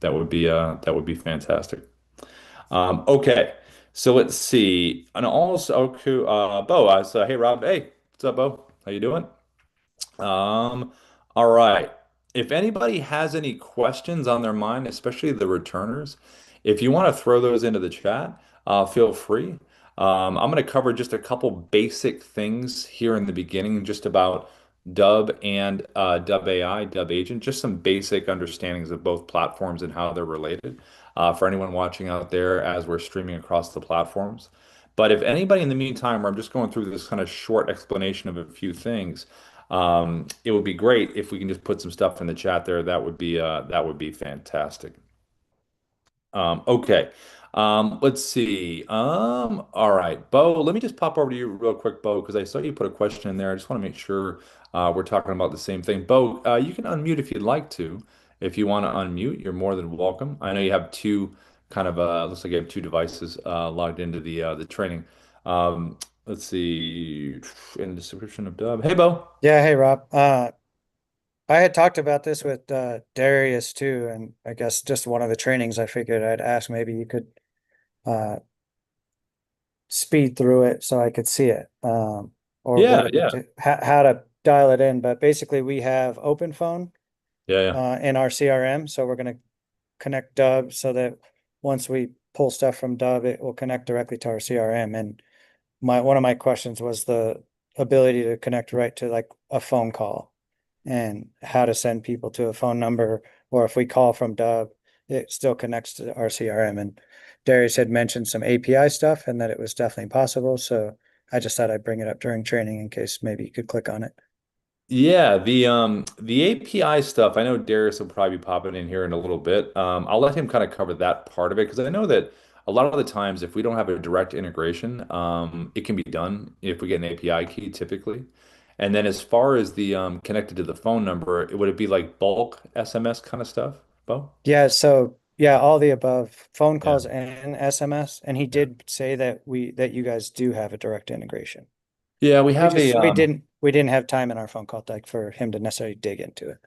that would be fantastic. Okay, so let's see. And also, Bo, hey Rob, hey, what's up, Bo? How you doing? Um, all right. If anybody has any questions on their mind, especially the returners, if you want to throw those into the chat, feel free. I'm going to cover just a couple basic things here in the beginning, just about Dubb and Dubb AI, Dubb Agent, just some basic understandings of both platforms and how they're related for anyone watching out there as we're streaming across the platforms. But if anybody in the meantime, where I'm just going through this kind of short explanation of a few things, it would be great if we can just put some stuff in the chat there. That would be fantastic. Okay. Let's see. All right, Bo, let me just pop over to you real quick, Bo, because I saw you put a question in there. I just want to make sure we're talking about the same thing. Bo, you can unmute if you'd like to. If you want to unmute, you're more than welcome. I know you have two kind of looks like you have two devices logged into the training. Let's see in the description of Dub. Hey, Bo. Yeah, hey Rob. I had talked about this with Darius too, and I guess just one of the trainings I figured I'd ask maybe you could uh speed through it so I could see it. Or what Yeah, it yeah, how to dial it in. But basically we have open phone yeah, yeah. in our CRM, so we're gonna connect Dubb so that once we pull stuff from Dubb, it will connect directly to our CRM. And my one of my questions was the ability to connect right to like a phone call and how to send people to a phone number, or if we call from Dubb, it still connects to our CRM. And Darius had mentioned some API stuff and that it was definitely possible. So I just thought I'd bring it up during training in case maybe you could click on it. Yeah, the API stuff, I know Darius will probably be popping in here in a little bit. I'll let him kind of cover that part of it because I know that a lot of the times if we don't have a direct integration, it can be done if we get an API key typically. And then as far as the connected to the phone number, would it be like bulk SMS kind of stuff, Bo? Yeah, so yeah, all the above, phone Yeah. calls and SMS. And he Yeah. did say that you guys do have a direct integration. Yeah, we We have a just we didn't have time in our phone call deck for him to necessarily dig into it.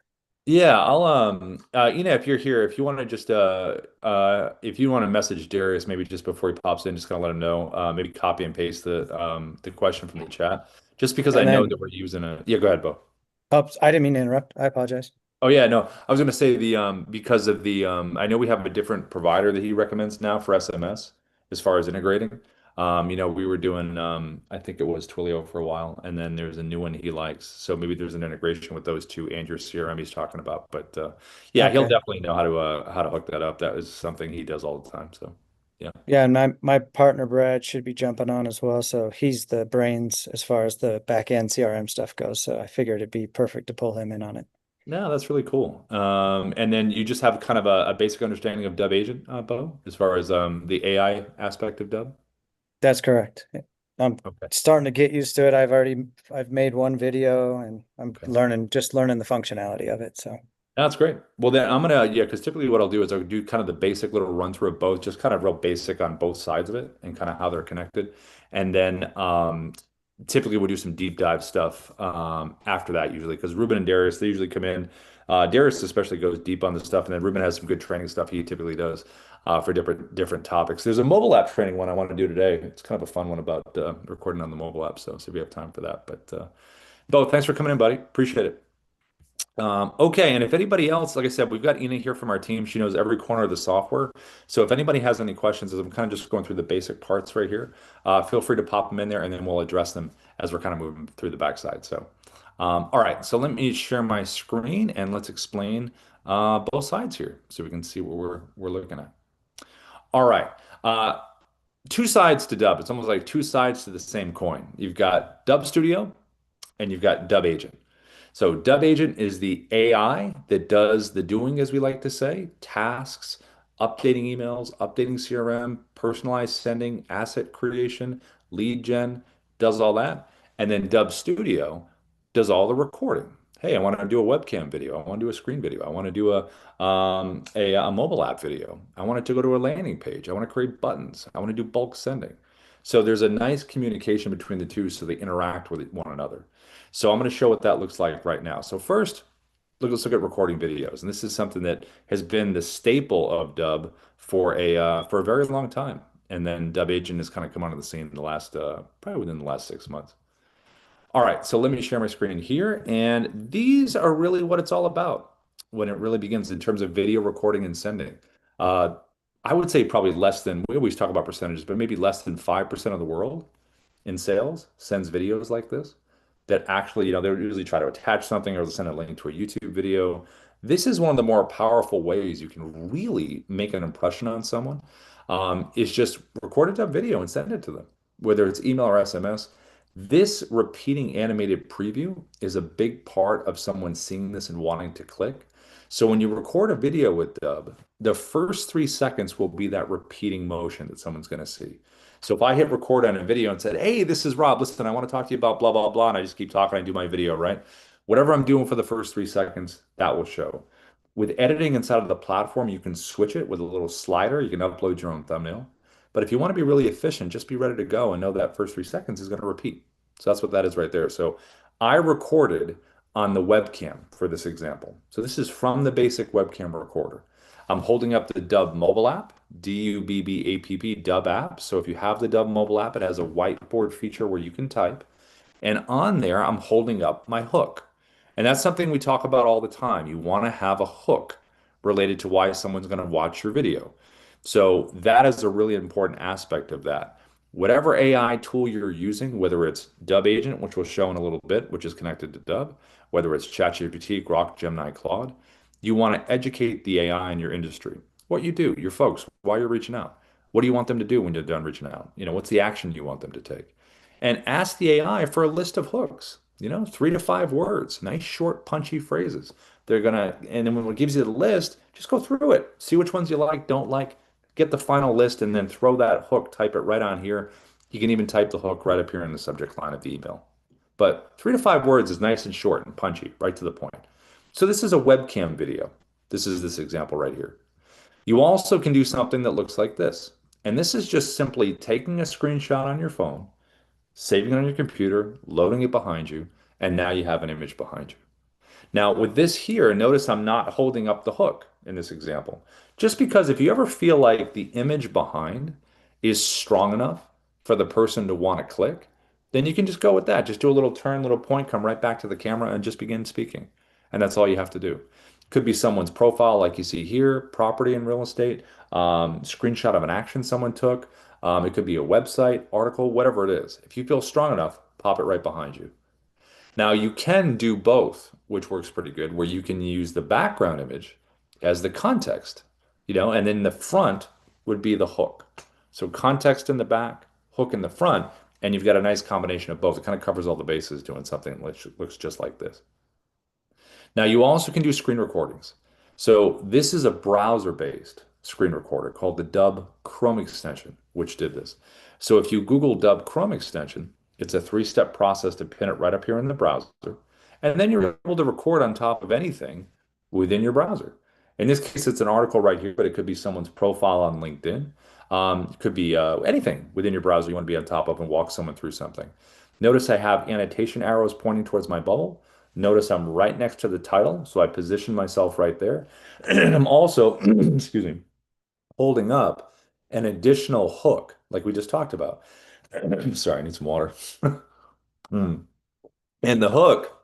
Yeah, I'll if you're here, if you want to just if you want to message Darius maybe just before he pops in, just kind of let him know. Maybe copy and paste the question from the chat. Just because I And know that then, we're using a yeah, go ahead, Bo. oops, I didn't mean to interrupt. I apologize. Oh yeah, no. I was gonna say the because of the I know we have a different provider that he recommends now for SMS as far as integrating. We were doing I think it was Twilio for a while, and then there's a new one he likes. So maybe there's an integration with those two and your CRM he's talking about. But yeah, he'll Okay. definitely know how to hook that up. That is something he does all the time. So yeah. Yeah, and my partner Brad should be jumping on as well. So he's the brains as far as the back end CRM stuff goes. So I figured it'd be perfect to pull him in on it. No, that's really cool. And then you just have kind of a basic understanding of Dub Agent, Bo, as far as the AI aspect of Dub. That's correct. I'm Okay. starting to get used to it. I've made one video and I'm Okay. learning the functionality of it. So That's great. Well, then I'm gonna, yeah, because typically what I'll do is I'll do kind of the basic little run through of both, just kind of real basic on both sides of it and kind of how they're connected. And then typically we'll do some deep dive stuff after that usually because Ruben and Darius, they usually come in. Darius especially goes deep on the stuff, and then Ruben has some good training stuff he typically does for different topics. There's a mobile app training one I want to do today. It's kind of a fun one about recording on the mobile app, so if you have time for that. But Bo, thanks for coming in, buddy. Appreciate it. Okay, and if anybody else, like I said, we've got Ina here from our team. She knows every corner of the software. So if anybody has any questions, as I'm kind of just going through the basic parts right here, feel free to pop them in there and then we'll address them as we're kind of moving through the backside. So, all right, so let me share my screen and let's explain both sides here so we can see what we're looking at. All right, uh, two sides to Dub. It's almost like two sides to the same coin. You've got Dub Studio and you've got Dub Agent. So Dub Agent is the AI that does the doing, as we like to say, tasks, updating emails, updating CRM, personalized sending, asset creation, lead gen, does all that. And then Dub Studio does all the recording. Hey, I want to do a webcam video. I want to do a screen video. I want to do a mobile app video. I want it to go to a landing page. I want to create buttons. I want to do bulk sending. So there's a nice communication between the two so they interact with one another. So I'm going to show what that looks like right now. So first, let's look at recording videos. And this is something that has been the staple of Dubb for a very long time. And then Dubb Agent has kind of come onto the scene in the last probably within the last 6 months. All right, so let me share my screen here. And these are really what it's all about when it really begins in terms of video recording and sending. Uh, I would say probably less than, we always talk about percentages, but maybe less than 5% of the world in sales sends videos like this that actually, they usually try to attach something or send a link to a YouTube video. This is one of the more powerful ways you can really make an impression on someone. Is just record a video and send it to them, whether it's email or SMS. This repeating animated preview is a big part of someone seeing this and wanting to click. So when you record a video with Dubb, the first 3 seconds will be that repeating motion that someone's going to see. So if I hit record on a video and said, "Hey, this is Rob. Listen, I want to talk to you about blah, blah, blah," and I just keep talking, I do my video, right? Whatever I'm doing for the first 3 seconds, that will show. With editing inside of the platform, you can switch it with a little slider. You can upload your own thumbnail. But if you want to be really efficient, just be ready to go and know that first 3 seconds is going to repeat. So that's what that is right there. So I recorded on the webcam for this example. So this is from the basic webcam recorder. I'm holding up the Dubb mobile app, Dubbapp, Dubb app. So if you have the Dubb mobile app, it has a whiteboard feature where you can type. And on there, I'm holding up my hook. And that's something we talk about all the time. You want to have a hook related to why someone's going to watch your video. So that is a really important aspect of that. Whatever AI tool you're using, whether it's Dubb Agent, which we'll show in a little bit, which is connected to Dubb, whether it's ChatGPT, Grok, Gemini, Claude, you want to educate the AI in your industry. What you do, your folks, why you're reaching out. What do you want them to do when you're done reaching out? What's the action you want them to take? And ask the AI for a list of hooks, 3 to 5 words, nice, short, punchy phrases. And then when it gives you the list, just go through it, see which ones you like, don't like, get the final list, and then throw that hook, type it right on here. You can even type the hook right up here in the subject line of the email. But 3 to 5 words is nice and short and punchy, right to the point. So this is a webcam video. This is this example right here. You also can do something that looks like this. And this is just simply taking a screenshot on your phone, saving it on your computer, loading it behind you, and now you have an image behind you. Now, with this here, notice I'm not holding up the hook in this example. Just because if you ever feel like the image behind is strong enough for the person to want to click, then you can just go with that. Just do a little turn, little point, come right back to the camera and just begin speaking. And that's all you have to do. Could be someone's profile, like you see here, property and real estate, screenshot of an action someone took. It could be a website, article, whatever it is. If you feel strong enough, pop it right behind you. Now you can do both, which works pretty good, where you can use the background image as the context, and then the front would be the hook. So context in the back, hook in the front, and you've got a nice combination of both. It kind of covers all the bases doing something which looks just like this. Now you also can do screen recordings. So this is a browser-based screen recorder called the Dubb Chrome extension, which did this. So if you Google Dubb Chrome extension, it's a 3-step process to pin it right up here in the browser. And then you're able to record on top of anything within your browser. In this case, it's an article right here, but it could be someone's profile on LinkedIn. It could be anything within your browser you want to be on top of and walk someone through something. Notice I have annotation arrows pointing towards my bubble. Notice I'm right next to the title, so I position myself right there. And I'm also, excuse me, holding up an additional hook, like we just talked about. Sorry, I need some water. Mm. And the hook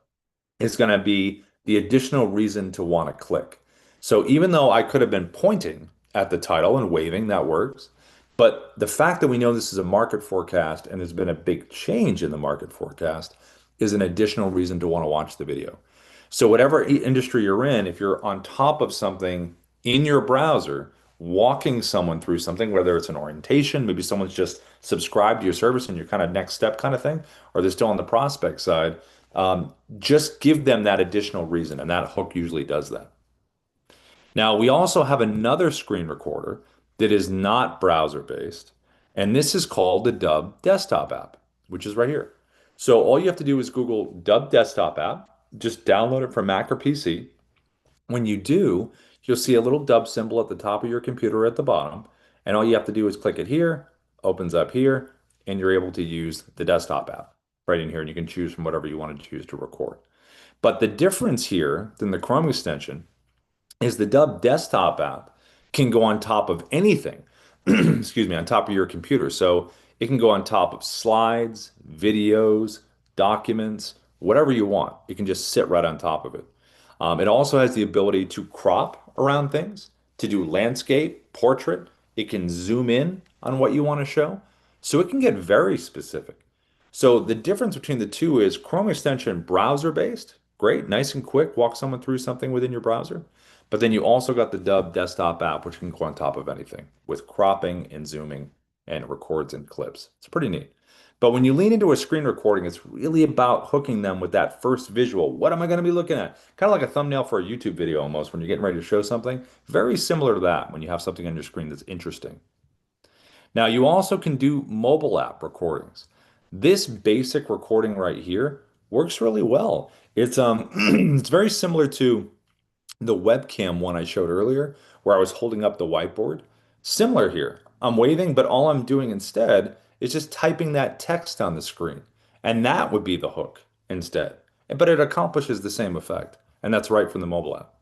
is going to be the additional reason to want to click. So even though I could have been pointing at the title and waving, that works. But the fact that we know this is a market forecast and there's been a big change in the market forecast is an additional reason to want to watch the video. So whatever industry you're in, if you're on top of something in your browser, walking someone through something, whether it's an orientation, maybe someone's just subscribed to your service and you're kind of next step kind of thing, or they're still on the prospect side, just give them that additional reason, and that hook usually does that. Now, we also have another screen recorder that is not browser based, and this is called the Dubb desktop app, which is right here. So all you have to do is Google Dubb desktop app, just download it from Mac or PC. When you do, you'll see a little Dubb symbol at the top of your computer at the bottom, and all you have to do is click it here, opens up here, and you're able to use the desktop app right in here, and you can choose from whatever you want to choose to record. But the difference here than the Chrome extension is the Dubb desktop app can go on top of anything, excuse me, on top of your computer. So it can go on top of slides, videos, documents, whatever you want. It can just sit right on top of it. It also has the ability to crop around things, to do landscape, portrait. It can zoom in on what you want to show. So it can get very specific. So the difference between the two is Chrome extension browser based, great, nice and quick, walk someone through something within your browser. But then you also got the Dubb desktop app, which can go on top of anything with cropping and zooming and records and clips. It's pretty neat. But when you lean into a screen recording, it's really about hooking them with that first visual. What am I going to be looking at? Kind of like a thumbnail for a YouTube video almost when you're getting ready to show something. Very similar to that when you have something on your screen that's interesting. Now, you also can do mobile app recordings. This basic recording right here works really well. It's it's very similar to the webcam one I showed earlier, where I was holding up the whiteboard. Similar here. I'm waving, but all I'm doing instead is just typing that text on the screen. And that would be the hook instead. But it accomplishes the same effect. And that's right from the mobile app.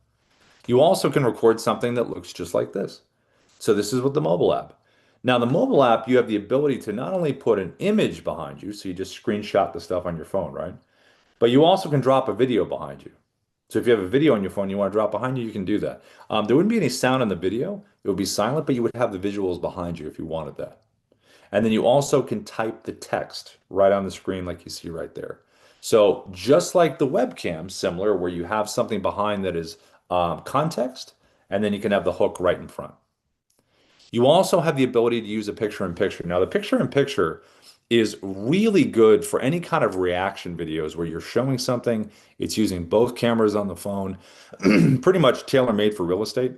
You also can record something that looks just like this. So this is with the mobile app. Now, the mobile app, you have the ability to not only put an image behind you, so you just screenshot the stuff on your phone, right? But you also can drop a video behind you. So if you have a video on your phone you want to drop behind you, you can do that. There wouldn't be any sound in the video. It would be silent, but you would have the visuals behind you if you wanted that. And then you also can type the text right on the screen like you see right there. So just like the webcam, similar, where you have something behind that is context, and then you can have the hook right in front. You also have the ability to use a picture in picture. Now, the picture in picture is really good for any kind of reaction videos where you're showing something, it's using both cameras on the phone, pretty much tailor-made for real estate,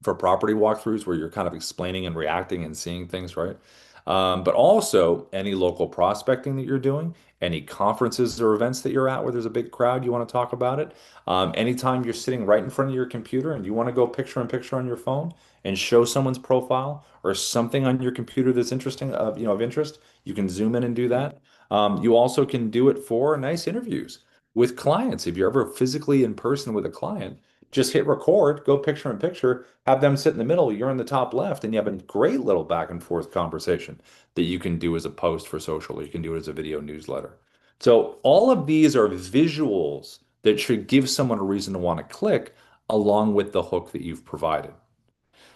for property walkthroughs where you're kind of explaining and reacting and seeing things, right? But also any local prospecting that you're doing, any conferences or events that you're at where there's a big crowd, you want to talk about it. Anytime you're sitting right in front of your computer and you want to go picture in picture on your phone and show someone's profile or something on your computer that's interesting, of interest, you can zoom in and do that. You also can do it for nice interviews with clients. If you're ever physically in person with a client, just hit record, go picture in picture, have them sit in the middle, you're in the top left, and you have a great little back and forth conversation that you can do as a post for social, or you can do it as a video newsletter. So all of these are visuals that should give someone a reason to want to click along with the hook that you've provided.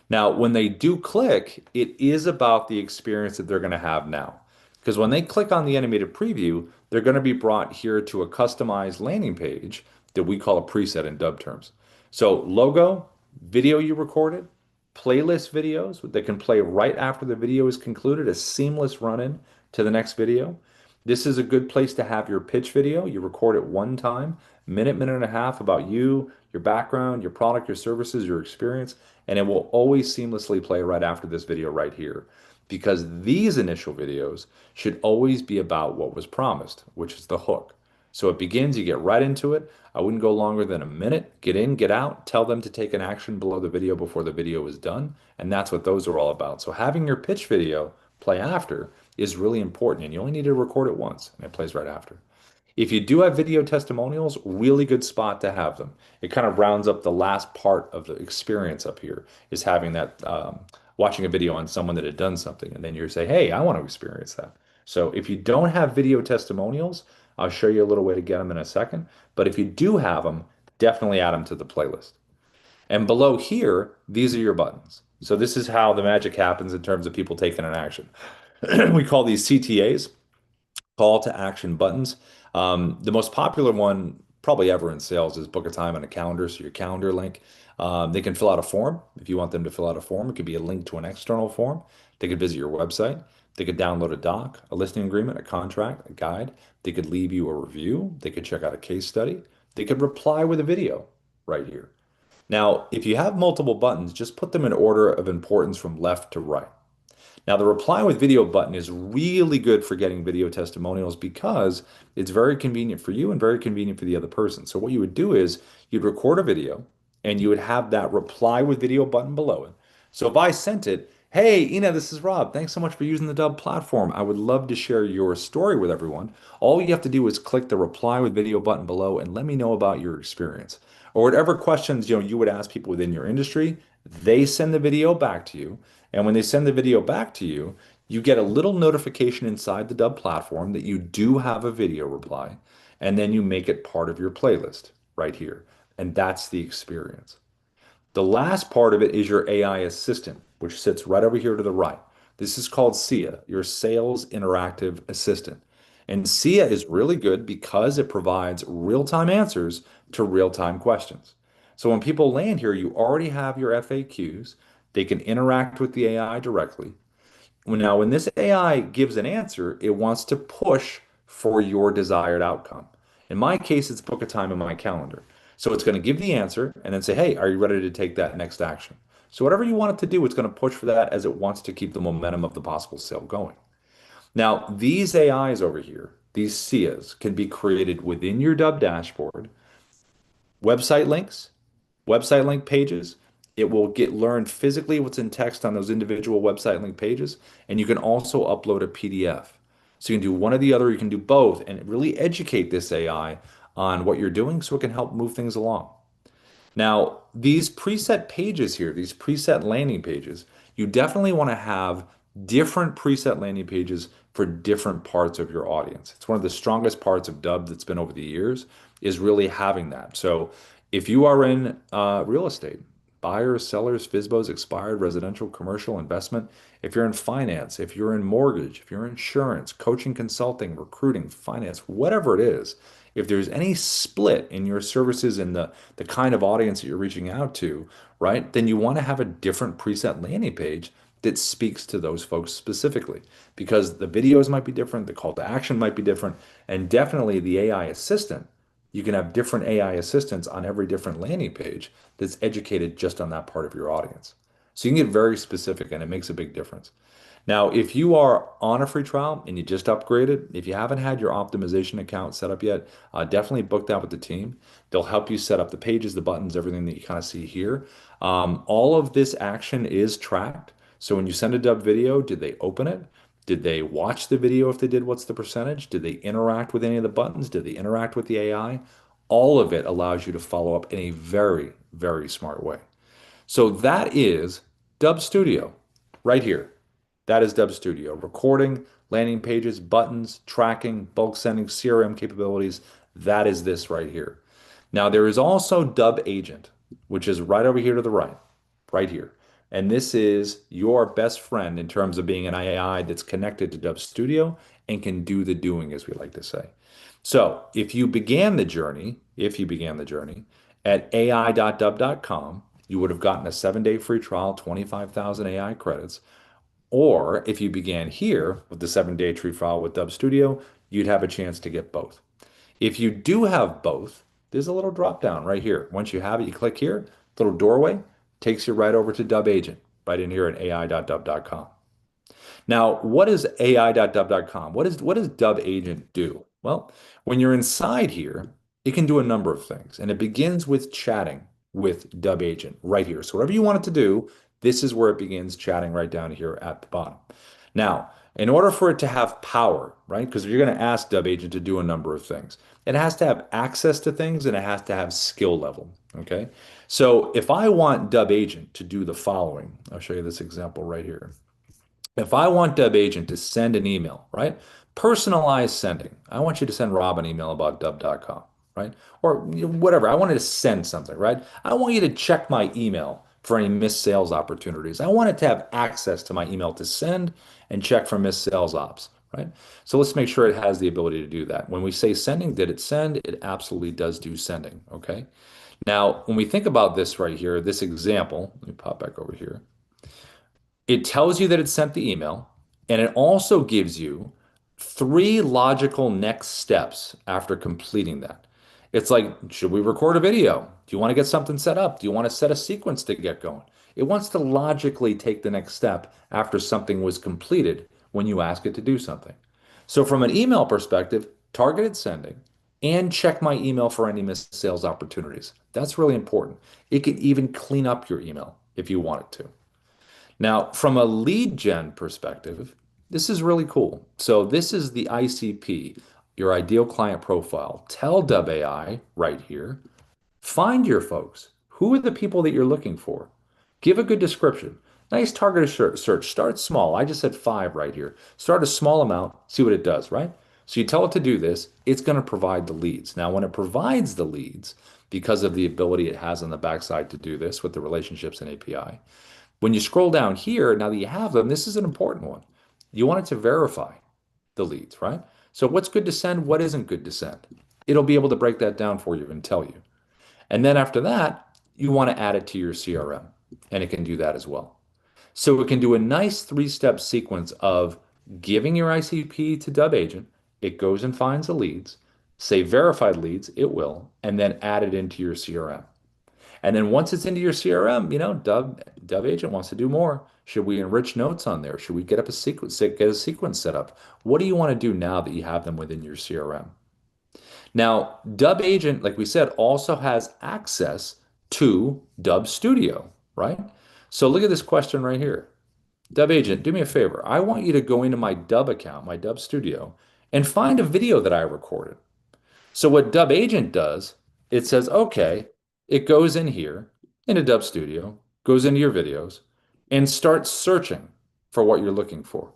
Now, when they do click, it is about the experience that they're going to have now. Because when they click on the animated preview, they're going to be brought here to a customized landing page that we call a preset in Dubb terms. So, logo, video you recorded, playlist videos that can play right after the video is concluded, a seamless run-in to the next video. This is a good place to have your pitch video. You record it one time, minute and a half about you, your background, your product, your services, your experience, and it will always seamlessly play right after this video right here. Because these initial videos should always be about what was promised, which is the hook. So it begins, you get right into it. I wouldn't go longer than a minute. Get in, get out, tell them to take an action below the video before the video is done. And that's what those are all about. So having your pitch video play after is really important. And you only need to record it once, and it plays right after. If you do have video testimonials, really good spot to have them. It kind of rounds up the last part of the experience up here is having that, watching a video on someone that had done something. And then you say, hey, I want to experience that. So if you don't have video testimonials, I'll show you a little way to get them in a second. But if you do have them, definitely add them to the playlist. And below here, these are your buttons. So this is how the magic happens in terms of people taking an action. We call these CTAs, call to action buttons. The most popular one probably ever in sales is book a time on a calendar. So your calendar link. They can fill out a form if you want them to fill out a form. It could be a link to an external form. They could visit your website. They could download a doc, a listing agreement, a contract, a guide. They could leave you a review. They could check out a case study. They could reply with a video right here. Now, if you have multiple buttons, just put them in order of importance from left to right. Now, the reply with video button is really good for getting video testimonials because it's very convenient for you and very convenient for the other person. So what you would do is you'd record a video and you would have that reply with video button below it. So if I sent it, hey, Ina, this is Rob. Thanks so much for using the Dubb platform. I would love to share your story with everyone. All you have to do is click the reply with video button below and let me know about your experience. Or whatever questions, you would ask people within your industry, they send the video back to you. And when they send the video back to you, you get a little notification inside the Dubb platform that you do have a video reply, and then you make it part of your playlist right here. And that's the experience. The last part of it is your AI assistant, which sits right over here to the right. This is called SIA, your Sales Interactive Assistant. And SIA is really good because it provides real-time answers to real-time questions. So when people land here, you already have your FAQs. They can interact with the AI directly. Now, when this AI gives an answer, it wants to push for your desired outcome. In my case, it's book a time in my calendar. So it's going to give the answer and then say, hey, are you ready to take that next action? So whatever you want it to do, it's going to push for that as it wants to keep the momentum of the possible sale going. Now, these AIs over here, these SIAs, can be created within your Dubb dashboard, website links, website link pages. It will get learned physically what's in text on those individual website link pages, and you can also upload a PDF. So you can do one or the other, you can do both, and really educate this AI on what you're doing so it can help move things along. Now, these preset pages here, these preset landing pages, you definitely want to have different preset landing pages for different parts of your audience. It's one of the strongest parts of Dubb that's been over the years is really having that. So if you are in real estate, buyers, sellers, FISBOs, expired, residential, commercial, investment, if you're in finance, if you're in mortgage, if you're in insurance, coaching, consulting, recruiting, finance, whatever it is, if there's any split in your services and the kind of audience that you're reaching out to, right, then you want to have a different preset landing page that speaks to those folks specifically because the videos might be different, the call to action might be different, and definitely the AI assistant. You can have different AI assistants on every different landing page that's educated just on that part of your audience. So you can get very specific and it makes a big difference. Now, if you are on a free trial and you just upgraded, if you haven't had your optimization account set up yet, definitely book that with the team. They'll help you set up the pages, the buttons, everything that you kind of see here. All of this action is tracked. So when you send a Dubb video, did they open it? Did they watch the video? If they did, what's the percentage? Did they interact with any of the buttons? Did they interact with the AI? All of it allows you to follow up in a very, very smart way. So that is Dubb Studio right here. That is Dubb Studio. Recording, landing pages, buttons, tracking, bulk sending, CRM capabilities. That is this right here. Now there is also Dubb Agent, which is right over here to the right, right here. And this is your best friend in terms of being an AI that's connected to Dubb Studio and can do the doing, as we like to say. So if you began the journey at ai.dubb.com, you would have gotten a 7-day free trial, 25,000 AI credits. Or if you began here with the 7-day free trial with Dubb Studio, you'd have a chance to get both. If you do have both, there's a little drop down right here. Once you have it, you click here, little doorway takes you right over to Dubb Agent, right in here at ai.dubb.com. Now, what is ai.dubb.com? What does Dubb Agent do? Well, when you're inside here, it can do a number of things, and it begins with chatting with Dubb Agent right here. So whatever you want it to do, this is where it begins chatting right down here at the bottom. Now, in order for it to have power, right? Because you're going to ask Dubb Agent to do a number of things. It has to have access to things and it has to have skill level. Okay. So if I want Dubb Agent to do the following, I'll show you this example right here. If I want Dubb Agent to send an email, right? Personalized sending. I want you to send Rob an email about Dubb.com, right? Or whatever. I wanted to send something, right? I want you to check my email for any missed sales opportunities. I want it to have access to my email to send and check for missed sales ops, right? So let's make sure it has the ability to do that. When we say sending, did it send? It absolutely does do sending, okay? Now, when we think about this right here, this example, let me pop back over here. It tells you that it sent the email, and it also gives you 3 logical next steps after completing that. It's like, should we record a video? Do you want to get something set up? Do you want to set a sequence to get going? It wants to logically take the next step after something was completed when you ask it to do something. So, from an email perspective, targeted sending and check my email for any missed sales opportunities. That's really important. It can even clean up your email if you want it to. Now, from a lead gen perspective, this is really cool. So this is the ICP, your ideal client profile. Tell Dubb AI right here, find your folks. Who are the people that you're looking for? Give a good description. Nice targeted search. Start small. I just said five right here. Start a small amount, see what it does, right? So you tell it to do this, it's going to provide the leads. Now, when it provides the leads, because of the ability it has on the backside to do this with the relationships and API, when you scroll down here, now that you have them, this is an important one. You want it to verify the leads, right? So what's good to send, what isn't good to send? It'll be able to break that down for you and tell you. And then after that, you want to add it to your CRM, and it can do that as well. So it can do a nice three-step sequence of giving your ICP to Dubb Agent. It goes and finds the leads, say verified leads, it will, and then add it into your CRM. And then once it's into your CRM, Dubb Agent wants to do more. Should we enrich notes on there? Should we get up a sequence, get a sequence set up? What do you want to do now that you have them within your CRM? Now, Dubb Agent, like we said, also has access to Dubb Studio, right? So look at this question right here. Dubb Agent, do me a favor. I want you to go into my Dubb account, my Dubb Studio, and find a video that I recorded. So what Dubb Agent does, it says, okay, it goes in here into Dubb Studio, goes into your videos, and starts searching for what you're looking for.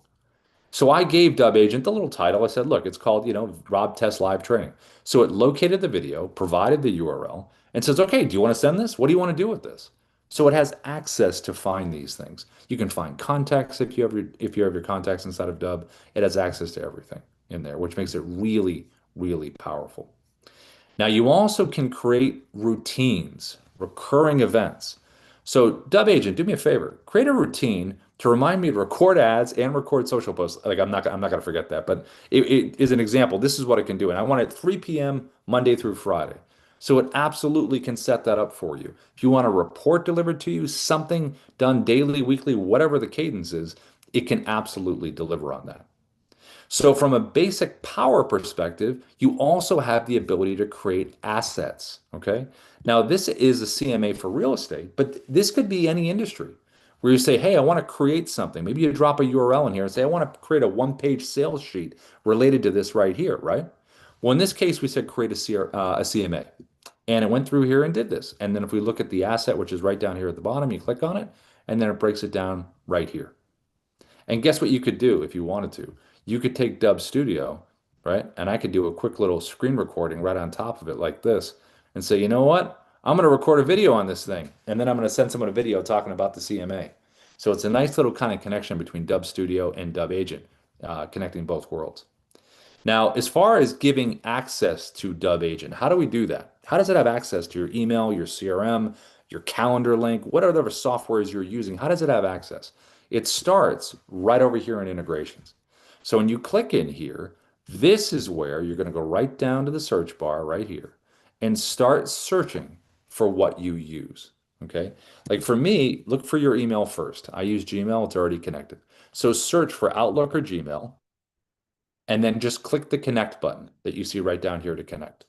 So I gave Dubb Agent the little title. I said, look, it's called, Rob Test Live Training. So it located the video, provided the URL, and says, okay, do you want to send this? What do you want to do with this? So it has access to find these things. You can find contacts if you have your contacts inside of Dubb. It has access to everything in there, which makes it really, really powerful. Now, you also can create routines, recurring events. So, Dubb Agent, do me a favor, create a routine to remind me to record ads and record social posts. Like I'm not going to forget that, but it is an example. This is what it can do, and I want it 3 p.m. Monday through Friday. So it absolutely can set that up for you. If you want a report delivered to you, something done daily, weekly, whatever the cadence is, it can absolutely deliver on that. So, from a basic power perspective, you also have the ability to create assets. Okay. Now, this is a CMA for real estate, but this could be any industry where you say, hey, I want to create something. Maybe you drop a URL in here and say, I want to create a one-page sales sheet related to this right here, right? Well, in this case, we said create a CMA. And it went through here and did this. And then if we look at the asset, which is right down here at the bottom, you click on it, and then it breaks it down right here. And guess what you could do if you wanted to? You could take Dub Studio, right? And I could do a quick little screen recording right on top of it like this and say, you know what? I'm going to record a video on this thing. And then I'm going to send someone a video talking about the CMA. So it's a nice little kind of connection between Dub Studio and Dub Agent, connecting both worlds. Now, as far as giving access to Dubb Agent, how do we do that? How does it have access to your email, your CRM, your calendar link, whatever softwares you're using? How does it have access? It starts right over here in integrations. So when you click in here, this is where you're going to go right down to the search bar right here and start searching for what you use. Okay. Like for me, look for your email first. I use Gmail, it's already connected. So search for Outlook or Gmail and then just click the connect button that you see right down here to connect.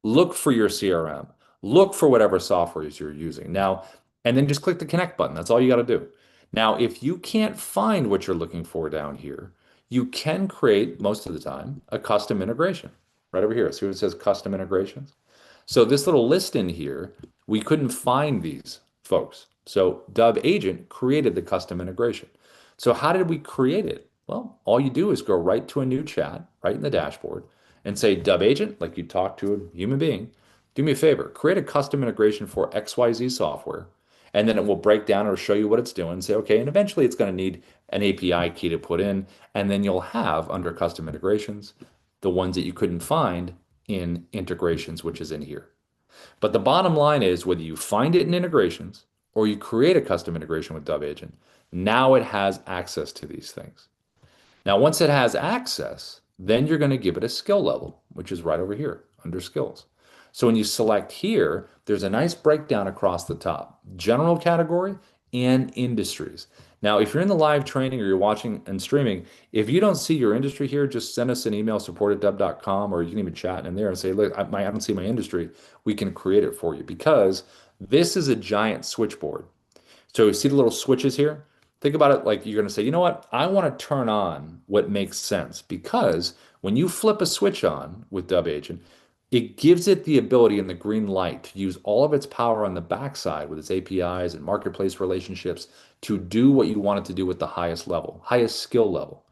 Look for your CRM. Look for whatever softwares you're using. Now, and then just click the connect button. That's all you got to do. Now, if you can't find what you're looking for down here, you can create most of the time a custom integration right over here. See what it says custom integrations? So this little list in here, we couldn't find these folks. So Dubb Agent created the custom integration. So how did we create it? Well, all you do is go right to a new chat, right in the dashboard, and say, Dubb Agent, like you talk to a human being, do me a favor, create a custom integration for XYZ software, and then it will break down or show you what it's doing. Say, okay, and eventually it's going to need an API key to put in, and then you'll have under custom integrations the ones that you couldn't find in integrations, which is in here. But the bottom line is whether you find it in integrations or you create a custom integration with Dubb Agent, now it has access to these things. Now, once it has access, then you're going to give it a skill level, which is right over here under skills. So when you select here, there's a nice breakdown across the top, general category and industries. Now, if you're in the live training or you're watching and streaming, if you don't see your industry here, just send us an email, support@dubb.com, or you can even chat in there and say, look, I don't see my industry. We can create it for you because this is a giant switchboard. So you see the little switches here? Think about it like you're going to say, you know what? I want to turn on what makes sense because when you flip a switch on with Dubb Agent, it gives it the ability and the green light to use all of its power on the backside with its APIs and marketplace relationships to do what you want it to do with the highest level, highest skill level.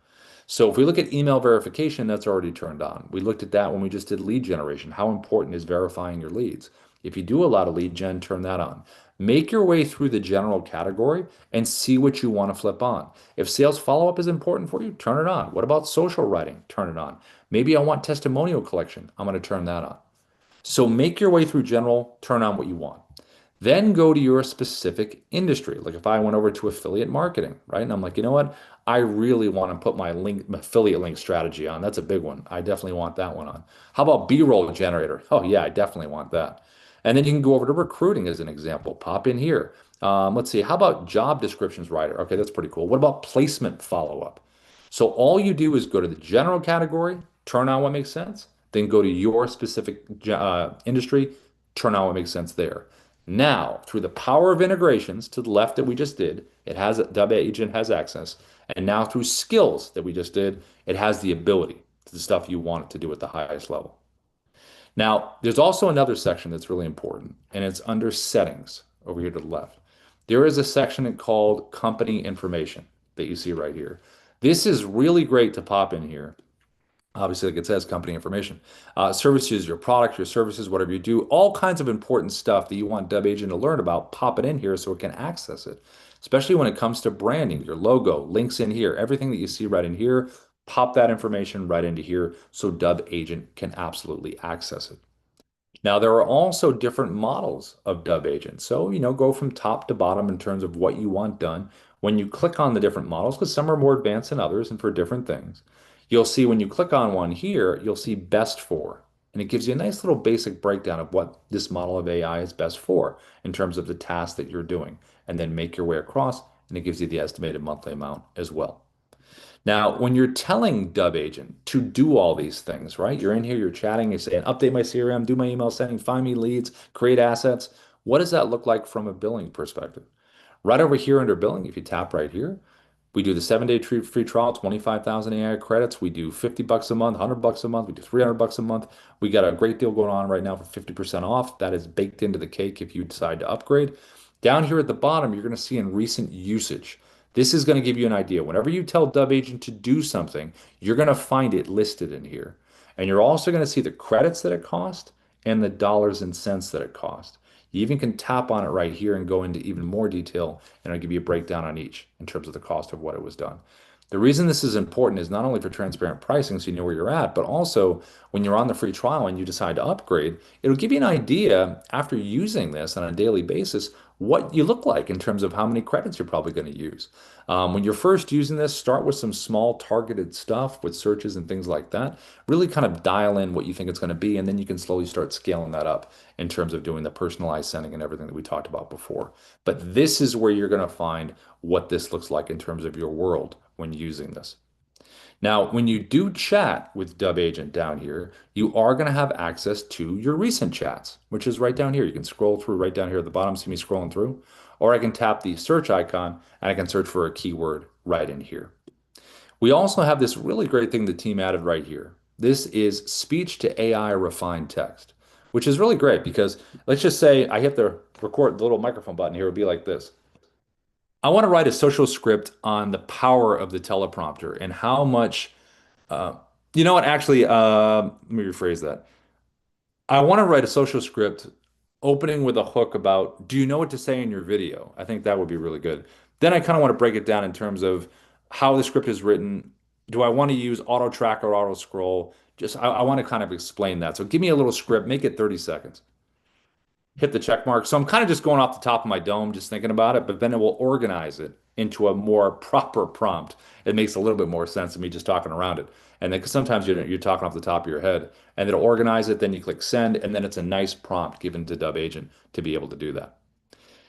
So if we look at email verification, that's already turned on. We looked at that when we just did lead generation. How important is verifying your leads? If you do a lot of lead gen, turn that on. Make your way through the general category and see what you want to flip on. If sales follow-up is important for you, turn it on. What about social writing? Turn it on. Maybe I want testimonial collection. I'm going to turn that on. So make your way through general, turn on what you want. Then go to your specific industry. Like if I went over to affiliate marketing, right? And I'm like, you know what? I really want to put my affiliate link strategy on. That's a big one. I definitely want that one on. How about B-roll generator? Oh yeah, I definitely want that. And then you can go over to recruiting as an example. Pop in here. Let's see. How about job descriptions writer? Okay, that's pretty cool. What about placement follow-up? So all you do is go to the general category, turn on what makes sense, then go to your specific industry, turn on what makes sense there. Now, through the power of integrations to the left that we just did, it has Dubb Agent has access. And now through skills that we just did, it has the ability to the stuff you want it to do at the highest level. Now, there's also another section that's really important, and it's under settings over here to the left. There is a section called company information that you see right here. This is really great to pop in here. Obviously, like it says, company information. Services, your products, your services, whatever you do, all kinds of important stuff that you want Dubb Agent to learn about, pop it in here so it can access it. Especially when it comes to branding, your logo, links in here, everything that you see right in here, pop that information right into here so Dubb Agent can absolutely access it. Now, there are also different models of Dubb Agent. So, go from top to bottom in terms of what you want done. When you click on the different models, because some are more advanced than others and for different things, you'll see when you click on one here, you'll see best for. And it gives you a nice little basic breakdown of what this model of AI is best for in terms of the task that you're doing. And then make your way across, and it gives you the estimated monthly amount as well. Now, when you're telling Dubb Agent to do all these things, right? You're in here, you're chatting, you're saying, update my CRM, do my email sending, find me leads, create assets. What does that look like from a billing perspective? Right over here under billing, if you tap right here, we do the 7-day free trial, 25,000 AI credits. We do 50 bucks a month, 100 bucks a month. We do 300 bucks a month. We got a great deal going on right now for 50% off. That is baked into the cake if you decide to upgrade. Down here at the bottom, you're going to see in recent usage. This is going to give you an idea. Whenever you tell Dubb Agent to do something, you're going to find it listed in here. And you're also going to see the credits that it cost and the dollars and cents that it cost. You even can tap on it right here and go into even more detail, and I'll give you a breakdown on each in terms of the cost of what it was done. The reason this is important is not only for transparent pricing so you know where you're at, but also when you're on the free trial and you decide to upgrade, it'll give you an idea after using this on a daily basis what you look like in terms of how many credits you're probably going to use. When you're first using this, start with some small targeted stuff with searches and things like that. Really kind of dial in what you think it's going to be, and then you can slowly start scaling that up in terms of doing the personalized sending and everything that we talked about before. But this is where you're going to find what this looks like in terms of your world when using this. Now, when you do chat with Dubb Agent down here, you are going to have access to your recent chats, which is right down here. You can scroll through right down here at the bottom, see me scrolling through, or I can tap the search icon and I can search for a keyword right in here. We also have this really great thing the team added right here. This is speech to AI refined text, which is really great because let's just say I hit the record the little microphone button here. It would be like this. I want to write a social script on the power of the teleprompter and how much, uh, you know what, actually, let me rephrase that. I want to write a social script opening with a hook about, do you know what to say in your video? I think that would be really good. Then I kind of want to break it down in terms of how the script is written. Do I want to use auto track or auto scroll? Just, I want to kind of explain that. So give me a little script, make it 30 seconds. Hit the check mark. So I'm kind of just going off the top of my dome, just thinking about it, but then it will organize it into a more proper prompt. It makes a little bit more sense than me just talking around it. And then, because sometimes you're talking off the top of your head, and it'll organize it. Then you click send, and then it's a nice prompt given to Dubb Agent to be able to do that.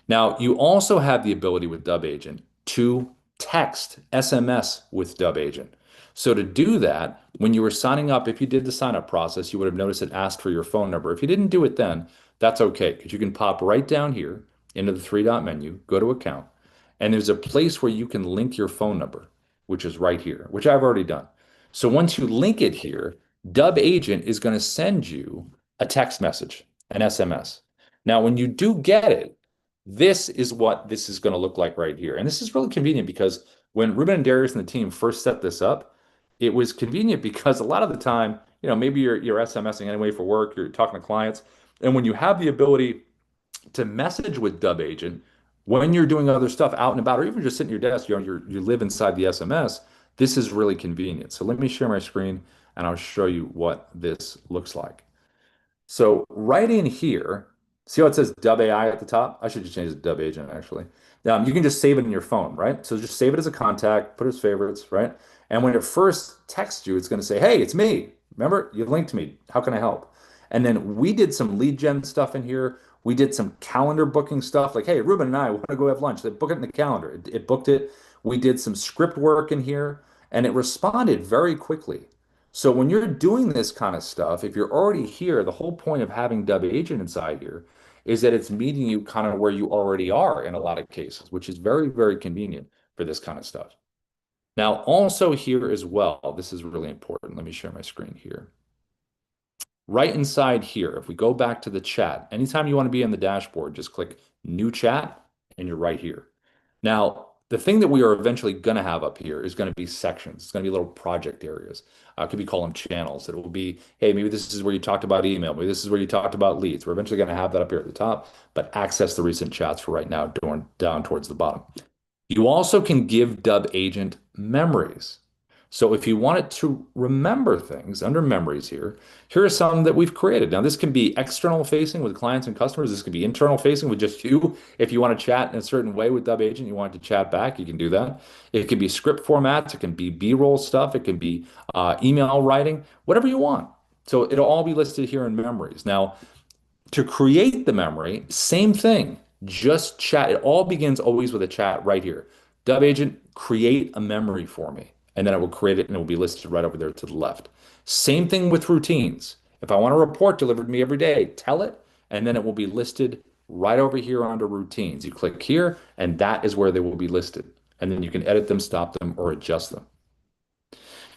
Now, you also have the ability with Dubb Agent to text SMS with Dubb Agent. So to do that, when you were signing up, if you did the sign up process, you would have noticed it asked for your phone number. If you didn't do it then, that's okay because you can pop right down here into the three dot menu, go to account, And there's a place where you can link your phone number, which is right here, which I've already done. So once you link it here, Dubb Agent is going to send you a text message, an SMS. Now, when you do get it, this is what this is going to look like right here. And this is really convenient because when Ruben and Darius and the team first set this up, it was convenient because a lot of the time, maybe you're SMSing anyway for work, you're talking to clients, and when you have the ability to message with Dubb Agent when you're doing other stuff out and about, or even just sitting at your desk, you live inside the SMS, this is really convenient. So let me share my screen and I'll show you what this looks like. So right in here, see how it says Dubb AI at the top? I should just change it to Dubb Agent actually. You can just save it in your phone, right? So just save it as a contact, put it as favorites, right? And when it first texts you, it's going to say, "Hey, it's me. Remember, you linked me. How can I help?" And then we did some lead gen stuff in here. We did some calendar booking stuff like, "Hey, Ruben and I want to go have lunch." They book it in the calendar. It booked it. We did some script work in here, and it responded very quickly. So when you're doing this kind of stuff, if you're already here, the whole point of having Dubb Agent inside here is that it's meeting you kind of where you already are in a lot of cases, which is very, very convenient for this kind of stuff. Now, also here as well, this is really important. Let me share my screen here. Right inside here, if we go back to the chat, anytime you want to be in the dashboard, just click New Chat, and you're right here. Now, the thing that we are eventually going to have up here is going to be sections. It's going to be little project areas. Could be call them channels. It will be, hey, maybe this is where you talked about email. Maybe this is where you talked about leads. We're eventually going to have that up here at the top, but access the recent chats for right now down towards the bottom. You also can give Dubb Agent memories. So if you wanted to remember things under memories here are some that we've created. Now, this can be external facing with clients and customers. This could be internal facing with just you. If you want to chat in a certain way with Dubb Agent, you want it to chat back, you can do that. It can be script formats. It can be B-roll stuff. It can be email writing, whatever you want. So it'll all be listed here in memories. Now, to create the memory, same thing. Just chat. It all begins always with a chat right here. Dubb Agent, create a memory for me. And then it will create it and it will be listed right over there to the left. Same thing with routines. If I want a report delivered to me every day, tell it, and then it will be listed right over here under routines. You click here, and that is where they will be listed. And then you can edit them, stop them, or adjust them.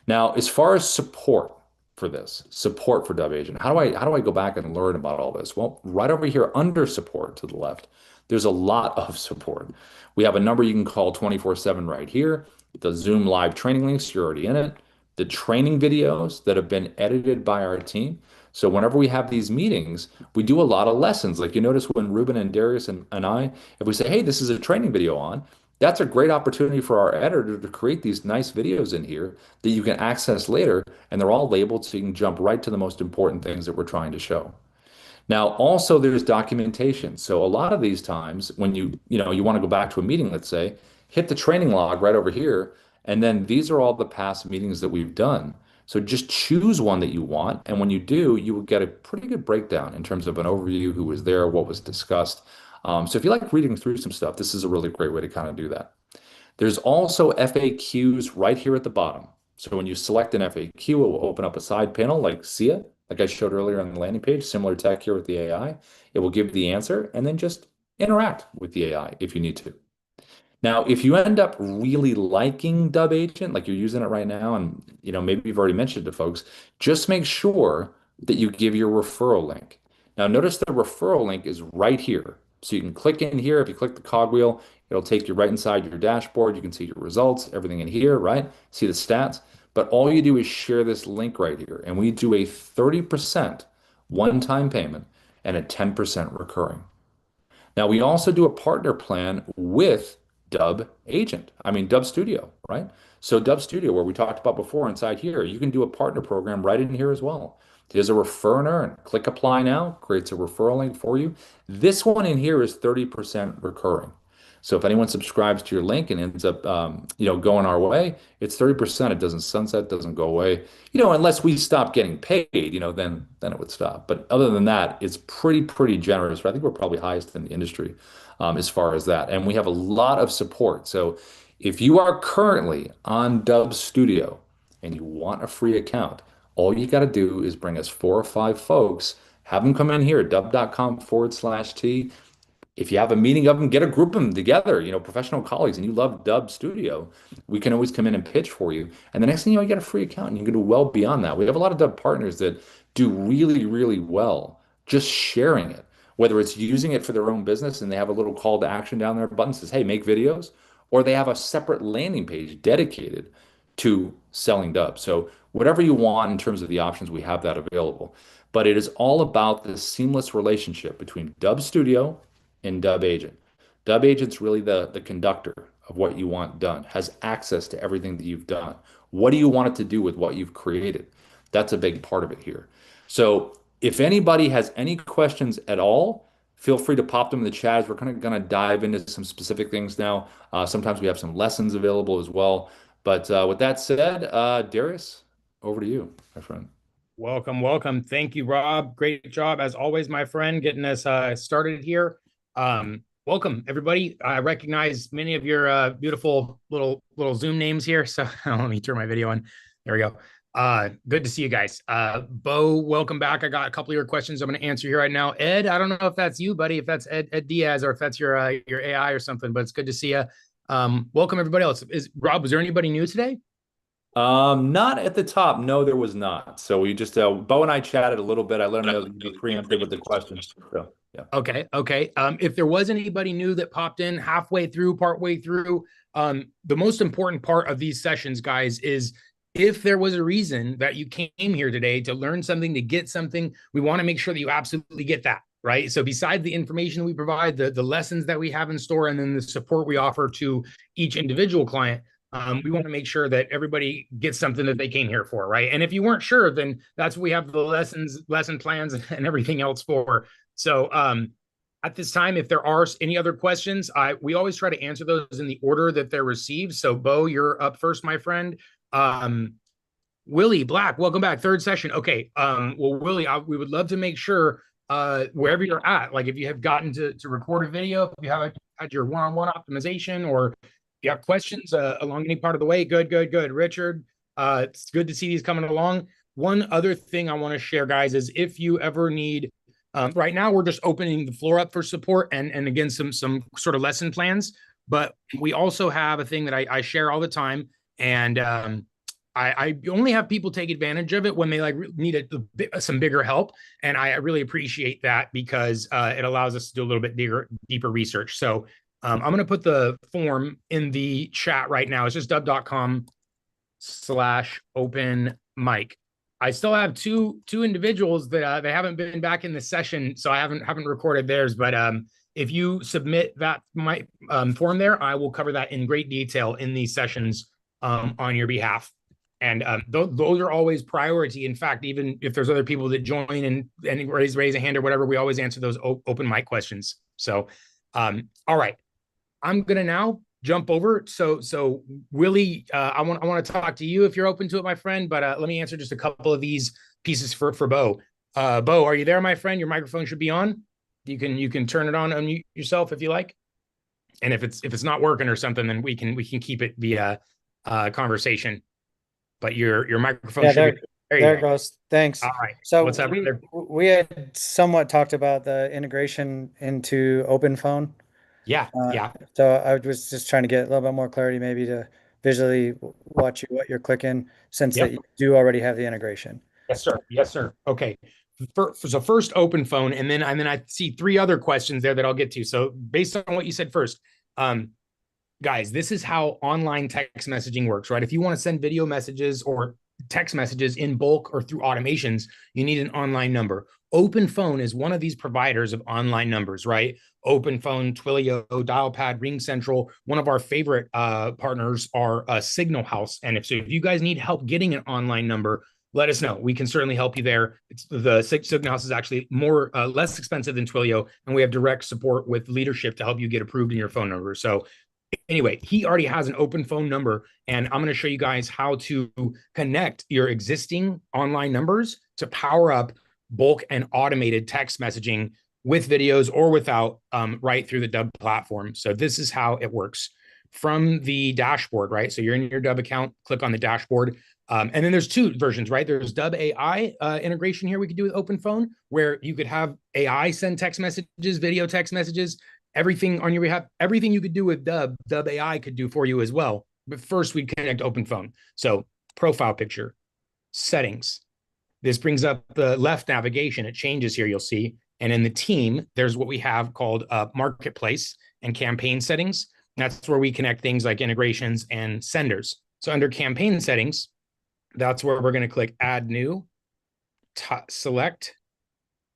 Now, as far as support for this, support for Dubb Agent, how do I go back and learn about all this? Well, right over here under support to the left, there's a lot of support. We have a number you can call 24/7 right here. The Zoom live training links, you're already in it. The training videos that have been edited by our team. So whenever we have these meetings, we do a lot of lessons. Like you notice when Ruben and Darius and I, if we say, hey, this is a training video on, that's a great opportunity for our editor to create these nice videos in here that you can access later, and they're all labeled so you can jump right to the most important things that we're trying to show. Now, also there's documentation. So a lot of these times when you want to go back to a meeting, let's say, hit the training log right over here, and then these are all the past meetings that we've done. So just choose one that you want, and when you do, you will get a pretty good breakdown in terms of an overview, who was there, what was discussed. So if you like reading through some stuff, this is a really great way to kind of do that. There's also FAQs right here at the bottom. So when you select an FAQ, it will open up a side panel like see it, like I showed earlier on the landing page, similar tech here with the AI. It will give the answer and then just interact with the AI if you need to. Now, if you end up really liking Dubb Agent, like you're using it right now, and maybe you've already mentioned it to folks, just make sure that you give your referral link. Now, notice the referral link is right here. So you can click in here. If you click the cogwheel, it'll take you right inside your dashboard. You can see your results, everything in here, right? See the stats. But all you do is share this link right here. And we do a 30% one-time payment and a 10% recurring. Now, we also do a partner plan with Dubb Agent. I mean, Dubb Studio, right? So Dubb Studio, where we talked about before inside here, you can do a partner program right in here as well. There's a refer and earn. Click apply now, creates a referral link for you. This one in here is 30% recurring. So if anyone subscribes to your link and ends up, going our way, it's 30%. It doesn't sunset, doesn't go away. Unless we stop getting paid, then it would stop. But other than that, it's pretty generous. I think we're probably highest in the industry as far as that. And we have a lot of support. So if you are currently on Dubb Studio and you want a free account, all you got to do is bring us 4 or 5 folks, have them come in here at dubb.com/T, If you have a meeting of them, get a group of them together, professional colleagues, and you love Dubb Studio, we can always come in and pitch for you. And the next thing you know, you get a free account and you can do well beyond that. We have a lot of Dubb partners that do really, really well just sharing it, whether it's using it for their own business and they have a little call to action down there, button says, hey, make videos, or they have a separate landing page dedicated to selling Dubb. So whatever you want in terms of the options, we have that available. But it is all about the seamless relationship between Dubb Studio and Dubb Agent. Dubb Agent's really the conductor of what you want done, has access to everything that you've done. What do you want it to do with what you've created? That's a big part of it here. So if anybody has any questions at all, feel free to pop them in the chat as we're kind of going to dive into some specific things now. Sometimes we have some lessons available as well. But with that said, Darius, over to you, my friend. Welcome, welcome. Thank you, Rob. Great job as always, my friend, getting us started here. Welcome, everybody. I recognize many of your beautiful little Zoom names here. So let me turn my video on. There we go. Good to see you guys. Bo, welcome back. I got a couple of your questions I'm going to answer here right now. Ed, I don't know if that's you, buddy, if that's Ed Diaz or if that's your AI or something, but it's good to see you. Welcome, everybody else. Rob, was there anybody new today? Not at the top. No, there was not. So we just Bo and I chatted a little bit. I let him know that you'd be preempted with the questions. So yeah. Okay. If there was anybody new that popped in halfway through, partway through, the most important part of these sessions, guys, is if there was a reason that you came here today to learn something, to get something, we want to make sure that you absolutely get that, right? So besides the information we provide, the lessons that we have in store, and then the support we offer to each individual client, we want to make sure that everybody gets something that they came here for, right? And if you weren't sure, then that's what we have the lesson plans and everything else for. So at this time, if there are any other questions, we always try to answer those in the order that they're received. So Bo, you're up first, my friend. Willie Black, welcome back. Third session. Okay. Well, Willie, we would love to make sure wherever you're at, like if you have gotten to record a video, if you have had your one-on-one optimization, or you have questions along any part of the way, good. Richard, it's good to see these coming along. One other thing I want to share, guys, is if you ever need, right now we're just opening the floor up for support and again, some sort of lesson plans, but we also have a thing that I share all the time. And I only have people take advantage of it when they need some bigger help. And I really appreciate that because it allows us to do a little bit deeper research. So I'm going to put the form in the chat right now. It's just dubb.com/open mic. I still have two individuals that they haven't been back in the session, so I haven't recorded theirs. But if you submit that form there, I will cover that in great detail in these sessions on your behalf. And those are always priority. In fact, even if there's other people that join and raise a hand or whatever, we always answer those open mic questions. So, all right. I'm going to now jump over. So Willie, I want to talk to you if you're open to it, my friend, but let me answer just a couple of these pieces for Bo. Bo, are you there, my friend? Your microphone should be on. You can turn it on, unmute yourself if you like. And if it's not working or something, then we can keep it via conversation. But your microphone should be there it goes. Thanks. All right. So what's up? We had somewhat talked about the integration into OpenPhone. Yeah. So I was just trying to get a little bit more clarity, maybe to visually watch what you're clicking, since that you do already have the integration. Yes, sir. Okay. So first OpenPhone, and then I see three other questions there that I'll get to. So based on what you said first, guys, this is how online text messaging works, right? If you want to send video messages or text messages in bulk or through automations, you need an online number. OpenPhone is one of these providers of online numbers, right? OpenPhone, Twilio, Dialpad, RingCentral. One of our favorite partners are Signal House. And if you guys need help getting an online number, let us know. We can certainly help you there. The Signal House is actually less expensive than Twilio, and we have direct support with leadership to help you get approved in your phone number. So anyway, he already has an open phone number, and I'm going to show you guys how to connect your existing online numbers to power up bulk and automated text messaging with videos or without, right through the Dubb platform. So this is how it works from the dashboard, right? So you're in your Dubb account, click on the dashboard. And then there's two versions, right? There's Dubb AI integration here we could do with OpenPhone, where you could have AI send text messages, video text messages. everything on your behalf, everything you could do with Dubb AI could do for you as well. But first, we'd connect open phone. So profile picture, settings. This brings up the left navigation. It changes here, you'll see. And in the team, there's what we have called marketplace and campaign settings. That's where we connect things like integrations and senders. So under campaign settings, that's where we're going to click add new, select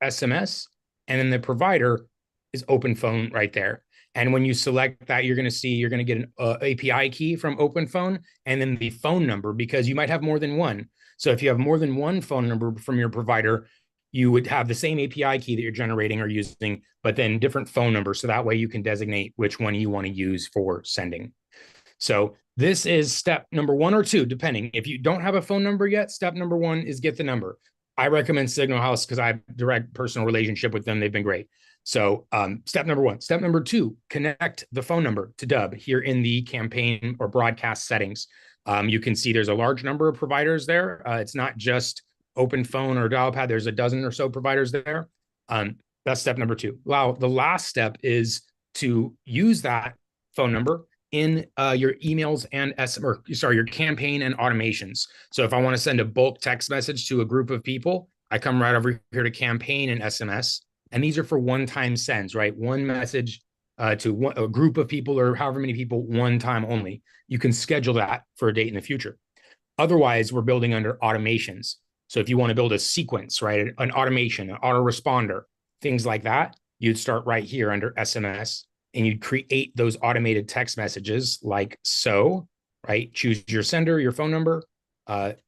SMS, and then the provider is open phone right there. And when you select that, you're going to get an API key from open phone and then the phone number, because you might have more than one. So if you have more than one phone number from your provider, you would have the same API key that you're generating or using, but then different phone numbers. So that way you can designate which one you want to use for sending. So this is step number 1 or 2, depending. If you don't have a phone number yet, step number 1 is get the number. I recommend Signal House because I have direct personal relationship with them. They've been great. So step number 1. Step number 2, connect the phone number to Dubb here in the campaign or broadcast settings. You can see there's a large number of providers there. It's not just open phone or dial pad. There's a dozen or so providers there. That's step number 2. Wow. The last step is to use that phone number in your emails and your campaign and automations. So if I want to send a bulk text message to a group of people, I come right over here to campaign and SMS. And these are for one-time sends, right? One message to a group of people or however many people, one time only. You can schedule that for a date in the future. Otherwise, we're building under automations. So if you want to build a sequence, right, an automation, an autoresponder, things like that, you'd start right here under SMS and you'd create those automated text messages like so, right? Choose your sender, your phone number,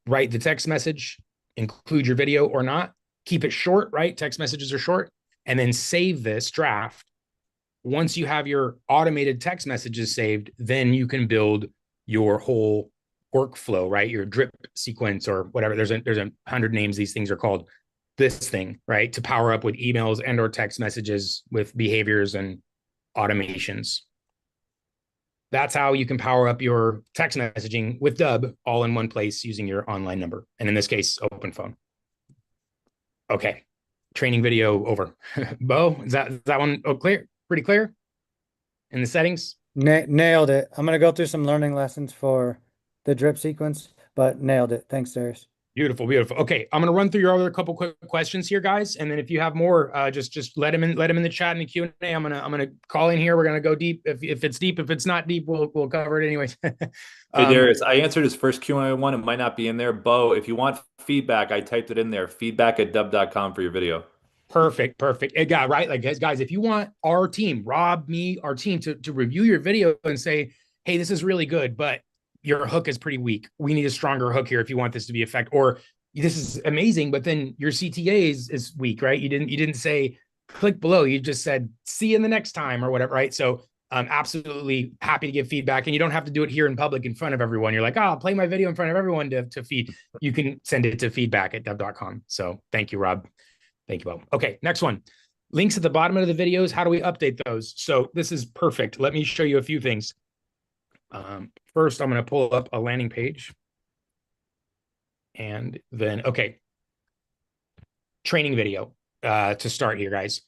write the text message, include your video or not, keep it short, right? Text messages are short, and then save this draft. Once you have your automated text messages saved, then you can build your whole workflow, right? Your drip sequence or whatever. There's 100 names these things are called. This thing, right? To power up with emails and or text messages with behaviors and automations. That's how you can power up your text messaging with Dubb all in one place using your online number. And in this case, open phone. Okay. Training video over. Bo, is that one clear? Pretty clear in the settings? Nailed it. I'm going to go through some learning lessons for the drip sequence, but nailed it. Thanks, Darius. Beautiful, beautiful. Okay, I'm gonna run through your other couple quick questions here, guys, and then if you have more, just let them in the chat in the Q&A. I'm gonna call in here. We're gonna go deep. If it's deep, if it's not deep, we'll cover it anyways. Hey Darius, I answered his first Q&A one. It might not be in there. Bo, if you want feedback, I typed it in there. feedback@dubb.com for your video. Perfect. It got right. Like guys, if you want our team, Rob, me, our team to review your video and say, hey, this is really good, but your hook is pretty weak. We need a stronger hook here if you want this to be effective. Or this is amazing, but then your CTA is weak, right? You didn't say click below. You just said see you in the next time or whatever, right? So I'm absolutely happy to give feedback, and you don't have to do it here in public in front of everyone. You're like, oh, I'll play my video in front of everyone to feed. You can send it to feedback@dubb.com. So thank you, Rob. Thank you, Bob. Okay, next one. Links at the bottom of the videos. How do we update those? So this is perfect. Let me show you a few things. First, I'm going to pull up a landing page. And then, okay. Training video to start here, guys.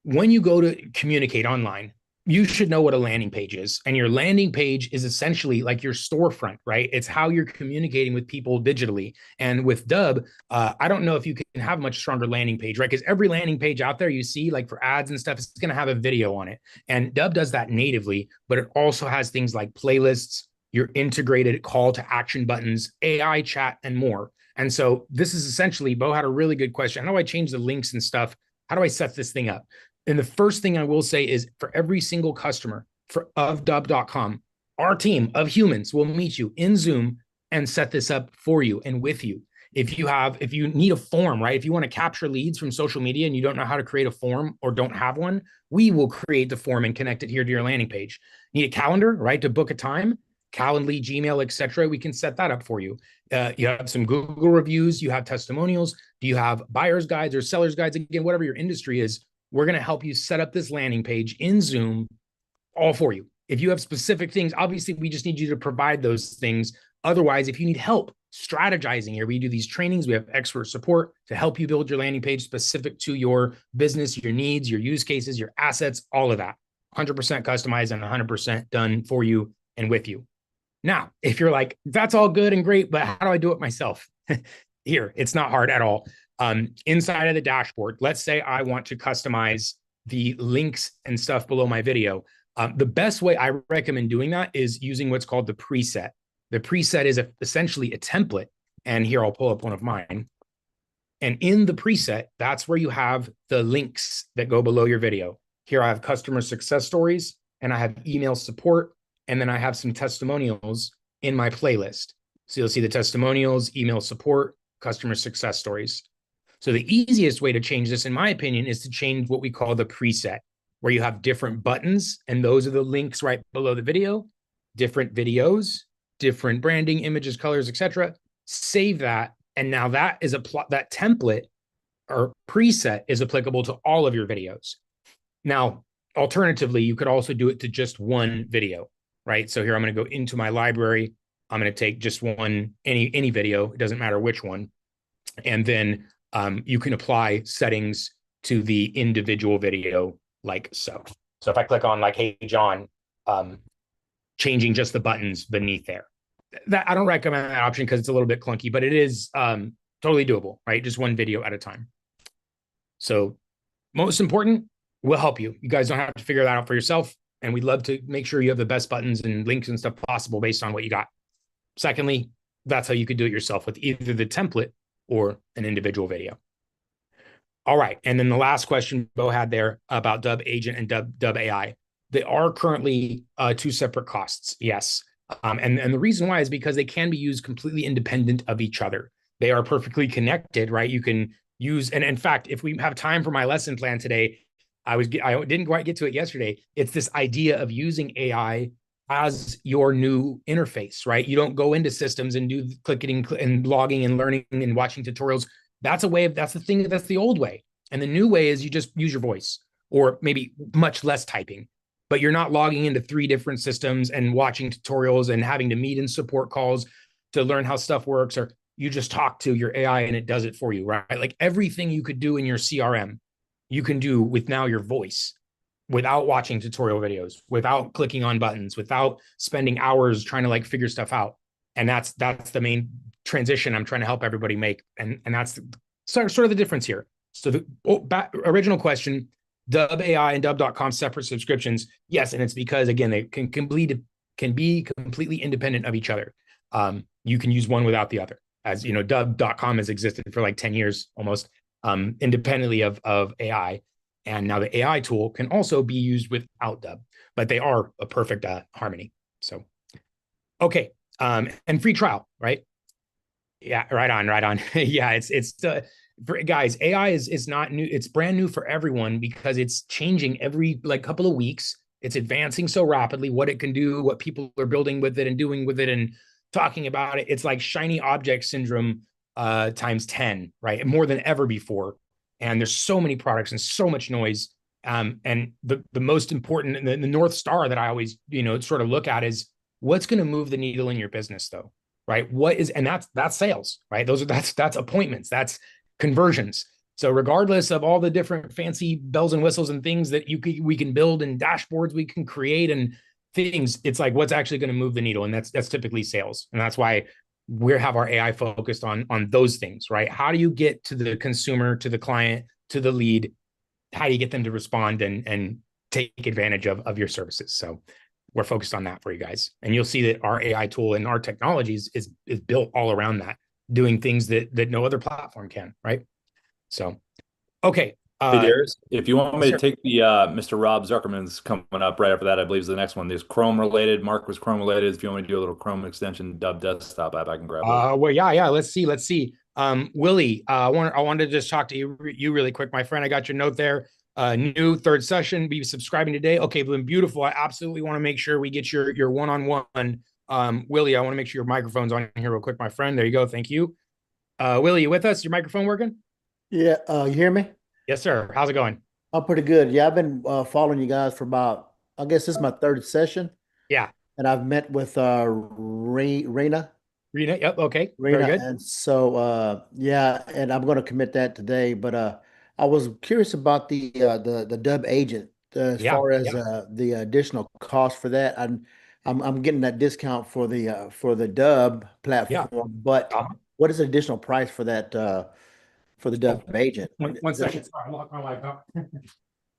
When you go to communicate online, you should know what a landing page is. And your landing page is essentially like your storefront, right? It's how you're communicating with people digitally. And with Dubb, I don't know if you can have a much stronger landing page, right? Because every landing page out there you see, like for ads and stuff, it's going to have a video on it. And Dubb does that natively, but it also has things like playlists, your integrated call to action buttons, AI chat, and more. And so this is essentially, Bo had a really good question. How do I change the links and stuff? How do I set this thing up? And the first thing I will say is for every single customer of Dubb.com, our team of humans will meet you in Zoom and set this up for you and with you. If you need a form, right? If you want to capture leads from social media and you don't know how to create a form or don't have one, we will create the form and connect it here to your landing page. Need a calendar, right? To book a time, Calendly, Gmail, etc. We can set that up for you. You have some Google reviews, you have testimonials, do you have buyer's guides or seller's guides? Again, whatever your industry is, we're going to help you set up this landing page in Zoom all for you. If you have specific things, obviously we just need you to provide those things. Otherwise, if you need help strategizing here. We do these trainings. We have expert support to help you build your landing page specific to your business, your needs, your use cases, your assets, all of that. 100% customized and 100% done for you and with you. Now, if you're like, that's all good and great, but how do I do it myself? Here, it's not hard at all. Inside of the dashboard, let's say I want to customize the links and stuff below my video. The best way I recommend doing that is using what's called the preset. The preset is essentially a template. And here I'll pull up one of mine. And in the preset, that's where you have the links that go below your video. Here I have customer success stories, and I have email support, and then I have some testimonials in my playlist. So you'll see the testimonials, email support, customer success stories. So the easiest way to change this, in my opinion, is to change what we call the preset, where you have different buttons, and those are the links right below the video, different videos, different branding, images, colors, etc. Save that, and now that is that template or preset is applicable to all of your videos. Now, alternatively, you could also do it to just one video, right? So here I'm going to go into my library. I'm going to take just one, any video. It doesn't matter which one. And then you can apply settings to the individual video like so. So if I click on like, hey, John, changing just the buttons beneath there. That I don't recommend that option because it's a little bit clunky, but it is totally doable, right? Just one video at a time. So most important, we'll help you. You guys don't have to figure that out for yourself. And we'd love to make sure you have the best buttons and links and stuff possible based on what you got. Secondly, that's how you could do it yourself with either the template or an individual video. All right. And then the last question Bo had there about Dubb Agent and Dubb AI. They are currently two separate costs. Yes. And the reason why is because they can be used completely independent of each other. They are perfectly connected, right? You can use, and in fact, if we have time for my lesson plan today, I didn't quite get to it yesterday. It's this idea of using AI as your new interface, right? You don't go into systems and do clicking and logging and learning and watching tutorials. That's the old way. And the new way is you just use your voice, or maybe much less typing, but you're not logging into 3 different systems and watching tutorials and having to meet in support calls to learn how stuff works, or you just talk to your AI and it does it for you, right? Like everything you could do in your CRM, you can do with now your voice without watching tutorial videos, without clicking on buttons, without spending hours trying to like figure stuff out. And that's the main transition I'm trying to help everybody make. And that's sort of the difference here. So the original question, Dubb AI and Dubb.com separate subscriptions. Yes, and it's because again they can be completely independent of each other. You can use one without the other. As you know, Dubb.com has existed for like 10 years almost, independently of AI. And now the AI tool can also be used without Dubb, but they are a perfect harmony. So, okay, and free trial, right? Yeah, right on. Yeah, it's guys, AI is not new. It's brand new for everyone because it's changing every like couple of weeks. It's advancing so rapidly, what it can do, what people are building with it and doing with it and talking about it. It's like shiny object syndrome times 10, right? More than ever before. And there's so many products and so much noise. And the most important, the North Star that I always, sort of look at is what's going to move the needle in your business though, right? And that's sales, right? That's appointments, that's conversions. So regardless of all the different fancy bells and whistles and things that we can build and dashboards we can create and things, it's like what's actually going to move the needle, and that's typically sales. And that's why we have our AI focused on those things, right? How do you get to the consumer, to the client, to the lead? How do you get them to respond and take advantage of your services? So we're focused on that for you guys. And you'll see that our AI tool and our technologies is built all around that, doing things that no other platform can, right? So, okay. Hey, Darius, if you want me to sir. take the Mr. Rob Zuckerman's coming up right after that, I believe is the next one. There's Chrome related. Mark was Chrome related. If you want me to do a little Chrome extension, Dubb desktop app, I can grab it. Well, yeah. Let's see. Willie, I wanted to just talk to you really quick, my friend. I got your note there. New third session. Be subscribing today. Okay, beautiful. I absolutely want to make sure we get your one-on-one. Willie, I want to make sure your microphone's on here real quick, my friend. There you go. Thank you. Willie, you with us? Your microphone working? Yeah, you hear me? Yes, sir. How's it going? I'm pretty good. Yeah, I've been following you guys for about, I guess this is my third session, Yeah. and I've met with Raina. Rena, yep, okay, very Rena, good. and so yeah, and I'm going to commit that today. But I was curious about the Dubb agent as Yeah, far as yeah, the additional cost for that. I'm getting that discount for the Dubb yeah. platform, but Uh-huh. what is the additional price for that for the Oh, Dubb agent? one Is it- second. Sorry, I locked my wife out.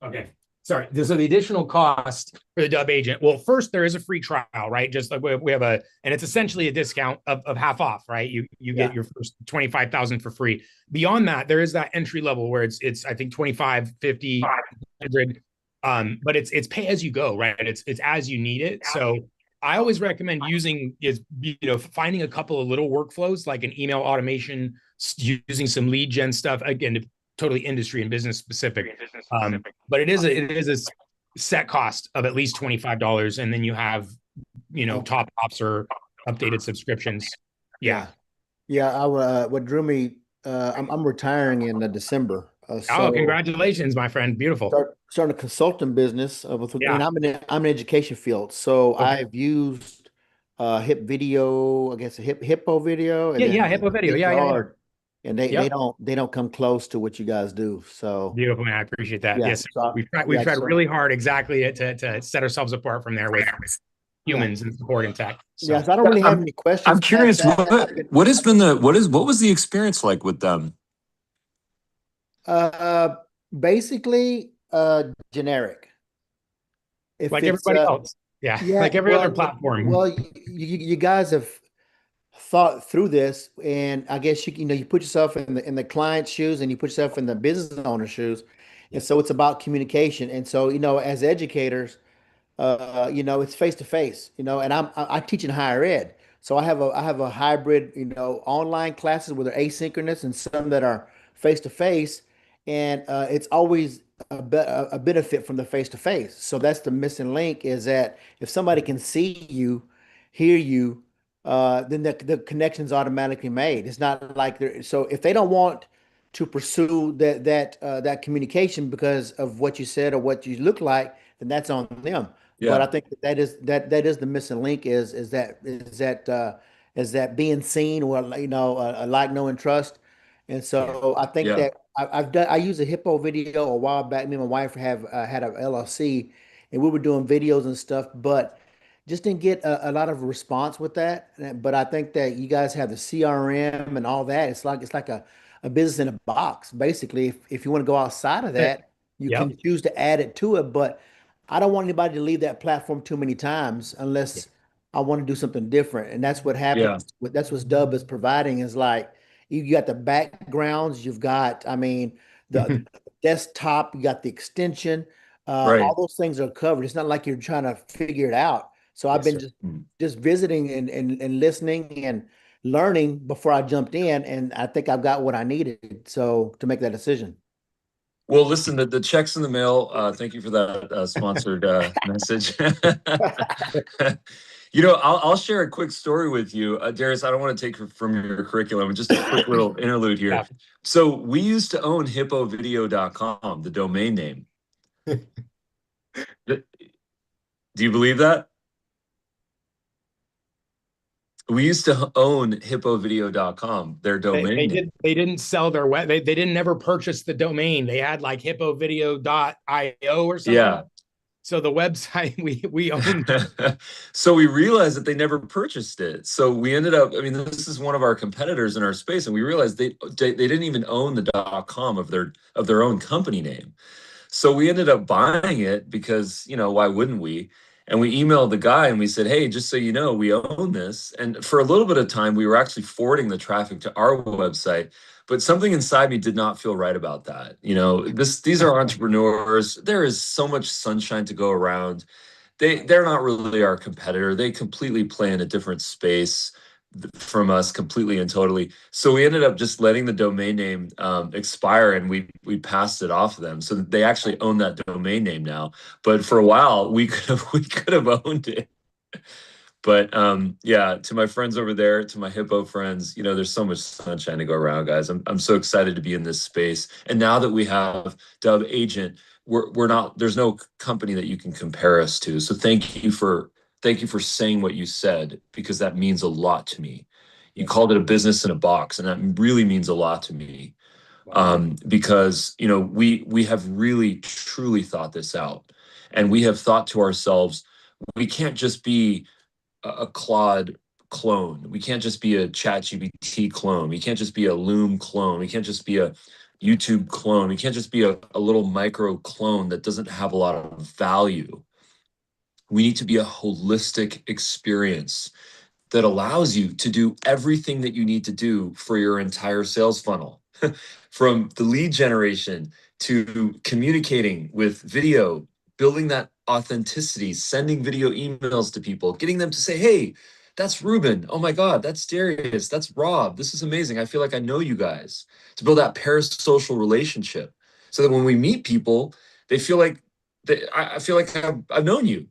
Okay. Sorry. So the additional cost for the Dubb agent. Well, first there is a free trial, right? Just like we have and it's essentially a discount of half off, right? You get Yeah. your first 25,000 for free. Beyond that, there is that entry level where it's I think 25, 50, 100. But it's pay as you go, right? It's as you need it. So I always recommend finding a couple of little workflows like an email automation, using some lead gen stuff. Again, totally industry and business specific. But it is a set cost of at least $25, and then you have Okay. top ops or updated subscriptions. Yeah. Yeah. Yeah. What drew me, I'm retiring in December. Oh, So congratulations, my friend. Beautiful. starting a consulting business and Yeah. I'm in education field. So Okay. I've used hip video, I guess a hippo video and Yeah. then Yeah. Hippo video. Lead Yeah. Yeah. Yeah. Guard. And Yep. they don't come close to what you guys do. So Beautiful, man. I appreciate that. yeah. Yes, So we've yeah, tried so really hard exactly to set ourselves apart from there with yeah. humans and support and tech. Yeah. So So I don't really have I'm any questions I'm past curious that. I've been what has been the what was the experience like with them? uh basically generic. If like it's everybody else. Yeah. yeah, Like every other platform. well, you guys have thought through this, and I guess you put yourself in the client's shoes, and you put yourself in the business owner's shoes, and Yeah. so it's about communication. And so as educators, it's face to face, and I teach in higher ed. So I have a hybrid, online classes where they're asynchronous and some that are face to face. And it's always a benefit from the face to face. So that's the missing link is that if somebody can see you, hear you, then the connection's automatically made. It's not like so if they don't want to pursue that communication because of what you said or what you look like, then that's on them. But I Yeah, think that is the missing link is that being seen or a like, know, and trust. And Yeah. so I think yeah, that I used a hippo video a while back. Me and my wife have had a LLC, and we were doing videos and stuff, but just didn't get a lot of response with that. But I think that you guys have the CRM and all that. It's like a business in a box. Basically, if you want to go outside of that, you Yep. can choose to add it to it. But I don't want anybody to leave that platform too many times Yeah. unless I want to do something different. And that's what yeah, happens. That's what Dubb is providing is like you got the backgrounds, you've got, I mean, the desktop, you got the extension, all right. those things are covered. It's not like you're trying to figure it out. So I've Yes, been sir. Mm. just visiting and listening and learning before I jumped in, and I think I've got what I needed so to make that decision. Well, listen, the check's in the mail. Thank you for that sponsored message. I'll share a quick story with you, Darius. I don't want to take from your curriculum. Just a quick little interlude here. Yeah. So we used to own hippovideo.com, the domain name. Do you believe that? We used to own hippovideo.com, their domain name. They didn't sell their web. They didn't ever purchase the domain. They had like hippovideo.io or something. Yeah. So the website we owned. So we realized that they never purchased it. So we ended up, I mean, this is one of our competitors in our space, and we realized they didn't even own the .com of their own company name. So we ended up buying it because, why wouldn't we? And we emailed the guy and we said, hey, just so you know, we own this. And for a little bit of time, we were actually forwarding the traffic to our website. But something inside me did not feel right about that. These are entrepreneurs. There is so much sunshine to go around. They're not really our competitor. They completely play in a different space from us completely and totally. So we ended up just letting the domain name expire, and we passed it off to them. So they actually own that domain name now. But for a while, we could have owned it. But yeah, to my friends over there, to my hippo friends, there's so much sunshine to go around, guys. I'm so excited to be in this space. And now that we have Dubb Agent, we're not, there's no company that you can compare us to. So thank you for saying what you said, because that means a lot to me. You called it a business in a box, and that really means a lot to me. Because we have really truly thought this out, and we have thought to ourselves, we can't just be a Claude clone. We can't just be a ChatGPT clone. We can't just be a Loom clone. We can't just be a YouTube clone. We can't just be a little micro clone that doesn't have a lot of value. We need to be a holistic experience that allows you to do everything that you need to do for your entire sales funnel, from the lead generation to communicating with video, building that authenticity, sending video emails to people, getting them to say, hey, that's Ruben. Oh my God, that's Darius. That's Rob. This is amazing. I feel like I know you guys. To build that parasocial relationship so that when we meet people, they feel like I feel like I've known you.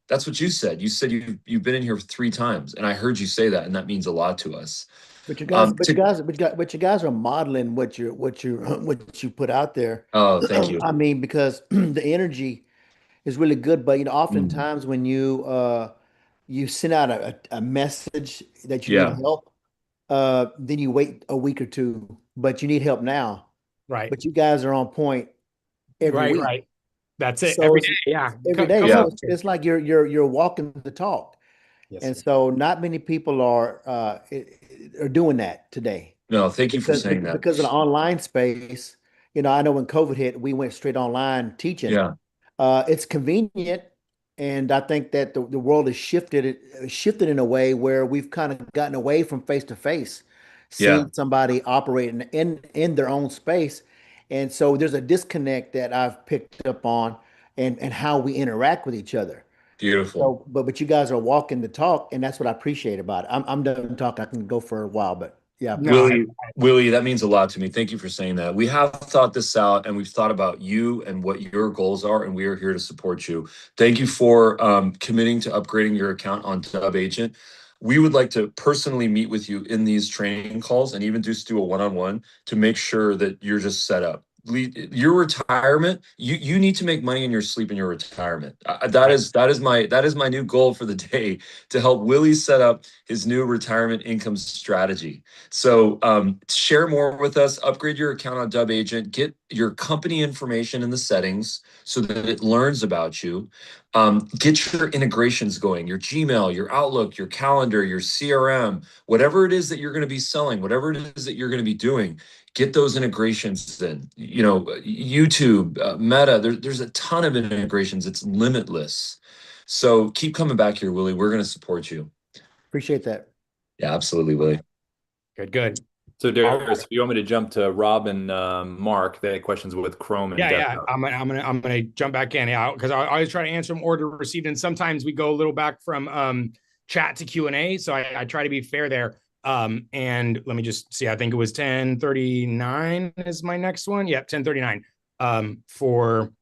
That's what you said. You said you've been in here 3 times, and I heard you say that, and that means a lot to us. But you guys are modeling what you put out there. Oh, thank you. I mean, because the energy is really good, but Mm, oftentimes when you send out a message that you need yeah, help, then you wait a week or two, but you need help now. Right. But you guys are on point every Right. week. Right. That's it. So Every day. it's Yeah. every day. Come So yeah, on. it's like you're walking the talk. Yes, And sir. so not many people are doing that today no, thank you for saying that. because of the online space. I know when COVID hit, we went straight online teaching. Yeah, It's convenient, and I think that the world has shifted in a way where we've kind of gotten away from face to face, yeah, seeing somebody operating in their own space, and so there's a disconnect that I've picked up on, and how we interact with each other. beautiful. So, but you guys are walking the talk, and that's what I appreciate about it. I'm done talking. I can go for a while, but yeah, I No, appreciate I, Willie, that means a lot to me. Thank you for saying that. We have thought this out, and we've thought about you and what your goals are, and we are here to support you. Thank you for committing to upgrading your account on Dubb Agent. We would like to personally meet with you in these training calls, and even just do a one-on-one to make sure that you're just set up. Your retirement, you need to make money in your sleep in your retirement. That right. is my new goal for the day, to help Willie set up his new retirement income strategy. So share more with us, upgrade your account on Dubb Agent, get your company information in the settings so that it learns about you. Get your integrations going, your Gmail, your Outlook, your calendar, your CRM, whatever it is that you're going to be selling, whatever it is that you're going to be doing, get those integrations in. YouTube, Meta, there's a ton of integrations. It's limitless. So keep coming back here, Willie. We're going to support you. that. Yeah, absolutely, Willie. Good. Good. So All Darius, right. if you want me to jump to Rob and Mark, they had questions with Chrome and Yeah, yeah. desktop. I'm gonna jump back in. Yeah, because I always try to answer them order received, and sometimes we go a little back from chat to Q&A. So I try to be fair there. And let me just see. I think it was 10:39 is my next one. Yep, 10:39. For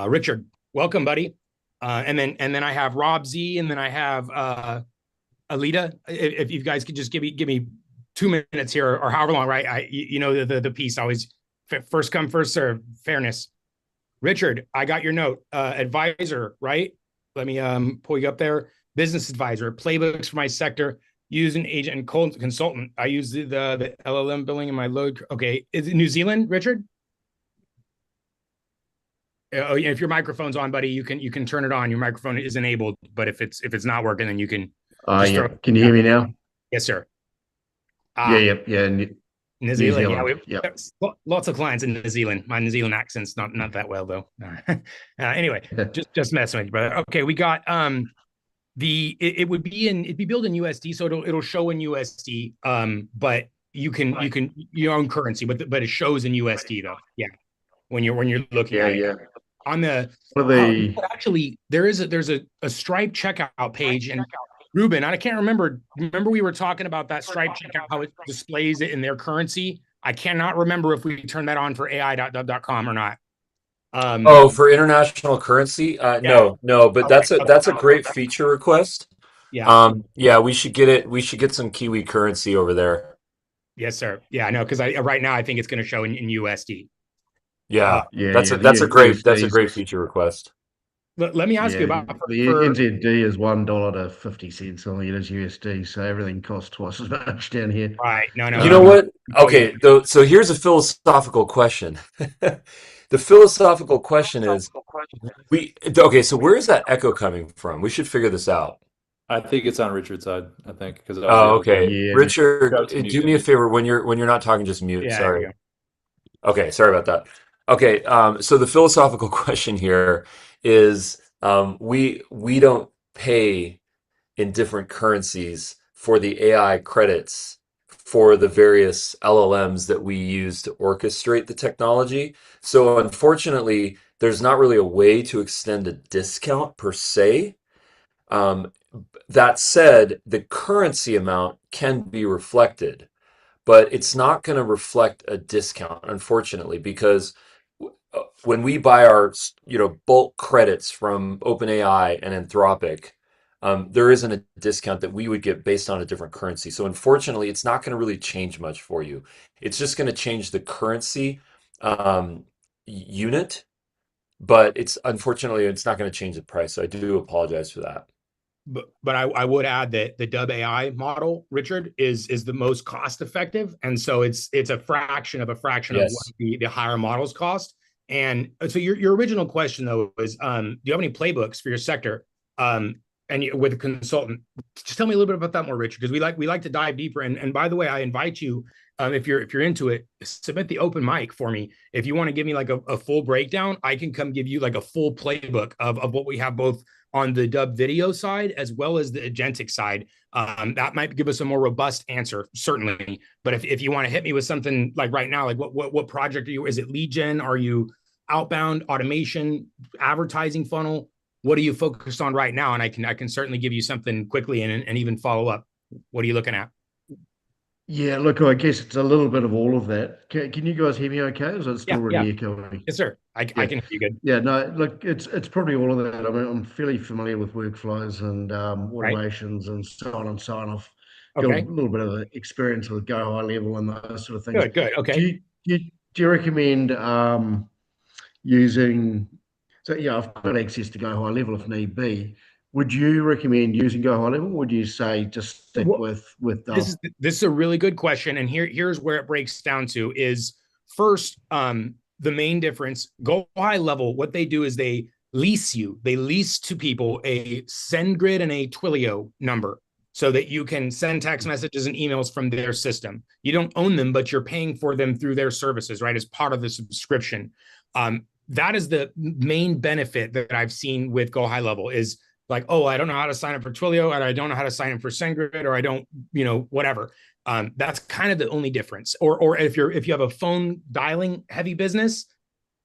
Richard, welcome, buddy. And then I have Rob Z, and then I have Alita. If you guys could just give me 2 minutes here, or however long, right? The piece always first come first serve, fairness. Richard, I got your note. Advisor, right? Let me pull you up there. Business advisor, playbooks for my sector, use an agent and consultant. I use the LLM billing in my load. Okay, is it New Zealand, Richard? Oh, yeah, if your microphone's on, buddy, you can turn it on. Your microphone is enabled, but if it's not working, then you can just Yeah. throw. Can you hear me now? Yes, sir. Yeah, Ah, yeah. New New Zealand. Yeah, Zealand. we Yep. have lots of clients in New Zealand. My New Zealand accent's not that well though. Anyway, just messing with you, brother. Okay, we got it'd be billed in USD, so it'll show in USD. But you can your own currency, but it shows in USD though. Yeah, when you're looking Yeah, at it yeah. on the One of the actually there's a Stripe checkout page. And Ruben, I can't remember we were talking about that Stripe checkout, how it displays it in their currency. I cannot remember if we turned that on for ai.dubb.com or not. Oh, for international currency? Yeah. No, but Okay. that's a great feature request. Yeah. Yeah, we should get it. We should get some Kiwi currency over there. Yes, sir. Yeah, I know, because I right now I think it's going to show in USD. Yeah, yeah, that's yeah, a the that's a great USDs. feature request. Let me ask you Yeah, about the NZD is $1.50. I think it is USD, so everything costs twice as much down here. right. No. You know Um, what? Okay, though, so here's a philosophical question. The philosophical question is okay, so where is that echo coming from? We should figure this out. I think it's on Richard's side. I think because I was Oh, able to okay. yeah, Richard, mute do me a him. favor when you're not talking, just mute. Yeah, there Sorry. you go. Okay, sorry about that. Okay, so the philosophical question here is we don't pay in different currencies for the AI credits for the various LLMs that we use to orchestrate the technology. So unfortunately, there's not really a way to extend a discount per se. Um, that said, the currency amount can be reflected, but it's not going to reflect a discount, unfortunately, because when we buy our bulk credits from OpenAI and Anthropic, there isn't a discount that we would get based on a different currency. So unfortunately, it's not going to really change much for you. It's just going to change the currency unit, but it's not going to change the price. So I do apologize for that. But I would add that the Dubb AI model, Richard, is the most cost effective, and so it's a fraction of what Yes. the higher models cost. And so your original question though is, do you have any playbooks for your sector? With a consultant, just tell me a little bit about that more, Richard, because we like to dive deeper. And by the way, I invite you, if you're into it, submit the open mic for me. If you want to give me like a full breakdown, I can come give you like a full playbook of what we have both on the Dubb video side as well as the agentic side. That might give us a more robust answer, certainly. But if you want to hit me with something like right now, like what project are you? Is it lead gen? Are you outbound automation, advertising funnel? What are you focused on right now? And I can certainly give you something quickly and even follow up. What are you looking at? yeah, look, I guess it's a little bit of all of that. Can you guys hear me okay? Or is it still Yeah. really echoing? Yes, sir. I Yeah. can hear you good. Yeah, no, look, it's probably all of that. I mean, I'm fairly familiar with workflows and Right. automations and so on and so on. I've got a Okay. little bit of experience with GoHighLevel and those sort of things. Good. Do Okay. you do you, do you recommend using? So yeah, I've got access to GoHighLevel if need be. Would you recommend using GoHighLevel? Would you say just stick Well, with this is a really good question, and here's where it breaks down to is first, the main difference. GoHighLevel, what they do is they lease to people a SendGrid and a Twilio number so that you can send text messages and emails from their system. You don't own them, but you're paying for them through their services, right? As part of the subscription. That is the main benefit that I've seen with GoHighLevel is like, oh, I don't know how to sign up for Twilio, and I don't know how to sign up for SendGrid, or I don't, whatever. That's kind of the only difference. Or if you have a phone dialing heavy business,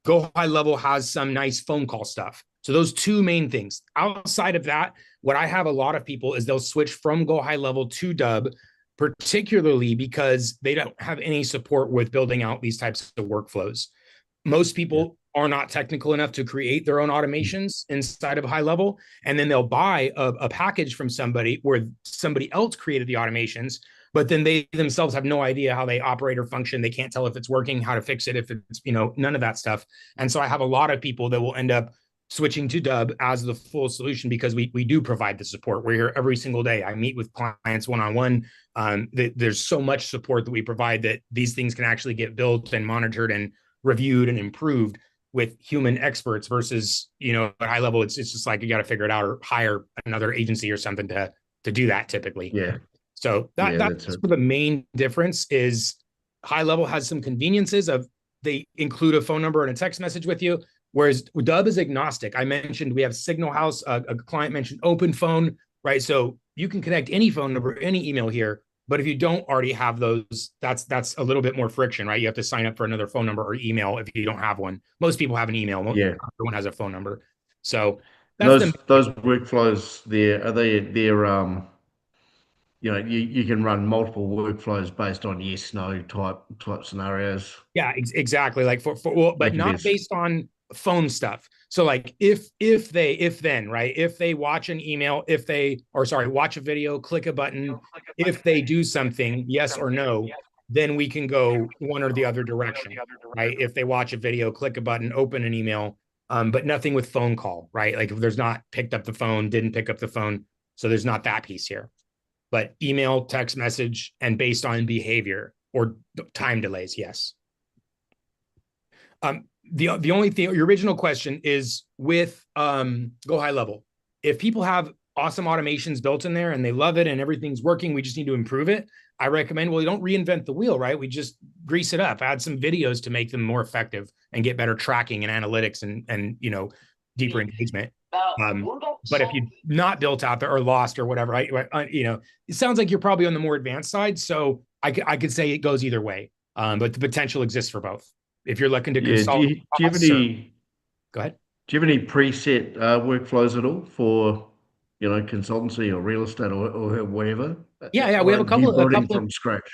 GoHighLevel has some nice phone call stuff. So those two main things. Outside of that, what I have a lot of people is they'll switch from GoHighLevel to Dubb, particularly because they don't have any support with building out these types of workflows. Most people are not technical enough to create their own automations inside of HighLevel, and then they'll buy a package from somebody where somebody else created the automations, but then they themselves have no idea how they operate or function. They can't tell if it's working, how to fix it, if it's, none of that stuff. And so I have a lot of people that will end up switching to Dubb as the full solution because we do provide the support. We're here every single day. I meet with clients one-on-one. There's so much support that we provide that these things can actually get built and monitored and reviewed and improved with human experts versus, at HighLevel, it's just like you got to figure it out or hire another agency or something to do that typically. yeah, So yeah, that's that's it. the main difference is HighLevel has some conveniences of they include a phone number and a text message with you, whereas Dubb is agnostic. I mentioned we have Signal House, a client mentioned Open Phone, right? So you can connect any phone number, any email here. But if you don't already have those, that's a little bit more friction, right? You have to sign up for another phone number or email if you don't have one. Most people have an email. Yeah. Everyone has a phone number. So And that's the those workflows there, are they're you can run multiple workflows based on yes, no type scenarios. Yeah, exactly. Like well, They but can be not based on phone stuff. So like if then, right? If they watch an email, watch a video, click a button, if they do something, yes or no, then we can go one or the other direction, right? If they watch a video, click a button, open an email, but nothing with phone call, right? Like if there's not picked up the phone, didn't pick up the phone. So there's not that piece here. But email, text message, and based on behavior or time delays, yes. The only thing, your original question is with Go High Level. If people have awesome automations built in there and they love it and everything's working, we just need to improve it. I recommend, well, you don't reinvent the wheel, right? We just grease it up, add some videos to make them more effective and get better tracking and analytics and deeper engagement. But if you're not built out there or lost or whatever, it sounds like you're probably on the more advanced side. So I could say it goes either way, but the potential exists for both. If you're looking to consult, do you have any? Go ahead. Do you have any preset workflows at all for, consultancy or real estate or whatever? Yeah, we have Do you build in from scratch?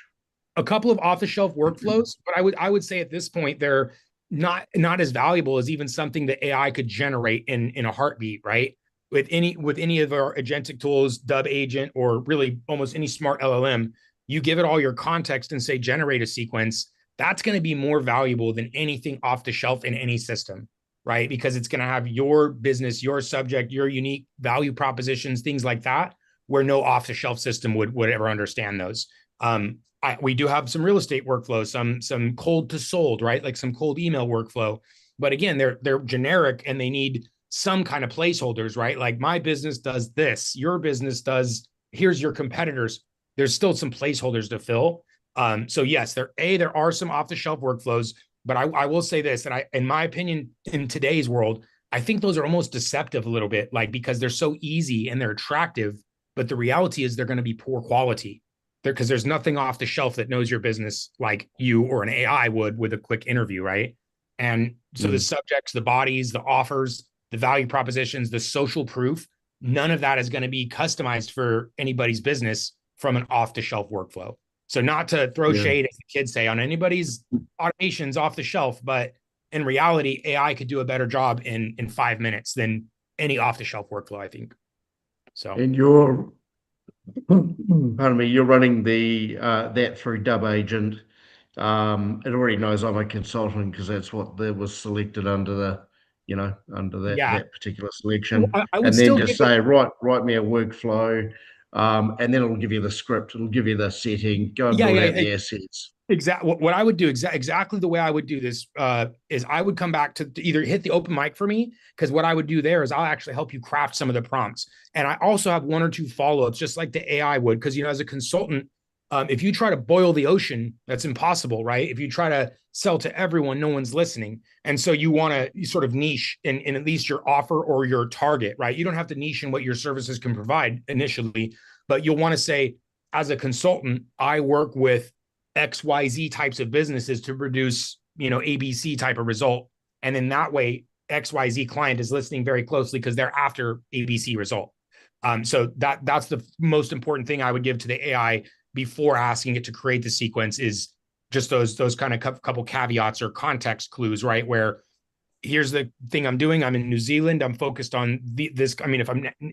A couple of off-the-shelf workflows, but I would say at this point they're not as valuable as even something that AI could generate in a heartbeat, right? With any of our agentic tools, Dubb Agent, or really almost any smart LLM, you give it all your context and say generate a sequence. That's going to be more valuable than anything off the shelf in any system, right? Because it's going to have your business, your subject, your unique value propositions, things like that, where no off-the-shelf system would ever understand those. We do have some real estate workflows, some cold to sold, right? Like some cold email workflow. But again, they're generic and they need some kind of placeholders, right? Like my business does this, your business does, here's your competitors. There's still some placeholders to fill. So yes, there are some off-the-shelf workflows, but I will say this, that in my opinion, in today's world, I think those are almost deceptive a little bit, like because they're so easy and they're attractive, but the reality is they're going to be poor quality. Because there's nothing off the shelf that knows your business like you or an AI would with a quick interview, right? And so the subjects, the bodies, the offers, the value propositions, the social proof, none of that is going to be customized for anybody's business from an off-the-shelf workflow. So not to throw shade, as the kids say, on anybody's automations off the shelf, but in reality, AI could do a better job in 5 minutes than any off-the-shelf workflow, I think. So, and you're, pardon me, you're running the that through Dubb Agent. It already knows I'm a consultant because that's what was selected under that particular selection. I would And then still just say, write me a workflow, and then it'll give you the script, it'll give you the setting, go and build out the assets. Exactly. What I would do exactly the way I would do this is I would come back to either hit the open mic for me, because what I would do there is I'll actually help you craft some of the prompts. And I also have 1 or 2 follow-ups, just like the AI would, because, as a consultant, if you try to boil the ocean, that's impossible, right? If you try to sell to everyone, no one's listening. And so you want to sort of niche in at least your offer or your target, right? You don't have to niche in what your services can provide initially, but you'll want to say, as a consultant, I work with XYZ types of businesses to produce, ABC type of result. And then that way, XYZ client is listening very closely because they're after ABC result. So that's the most important thing I would give to the AI before asking it to create the sequence, is just those kind of couple caveats or context clues, right? Where here's the thing I'm doing. I'm in New Zealand. I'm focused on this. I mean,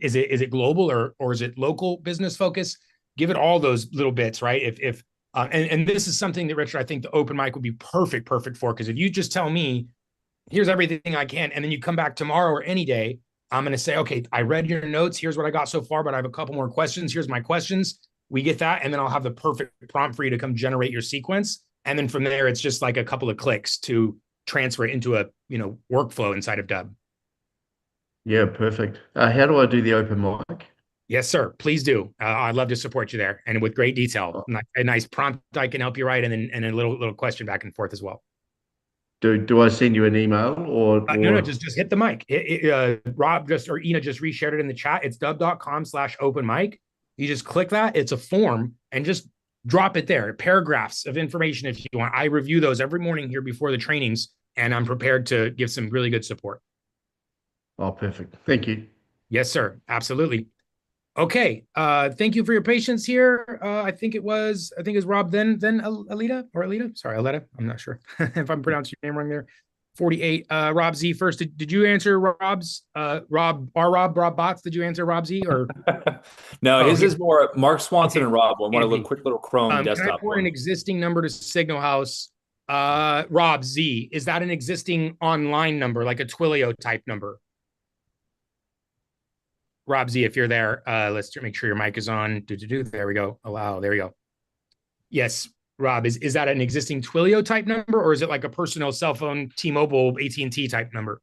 is it global or is it local business focus? Give it all those little bits, right? And this is something that, Richard, I think the open mic would be perfect for, because if you just tell me, here's everything I can, and then you come back tomorrow or any day, I'm going to say, okay, I read your notes. Here's what I got so far, but I have a couple more questions. Here's my questions. We get that, and then I'll have the perfect prompt for you to come generate your sequence. And then from there, it's just like a couple of clicks to transfer it into a workflow inside of Dubb. Yeah, perfect. How do I do the open mic? Yes, sir. Please do. I'd love to support you there, and with great detail. A nice prompt I can help you write, and then a little question back and forth as well. Do I send you an email or no, just hit the mic. Rob or Ina just reshared it in the chat. It's dubb.com/open mic. You just click that. It's a form, and just drop it there. Paragraphs of information if you want. I review those every morning here before the trainings, and I'm prepared to give some really good support. Oh, perfect. Thank you. Yes, sir. Absolutely. Okay. Thank you for your patience here. I think it was Rob, then Alita. Sorry, Aletta. I'm not sure if I'm pronouncing your name wrong there. 48. Rob Z first. Did you answer Rob's Rob Bots? Did you answer Rob Z or no, his is more Mark Swanson and Rob. I want a quick little Chrome desktop. Can I pour an existing number to Signal House Rob Z, is that an existing online number, like a Twilio type number? Rob Z, if you're there, let's make sure your mic is on. There we go. Allow. There we go. Yes, Rob, is that an existing Twilio type number, or is it like a personal cell phone, T-Mobile, AT&T type number?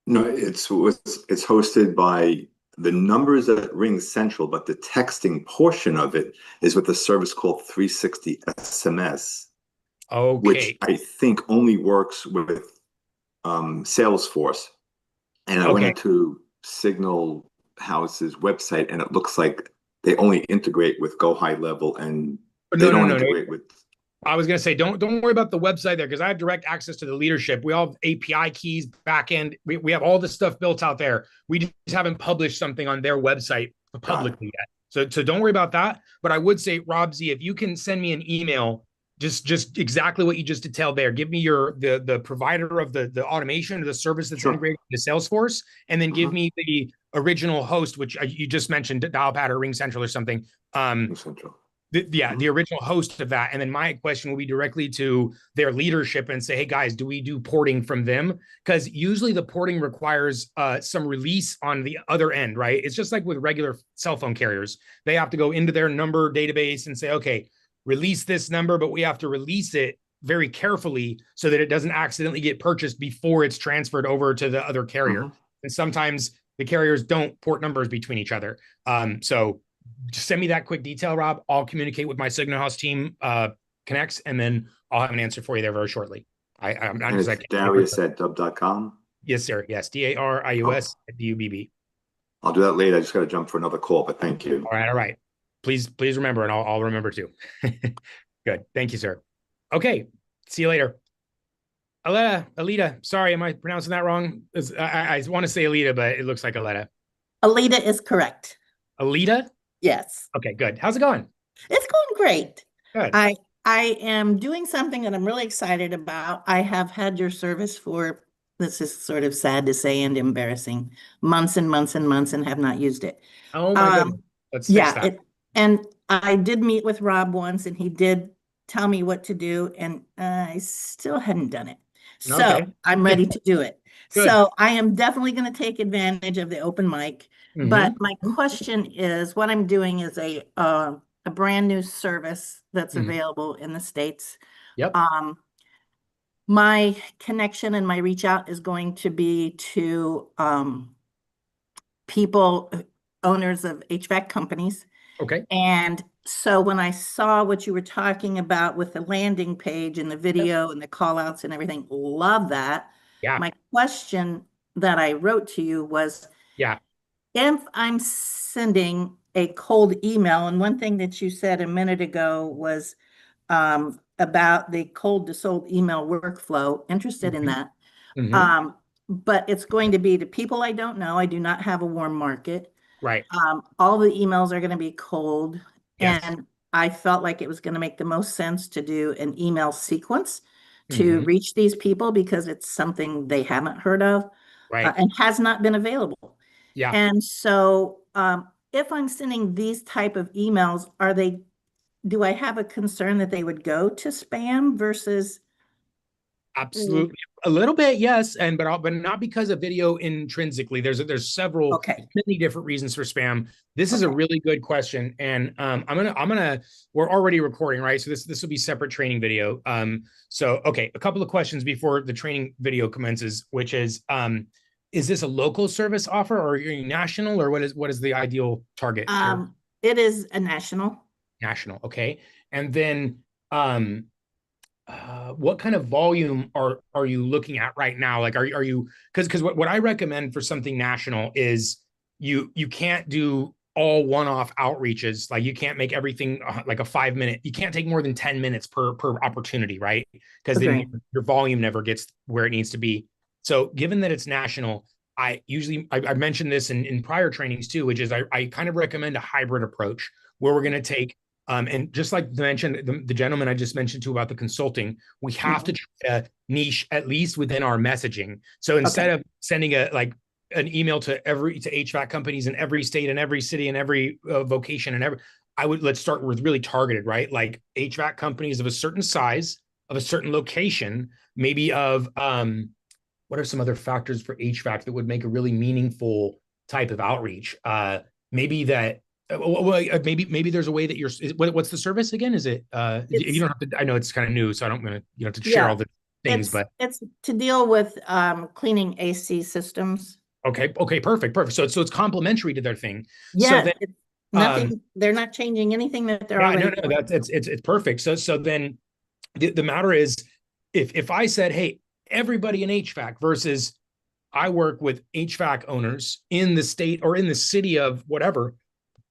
No, it's hosted by the numbers at Ring Central, but the texting portion of it is with a service called 360 SMS, which Okay. I think only works with Salesforce. And I went Okay. into Signal House's website, and it looks like they only integrate with GoHighLevel, and they don't No. integrate with. I was gonna say, don't worry about the website there, because I have direct access to the leadership. We all have API keys, backend. We have all this stuff built out there. We just haven't published something on their website publicly yet. So don't worry about that. But I would say, Rob Z, if you can send me an email, just exactly what you just detailed there. Give me the provider of the automation or the service that's integrated into Salesforce, and then give me the original host, which you just mentioned, Dialpad or Ring Central or something. Ring Central. The original host of that. And then my question will be directly to their leadership and say, hey guys, do we do porting from them? Because usually the porting requires some release on the other end, right? It's just like with regular cell phone carriers. They have to go into their number database and say, okay, release this number, but we have to release it very carefully so that it doesn't accidentally get purchased before it's transferred over to the other carrier. And sometimes the carriers don't port numbers between each other. So just send me that quick detail, Rob. I'll communicate with my Signal House team, connects, and then I'll have an answer for you there very shortly. I'm And it's Darius at Dubb.com. Yes, sir. Yes, Darius at Dubb. I'll do that later. I just got to jump for another call, but thank you. All right. Please remember, and I'll remember too. Good. Thank you, sir. Okay. See you later. Alita. Sorry, am I pronouncing that wrong? I want to say Alita, but it looks like Aleta. Alita is correct. Alita? Yes. Okay, good. How's it going? It's going great. Good. I am doing something that I'm really excited about. I have had your service for, this is sort of sad to say and embarrassing, months and months and months, and have not used it. Oh my goodness. Let's fix that. And I did meet with Rob once, and he did tell me what to do, and I still hadn't done it. So I'm ready to do it. So I am definitely going to take advantage of the open mic. But my question is, what I'm doing is a brand new service that's available in the States. Yep. My connection and my reach out is going to be to people, owners of HVAC companies. Okay. And so when I saw what you were talking about with the landing page and the video and the call outs and everything, love that. Yeah. My question that I wrote to you was, if I'm sending a cold email, and one thing that you said a minute ago was about the cold to sold email workflow, interested in that. But it's going to be to people I don't know. I do not have a warm market. Right. All the emails are going to be cold. Yes. And I felt like it was going to make the most sense to do an email sequence to reach these people, because it's something they haven't heard of and has not been available. Yeah. And so if I'm sending these type of emails, do I have a concern that they would go to spam versus? Absolutely. A little bit, yes. But not because of video intrinsically. There's several many different reasons for spam. This is a really good question. And we're already recording, right? So this will be separate training video. So a couple of questions before the training video commences, which is this a local service offer, or are you national, or what is the ideal target? It is a national. National. Okay. And then what kind of volume are you looking at right now? Like, are you, because what I recommend for something national is you can't do all one-off outreaches. Like, you can't make everything like a 5-minute, you can't take more than 10 minutes per opportunity, right? Because then your volume never gets where it needs to be. So given that it's national, I mentioned this in prior trainings too, which is I kind of recommend a hybrid approach where we're going to take, and just like the gentleman I just mentioned too about the consulting, we have to try to niche at least within our messaging. So instead of sending an email to HVAC companies in every state and every city and every vocation and let's start with really targeted, right? Like HVAC companies of a certain size of a certain location, maybe of what are some other factors for HVAC that would make a really meaningful type of outreach? Maybe that maybe there's a way that what's the service again? Is it you don't have to, I know it's kind of new, so I don't want to, you know, to share all the things, but it's to deal with cleaning AC systems. Okay, perfect. So it's complementary to their thing. Yeah, so then, it's nothing, they're not changing anything that they're already no, that's it's perfect. So then the matter is, if I said, hey, everybody in HVAC versus I work with HVAC owners in the state or in the city of whatever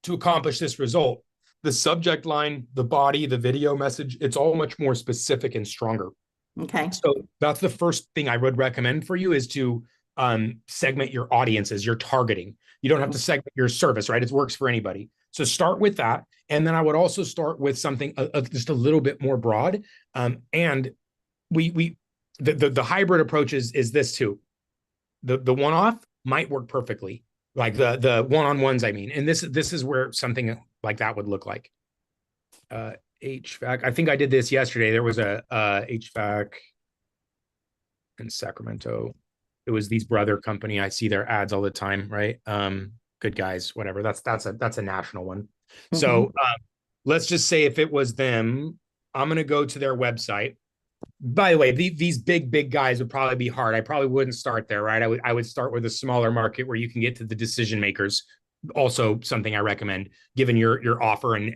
to accomplish this result, the subject line, the body, the video message, it's all much more specific and stronger. Okay. So that's the first thing I would recommend for you, is to segment your audiences, your targeting. You don't have to segment your service, right? It works for anybody. So start with that. And then I would also start with something just a little bit more broad. And the hybrid approach is this too. The one-off might work perfectly, like the one-on-ones, I mean. And this is where something like that would look like. HVAC. I think I did this yesterday. There was a HVAC in Sacramento. It was these brother company. I see their ads all the time, right? Good guys, whatever. That's a national one. Mm-hmm. So let's just say if it was them, I'm gonna go to their website. By the way, these big guys would probably be hard. I probably wouldn't start there, right? I would start with a smaller market where you can get to the decision makers. Also, something I recommend, given your offer, and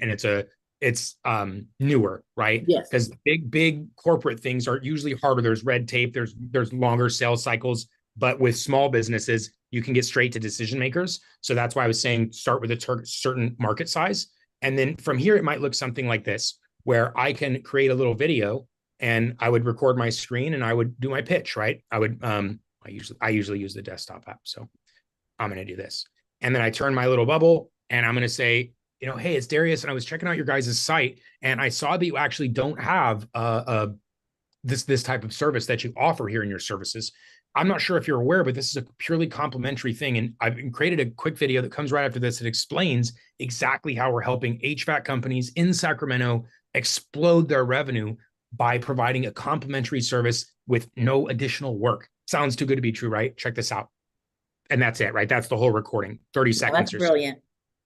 it's newer, right? Yes. Because big corporate things are usually harder. There's red tape, there's longer sales cycles, but with small businesses, you can get straight to decision makers. So that's why I was saying start with a certain market size. And then from here, it might look something like this, where I can create a little video and I would record my screen and I would do my pitch, right? I usually use the desktop app. So I'm going to do this. And then I turn my little bubble and I'm going to say, you know, hey, it's Darius, and I was checking out your guys' site, and I saw that you actually don't have this type of service that you offer here in your services. I'm not sure if you're aware, but this is a purely complimentary thing, and I've created a quick video that comes right after this that explains exactly how we're helping HVAC companies in Sacramento explode their revenue by providing a complimentary service with no additional work. Sounds too good to be true, right? Check this out. And that's it, right? That's the whole recording, 30 seconds. That's brilliant.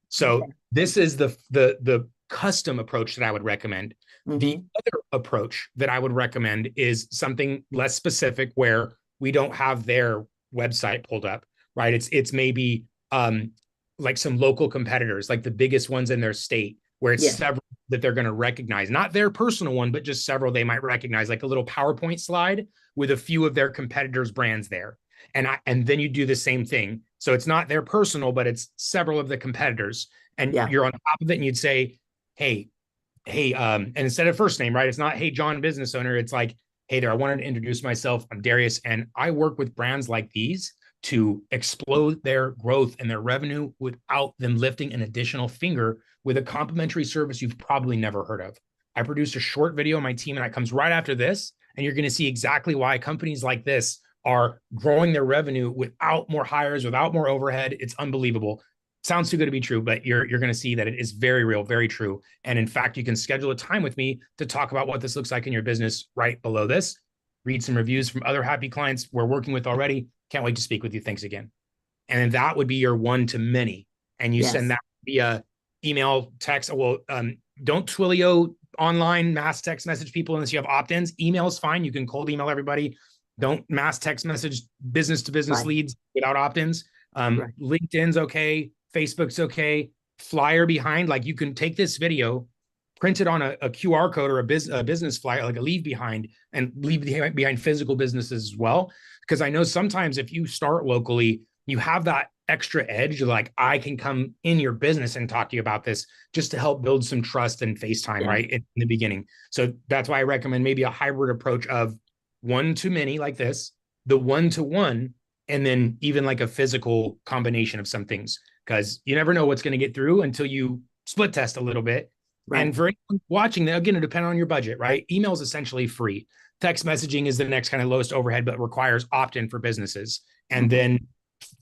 So this is the custom approach that I would recommend. Mm-hmm. The other approach that I would recommend is something less specific, where we don't have their website pulled up, right? It's maybe like some local competitors, like the biggest ones in their state, where it's several that they're going to recognize, not their personal one, but just several they might recognize, like a little PowerPoint slide with a few of their competitors' brands there. And then you do the same thing. So it's not their personal, but it's several of the competitors. And you're on top of it, and you'd say, hey, and instead of first name, right? It's not, hey, John, business owner. It's like, hey there, I wanted to introduce myself. I'm Darius, and I work with brands like these to explode their growth and their revenue without them lifting an additional finger, with a complimentary service you've probably never heard of. I produced a short video on my team, and it comes right after this, and you're going to see exactly why companies like this are growing their revenue without more hires, without more overhead. It's unbelievable. Sounds too good to be true, but you're going to see that it is very real, very true. And in fact, you can schedule a time with me to talk about what this looks like in your business right below this. Read some reviews from other happy clients we're working with already. Can't wait to speak with you. Thanks again. And then that would be your one to many. And you send that via email, text. Well, don't Twilio online mass text message people unless you have opt-ins. Email is fine. You can cold email everybody. Don't mass text message business to business leads without opt-ins. LinkedIn's okay. Facebook's okay. Flyer behind, like you can take this video, print it on a QR code or a business flyer, like a leave behind, and leave behind physical businesses as well. Because I know sometimes if you start locally, you have that extra edge. Like, I can come in your business and talk to you about this, just to help build some trust and FaceTime, right, in the beginning. So that's why I recommend maybe a hybrid approach of one to many like this, the one-to-one, and then even like a physical combination of some things, because you never know what's going to get through until you split test a little bit. Right. And for anyone watching, again, it depends on your budget, right? Email is essentially free. Text messaging is the next kind of lowest overhead, but requires opt-in for businesses. And then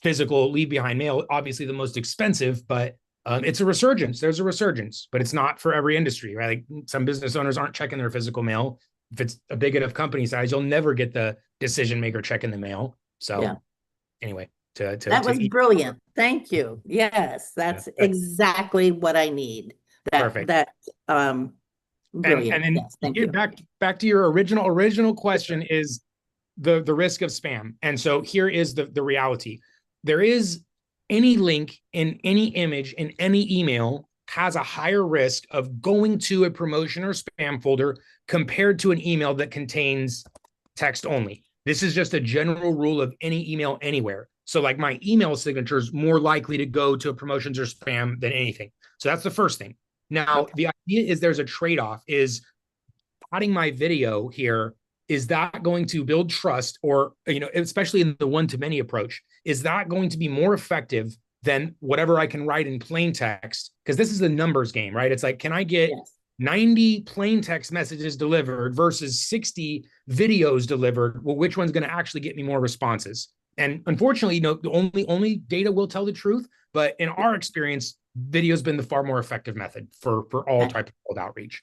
physical leave behind mail, obviously the most expensive, but it's a resurgence. There's a resurgence, but it's not for every industry, right? Like, some business owners aren't checking their physical mail. if it's a big enough company size, you'll never get the decision maker check in the mail. So Yeah. anyway, that was brilliant. Thank you. Yes, that's exactly what I need. Perfect. Brilliant. And then yes, thank you. Back to your original question is the risk of spam. And so here is the reality. There is any link in any image in any email has a higher risk of going to a promotion or spam folder compared to an email that contains text only. This is just a general rule of any email anywhere. So like my email signature is more likely to go to promotions or spam than anything. So that's the first thing. Now, the idea is there's a trade-off is adding my video here. Is that going to build trust or, especially in the one-to-many approach, is that going to be more effective than whatever I can write in plain text? Because this is a numbers game, right? It's like, can I get 90 plain text messages delivered versus 60 videos delivered? Well, which one's going to actually get me more responses? And unfortunately, the only data will tell the truth. But in our experience, video has been the far more effective method for all type of cold outreach.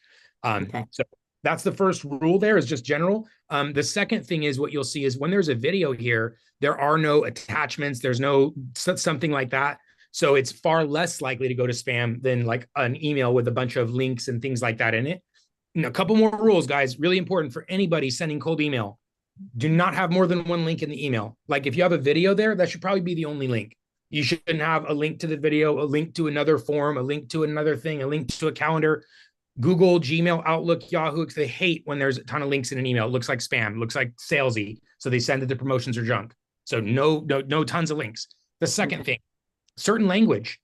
So that's the first rule there is just general. The second thing is what you'll see is when there's a video here, there are no attachments. There's no something like that. So it's far less likely to go to spam than like an email with a bunch of links and things like that in it. And a couple more rules, guys, really important for anybody sending cold email. Do not have more than one link in the email. Like if you have a video there, that should probably be the only link. You shouldn't have a link to the video, a link to another form, a link to another thing, a link to a calendar. Google, Gmail, Outlook, Yahoo, they hate when there's a ton of links in an email. It looks like spam, it looks like salesy. So they send it to promotions or junk. So no tons of links. The second thing, certain language,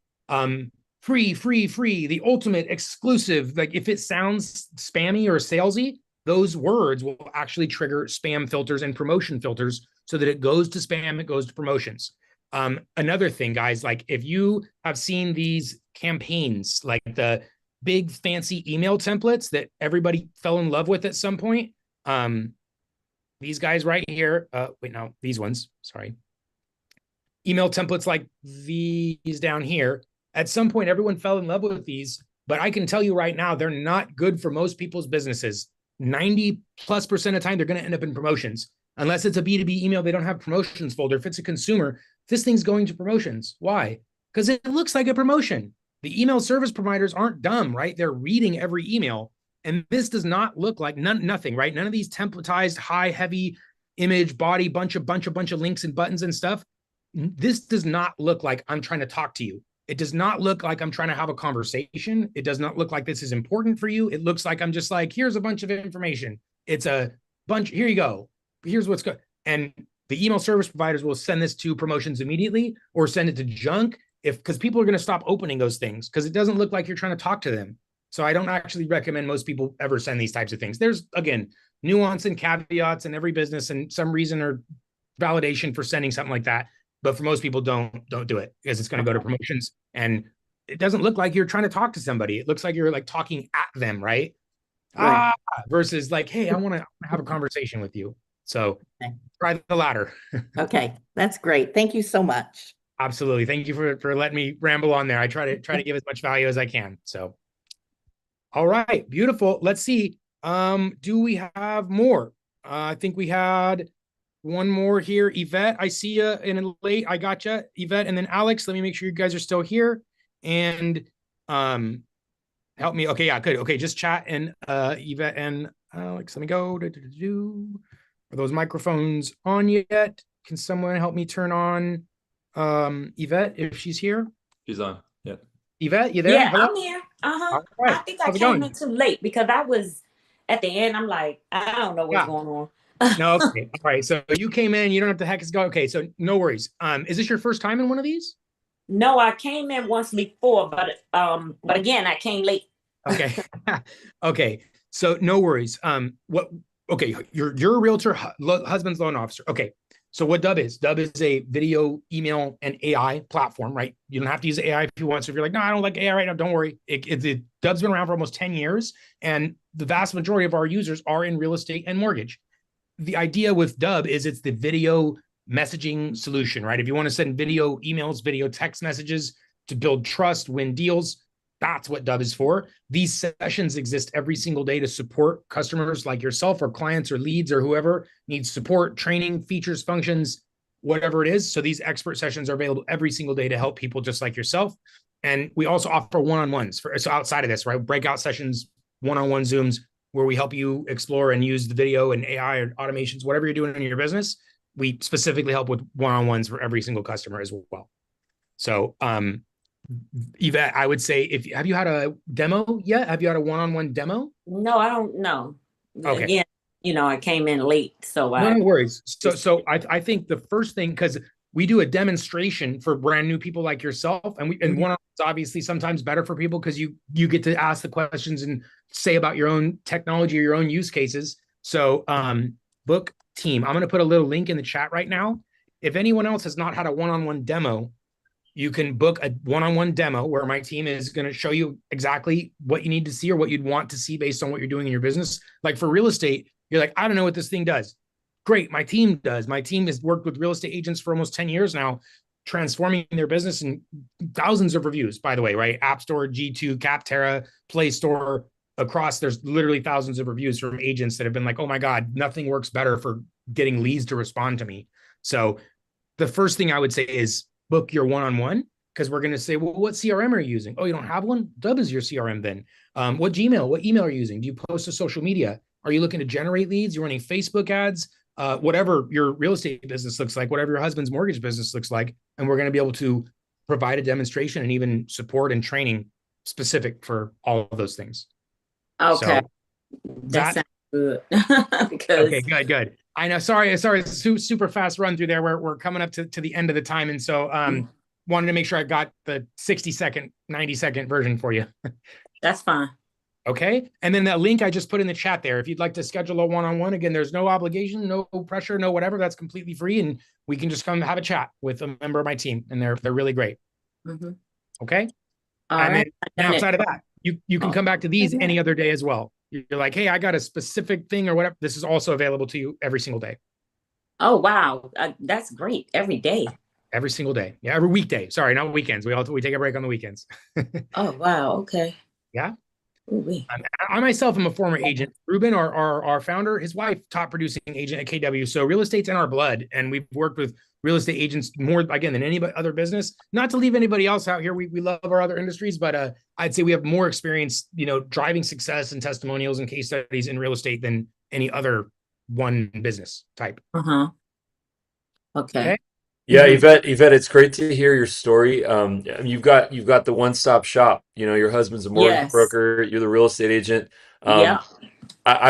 free, the ultimate exclusive. Like if it sounds spammy or salesy, those words will actually trigger spam filters and promotion filters so that it goes to spam, it goes to promotions. Another thing, guys, like if you have seen these campaigns, like the big fancy email templates that everybody fell in love with at some point. These guys right here, these ones, sorry. Email templates like these down here. At some point, everyone fell in love with these, but I can tell you right now, they're not good for most people's businesses. 90+% of the time, they're going to end up in promotions. Unless it's a B2B email, they don't have promotions folder. If it's a consumer, this thing's going to promotions. Why? Because it looks like a promotion. The email service providers aren't dumb, right? They're reading every email. And this does not look like nothing, right? None of these templatized, high, heavy image, body, bunch of links and buttons and stuff. This does not look like I'm trying to talk to you. It does not look like I'm trying to have a conversation. It does not look like this is important for you. It looks like I'm just like, here's a bunch of information. It's a bunch, here you go. Here's what's good. And the email service providers will send this to promotions immediately or send it to junk because people are going to stop opening those things because it doesn't look like you're trying to talk to them. So I don't actually recommend most people ever send these types of things. There's, again, nuance and caveats in every business and some reason or validation for sending something like that. But for most people, don't do it because it's going to go to promotions and it doesn't look like you're trying to talk to somebody. It looks like you're like talking at them, right? Versus like, hey, I want to have a conversation with you. So try the latter. Okay, that's great. Thank you so much. Absolutely. Thank you for letting me ramble on there. I try to give as much value as I can. So, all right, beautiful. Let's see. Do we have more? I think we had one more here. Yvette, I see you in a late. I got you, Yvette, and then Alex. Let me make sure you guys are still here and help me. Okay, yeah, good. Okay, just chat and Yvette and Alex. Let me go. Are those microphones on yet? Can someone help me turn on Yvette if she's here? She's on. Yeah. Yvette, you there? Yeah, Hello? I'm here. Right. I think I came in too late because I was at the end. I'm like, I don't know what's going on. No, okay. All right. So you came in, you don't have to heck is go. Okay, so no worries. Is this your first time in one of these? No, I came in once before, but again, I came late. Okay. Okay. So no worries. Okay, you're a realtor, husband's loan officer. Okay. So what Dubb is a video, email, and AI platform, right? You don't have to use AI if you want. So if you're like, no, I don't like AI right now, don't worry. Dubb's been around for almost 10 years, and the vast majority of our users are in real estate and mortgage. The idea with Dubb is it's the video messaging solution, right? If you want to send video emails, video text messages to build trust, win deals, That's what Dubb is for. These sessions exist every single day to support customers like yourself or clients or leads or whoever needs support, training, features, functions, whatever it is. So these expert sessions are available every single day to help people just like yourself. And we also offer one-on-ones so outside of this, right? Breakout sessions, one-on-one Zooms, where we help you explore and use the video and AI or automations, whatever you're doing in your business. We specifically help with one-on-ones for every single customer as well. So, Yvette, I would say, have you had a demo yet? Have you had a one-on-one demo? No, I don't know. Okay. Again, I came in late, so no worries. So I think the first thing, because we do a demonstration for brand new people like yourself, and one-on-one's obviously sometimes better for people because you get to ask the questions and say about your own technology or your own use cases. So book team, I'm going to put a little link in the chat right now. If anyone else has not had a one-on-one demo, you can book a one-on-one demo where my team is going to show you exactly what you need to see or what you'd want to see based on what you're doing in your business. Like for real estate, you're like, I don't know what this thing does. Great, my team does. My team has worked with real estate agents for almost 10 years now, transforming their business, and thousands of reviews, by the way, right? App Store, G2, Capterra, Play Store, across, there's literally thousands of reviews from agents that have been like, oh my God, nothing works better for getting leads to respond to me. So the first thing I would say is book your one-on-one, because we're going to say, well, what CRM are you using? Oh, you don't have one? Dubb is your CRM then. What email are you using? Do you post to social media? Are you looking to generate leads? You're running Facebook ads? Whatever your real estate business looks like, whatever your husband's mortgage business looks like. And we're going to be able to provide a demonstration and even support and training specific for all of those things. Okay. So that sounds good. Because okay, good. I know. Sorry, super fast run through there. We're coming up to the end of the time. And so wanted to make sure I got the 60-second, 90-second version for you. That's fine. Okay. And then that link I just put in the chat there. If you'd like to schedule a one-on-one, again, there's no obligation, no pressure, no whatever. That's completely free. And we can just come have a chat with a member of my team. And they're really great. Mm-hmm. Okay. All and right. then outside of that, you can come back to these any other day as well. You're like, hey, I got a specific thing or whatever. This is also available to you every single day. Oh, wow. That's great. Every day. Every single day. Yeah, every weekday. Sorry, not weekends. We take a break on the weekends. Oh, wow. Okay. Yeah. I myself am a former agent. Ruben, our founder, his wife, top producing agent at KW. So real estate's in our blood, and we've worked with real estate agents more again than any other business. Not to leave anybody else out here. We love our other industries, but I'd say we have more experience, driving success and testimonials and case studies in real estate than any other one business type. Okay. Yeah, Yvette, it's great to hear your story. You've got the one-stop shop. Your husband's a mortgage broker. You're the real estate agent. Yeah.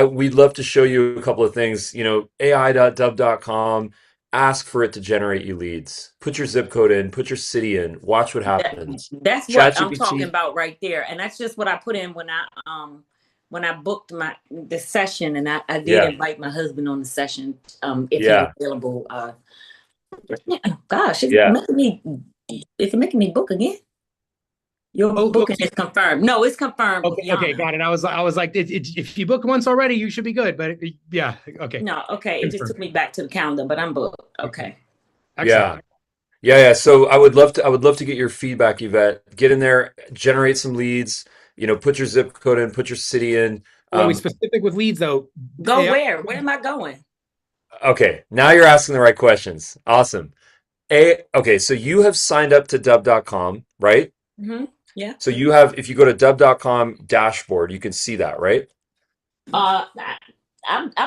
We'd love to show you a couple of things. AI.dubb.com. Ask for it to generate you leads. Put your zip code in. Put your city in. Watch what happens. That's what I'm talking about right there, and that's just what I put in when I booked the session, and I did invite my husband on the session if he was available. Gosh, it's making me book again. Your booking is confirmed. No, it's confirmed. Okay, got it. I was like, if you booked once already, you should be good. But yeah, okay. No, okay. It just took me back to the calendar, but I'm booked. Okay. Excellent. Yeah. So I would love to get your feedback, Yvette. Get in there, generate some leads. Put your zip code in, put your city in. Are we specific with leads though? Go where? Where am I going? Okay, now you're asking the right questions. Awesome. Okay, so you have signed up to Dubb.com, right? Mm-hmm. Yeah. So you have, if you go to Dubb.com dashboard, you can see that, right? I'm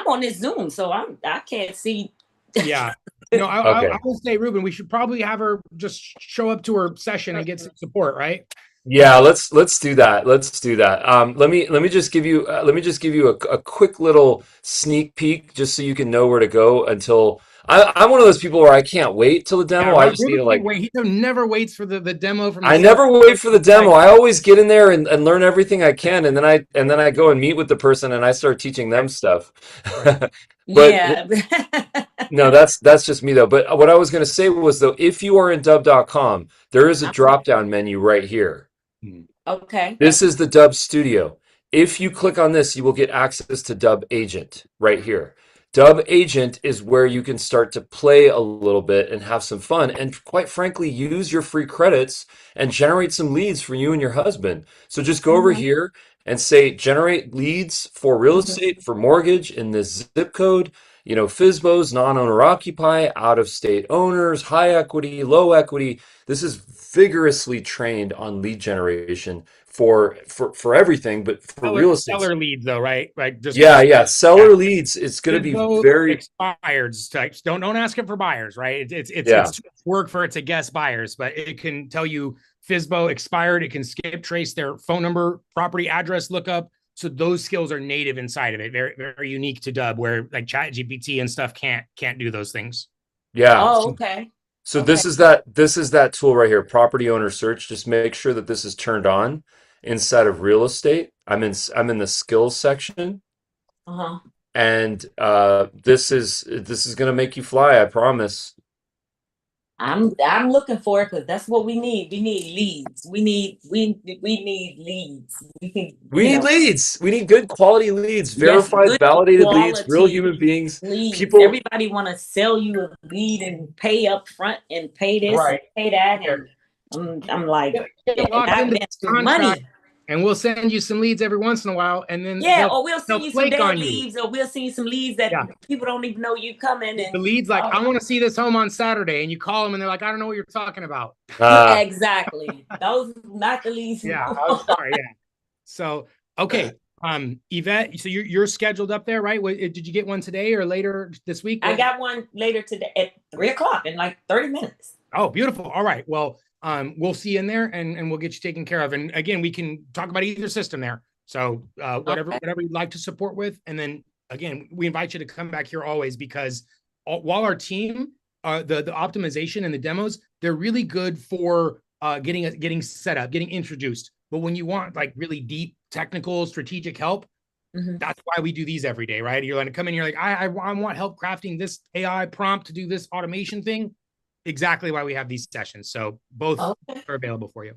on this Zoom, so I can't see. Yeah. I will say, Ruben, we should probably have her just show up to her session and get some support, right? Yeah, let's do that. Let's do that. Let me just give you a quick little sneak peek, just so you can know where to go. Until I'm one of those people where I can't wait till the demo. I just need to wait. He never waits for the demo from. I never wait for the demo. I always get in there and learn everything I can, and then I go and meet with the person and I start teaching them stuff. But no, that's just me though. But what I was going to say was, though, if you are in Dubb.com, there is a drop down menu right here. Okay. This is the Dubb Studio. If you click on this, you will get access to Dubb Agent right here. Dubb Agent is where you can start to play a little bit and have some fun and quite frankly use your free credits and generate some leads for you and your husband. So just go over here and say generate leads for real estate, for mortgage in this zip code, you know, FSBOs, non-owner occupy, out-of-state owners, high equity, low equity. This is vigorously trained on lead generation for everything, but for real estate. Seller leads though, right? Like just Yeah. Seller leads, it's going to be very expired types. Don't ask it for buyers, right? It's work for it to guess buyers, but it can tell you FSBO expired. It can skip trace their phone number, property address lookup. So those skills are native inside of it. Very, very unique to Dubb, where like ChatGPT and stuff can't do those things. Yeah. Oh, okay. So this is that tool right here, property owner search. Just make sure that this is turned on inside of real estate. I'm in the skills section. And this is gonna make you fly, I promise. I'm looking for it because that's what we need. We need leads. We need leads. We need leads. We need good quality leads, verified, validated leads, real human beings. Leads. People. Everybody want to sell you a lead and pay up front and pay this and pay that, and I'm like, money. And we'll send you some leads every once in a while, and then or we'll send you some dead leads, or we'll send you some leads that people don't even know you coming. And the leads like, I want to see this home on Saturday, and you call them, and they're like, I don't know what you're talking about. Exactly, those not the leads. I'm sorry. So okay, Yvette, so you're scheduled up there, right? Did you get one today or later this week? I got one later today at 3:00 in like 30 minutes. Oh, beautiful. All right. Well. We'll see you in there and we'll get you taken care of. And again, we can talk about either system there. So whatever you'd like to support with. And then again, we invite you to come back here always, because while our team, the optimization and the demos, they're really good for getting set up, getting introduced. But when you want like really deep technical strategic help, that's why we do these every day, right? You're going to come in, you're like, I want help crafting this AI prompt to do this automation thing. Exactly why we have these sessions. So both are available for you.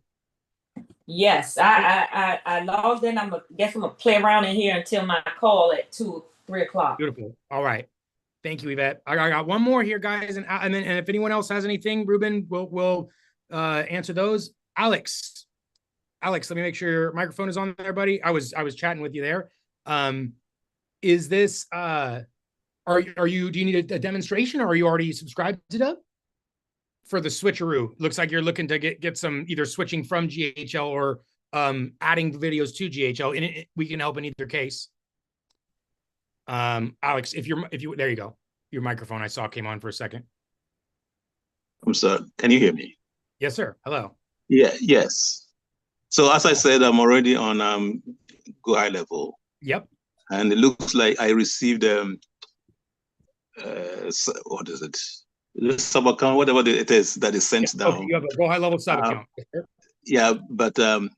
Yes, I logged in. I'm gonna play around in here until my call at 3 o'clock. Beautiful. All right. Thank you, Yvette. I got one more here, guys, and if anyone else has anything, Ruben, we'll answer those. Alex, let me make sure your microphone is on there, buddy. I was chatting with you there. Is this are you? Do you need a demonstration, or are you already subscribed to Dubb? For the switcheroo, looks like you're looking to get some either switching from GHL or adding videos to GHL, and we can help in either case. Alex, if you there you go. Your microphone I saw came on for a second. I'm sorry. Can you hear me? Yes, sir. Hello. Yes. So as I said, I'm already on GoHighLevel. Yep. And it looks like I received what is it? The sub account, whatever it is that is sent down. Okay, you have a GoHighLevel sub account. Yeah, but the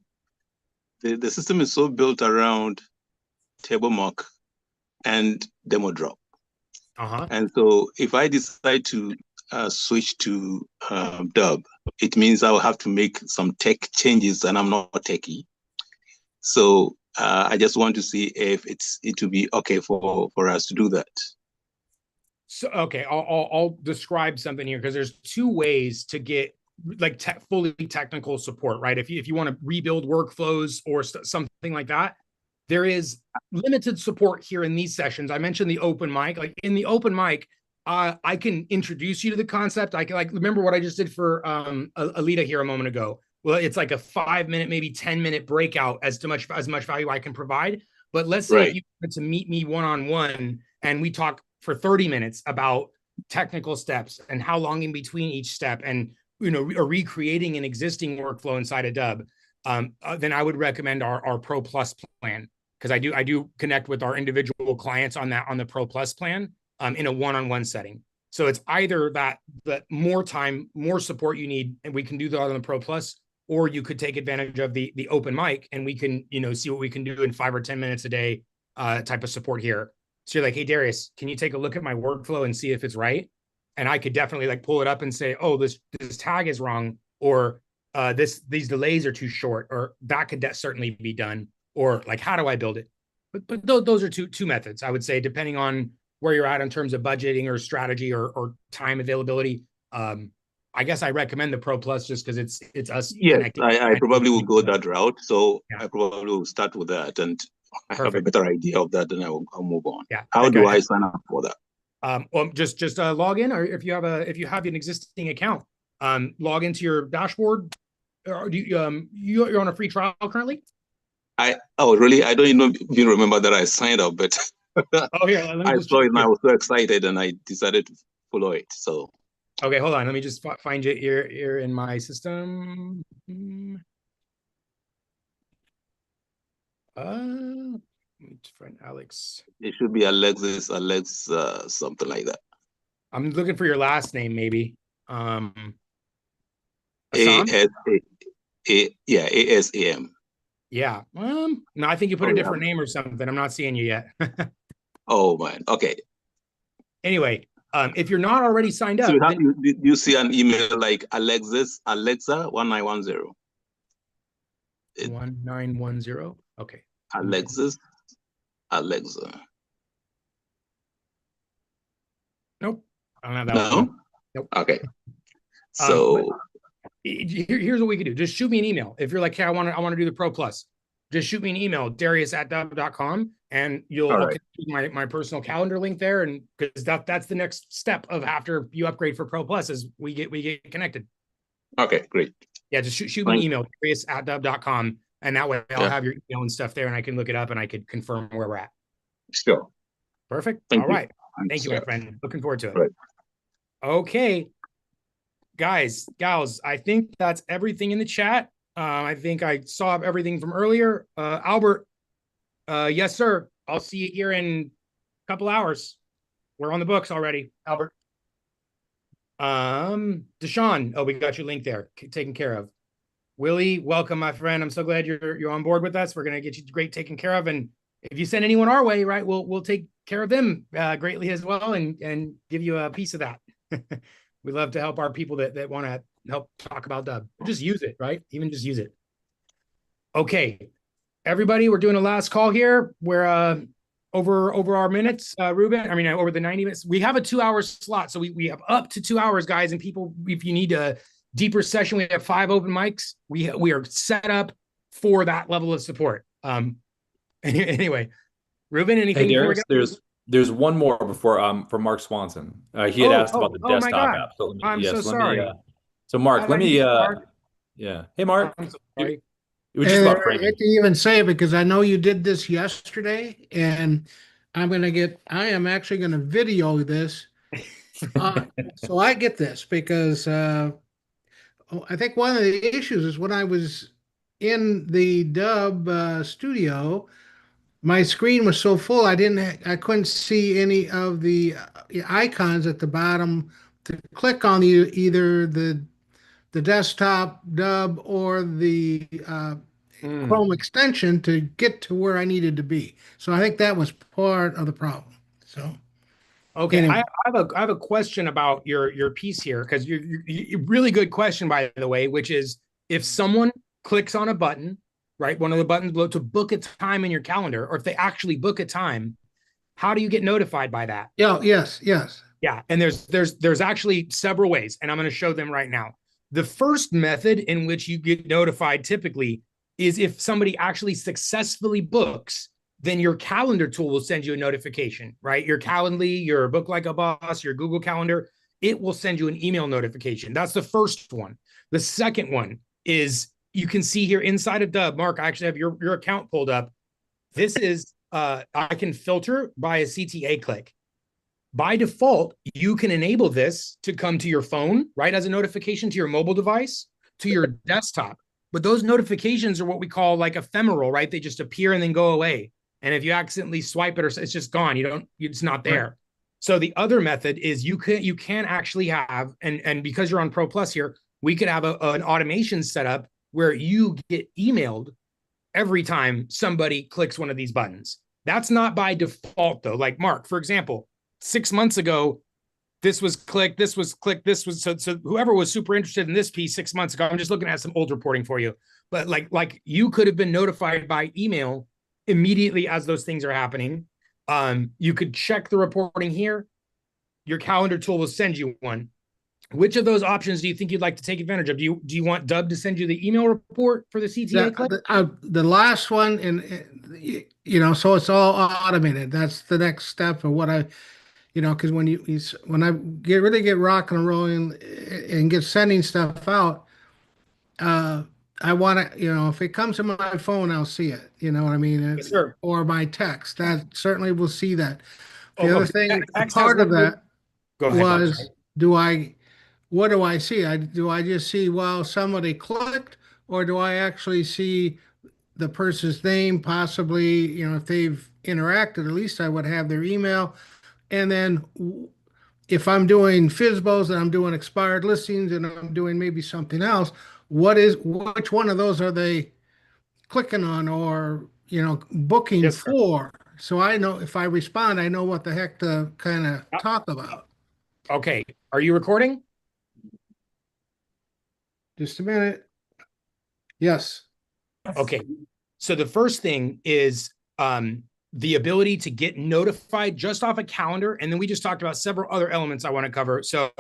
system is so built around table mock and demo drop. And so if I decide to switch to Dubb, it means I will have to make some tech changes, and I'm not techie. So I just want to see if it will be okay for us to do that. So, okay, I'll describe something here, because there's two ways to get like fully technical support, right? If you want to rebuild workflows or something like that, there is limited support here in these sessions. I mentioned the open mic. Like in the open mic, I can introduce you to the concept. I can remember what I just did for Alita here a moment ago. Well, it's like a 5-minute, maybe 10-minute breakout as much value I can provide. But let's say if you want to meet me one-on-one and we talk for 30 minutes about technical steps and how long in between each step, and recreating an existing workflow inside of Dubb, then I would recommend our Pro Plus plan, because I do connect with our individual clients on the Pro Plus plan in a one-on-one setting. So it's either that more time, more support you need, and we can do that on the Pro Plus, or you could take advantage of the open mic, and we can see what we can do in 5 or 10 minutes a day type of support here. So you're like, hey, Darius, can you take a look at my workflow and see if it's right? And I could definitely pull it up and say, oh, this tag is wrong, or these delays are too short, or that could certainly be done, or how do I build it? But those are two methods, I would say, depending on where you're at in terms of budgeting or strategy or time availability, I guess I recommend the Pro Plus just because it's us connecting. I probably will go that route. So I probably will start with that, and I have a better idea of that, and I'll move on. Yeah. How do I sign up for that? Well, just log in, or if you have an existing account, log into your dashboard. Or do you're on a free trial currently? Really? I don't even remember that I signed up, but oh yeah, I saw it and I was so excited, and I decided to follow it. So okay, hold on. Let me just find you here in my system. Let me find Alex. It should be Alex, something like that. I'm looking for your last name, maybe. ASAM. Yeah. No, I think you put a different name or something. I'm not seeing you yet. Oh man. Okay. Anyway, if you're not already signed up, so you see an email like Alexa 1910. 1910. Okay. Alexa. Nope. I don't have that no? one. Nope. Okay. So here's what we can do. Just shoot me an email. If you're like, hey, I want to do the Pro Plus, just shoot me an email, Darius@dubb.com, and I'll connect my personal calendar link there. And because that's the next step of after you upgrade for Pro Plus is we get connected. Okay, great. Yeah, just shoot me an email, Darius@dubb.com, and that way I'll have your email and stuff there, and I can look it up and I could confirm where we're at. Sure. Perfect. Thank All you. right. Thank you, my friend. Looking forward to it. Right. Okay. Guys, gals, I think that's everything in the chat. I think I saw everything from earlier. Albert, yes, sir. I'll see you here in a couple hours. We're on the books already, Albert. Deshaun, oh, we got your link there, taken care of. Willie, welcome, my friend. I'm so glad you're on board with us. We're gonna get you great taken care of, and if you send anyone our way, right, we'll take care of them greatly as well, and give you a piece of that. We love to help our people that want to help talk about Dubb. Just use it, right? Even just use it. Okay, everybody, we're doing a last call here. We're over our minutes, Ruben. I mean, over the 90 minutes. We have a 2-hour slot, so we have up to 2 hours, guys. And people, if you need a deeper session, we have 5 open mics. We are set up for that level of support. Anyway, Ruben, anything? Hey, Darius, there's one more before from Mark Swanson. He had asked about the desktop app. So I'm so sorry. So Mark, let me yeah. Hey Mark. I'm so sorry. It was just about I framing. hate to even say it because I know you did this yesterday, and I am actually gonna video this. So I get this because I think one of the issues is when I was in the Dubb studio, my screen was so full I couldn't see any of the icons at the bottom to click on either the desktop Dubb or the Chrome extension to get to where I needed to be. So I think that was part of the problem. So okay, anyway. I have a question about your piece here, because you're really good question, by the way, which is if someone clicks on a button, right, one of the buttons below to book a time in your calendar, or if they actually book a time, how do you get notified by that? Yeah, yes. Yeah, and there's actually several ways, and I'm going to show them right now. The first method in which you get notified typically is if somebody actually successfully books, then your calendar tool will send you a notification, right? Your Calendly, your Book Like a Boss, your Google Calendar, it will send you an email notification. That's the first one. The second one is you can see here inside of Dubb. Mark, I actually have your account pulled up. This is, I can filter by a CTA click. By default, you can enable this to come to your phone, right, as a notification to your mobile device, to your desktop. But those notifications are what we call like ephemeral, right? They just appear and then go away. And if you accidentally swipe it, or it's just gone. It's not there. Right. So the other method is you can actually have, and because you're on Pro Plus here, we could have an automation set up where you get emailed every time somebody clicks one of these buttons. That's not by default though. Like Mark, for example, 6 months ago, this was clicked, this was clicked, this was, so whoever was super interested in this piece 6 months ago, I'm just looking at some old reporting for you, but like you could have been notified by email immediately as those things are happening. You could check the reporting here. Your calendar tool will send you one. Which of those options do you think you'd like to take advantage of? Do you want Dubb to send you the email report for the CTA click? The last one, and so it's all automated. That's the next step of what I, because when I really get rocking and rolling and get sending stuff out, I want to, if it comes to my phone, I'll see it. You know what I mean? Yes, sir. Or my text, that certainly will see that. The Oh, other okay. thing, part of that Go ahead, Mark, was, what do I see? Do I just see, well, somebody clicked, or do I actually see the person's name, possibly, if they've interacted, at least I would have their email. And then if I'm doing FISBOs and I'm doing expired listings and I'm doing maybe something else, which one of those are they clicking on or, booking Yes, sir. for? So I know if I respond, I know what the heck to kind of talk about. Okay. Are you recording? Just a minute. Yes. Okay. So the first thing is the ability to get notified just off a calendar. And then we just talked about several other elements I want to cover. So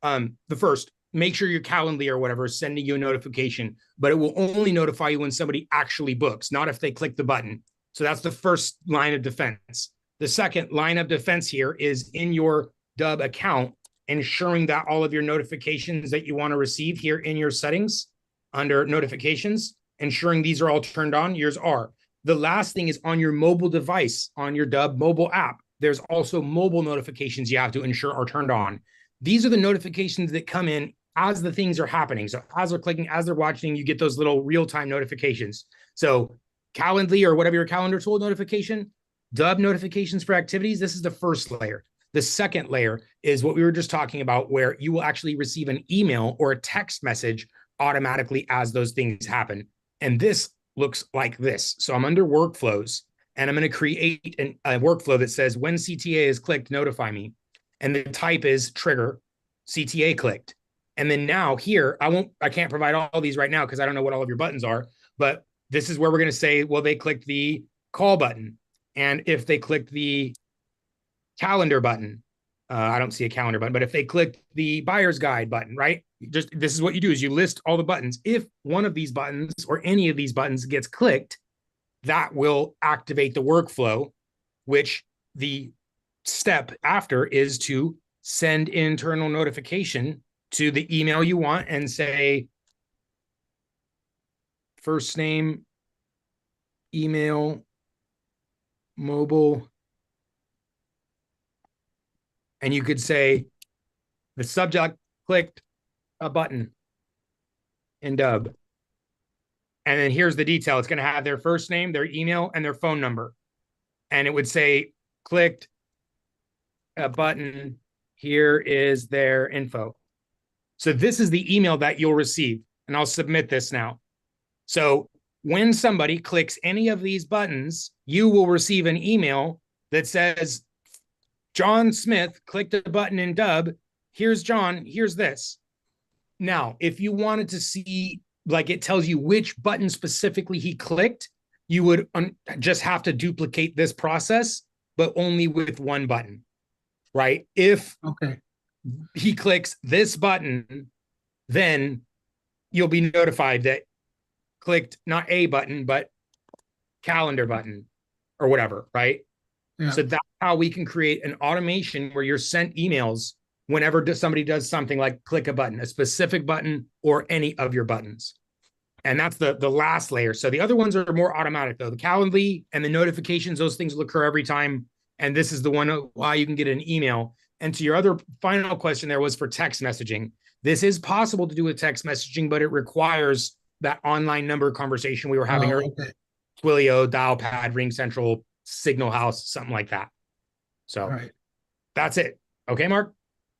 the first, make sure your Calendly or whatever is sending you a notification, but it will only notify you when somebody actually books, not if they click the button. So that's the first line of defense. The second line of defense here is in your Dubb account, ensuring that all of your notifications that you want to receive here in your settings under notifications, ensuring these are all turned on. Yours are. The last thing is on your mobile device, on your Dubb mobile app. There's also mobile notifications you have to ensure are turned on. These are the notifications that come in as the things are happening. So as they're clicking, as they're watching, you get those little real-time notifications. So Calendly or whatever your calendar tool notification, Dubb notifications for activities, this is the first layer. The second layer is what we were just talking about, where you will actually receive an email or a text message automatically as those things happen. And this looks like this. So I'm under workflows and I'm going to create a workflow that says when CTA is clicked, notify me. And the type is trigger CTA clicked. And then now here, I can't provide all these right now because I don't know what all of your buttons are, but this is where we're going to say, well, they clicked the call button. And if they clicked the calendar button, I don't see a calendar button, but if they clicked the buyer's guide button, right? Just this is what you do is you list all the buttons. If one of these buttons or any of these buttons gets clicked, that will activate the workflow, which the step after is to send internal notification to the email you want and say first name, email, mobile. And you could say the subject clicked a button in Dubb. And then here's the detail. It's going to have their first name, their email, and their phone number. And it would say clicked a button. Here is their info. So this is the email that you'll receive. And I'll submit this now. So when somebody clicks any of these buttons, you will receive an email that says, John Smith clicked a button in Dubb. Here's John. Here's this. Now, if you wanted to see, like it tells you which button specifically he clicked, you would just have to duplicate this process, but only with one button, right? If he clicks this button, then you'll be notified that clicked not a button, but calendar button or whatever, right? Yeah. So that's how we can create an automation where you're sent emails whenever somebody does something like click a button, a specific button, or any of your buttons. And that's the last layer. So the other ones are more automatic, though. The Calendly and the notifications, those things will occur every time. And this is the one why you can get an email. And to your other final question there was for text messaging. This is possible to do with text messaging, but it requires that online number conversation we were having earlier. Okay. Twilio, Dialpad, Ring Central, Signal House, something like that. So that's it. Okay, Mark?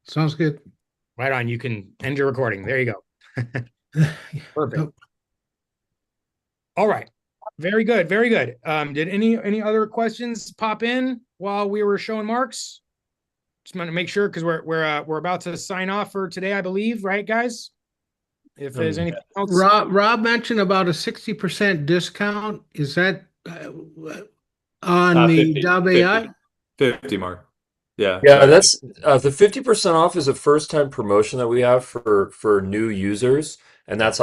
Sounds good. Right on. You can end your recording. There you go. Perfect. All right. Very good. Very good. Did any other questions pop in while we were showing Mark's? Just want to make sure because we're about to sign off for today, I believe, right, guys? If there's anything else. Rob mentioned about a 60% discount. Is that on the 50, Dubb AI? 50 mark. Yeah, Yeah, sorry. that's the 50% off is a first time promotion that we have for new users, and Oh, that's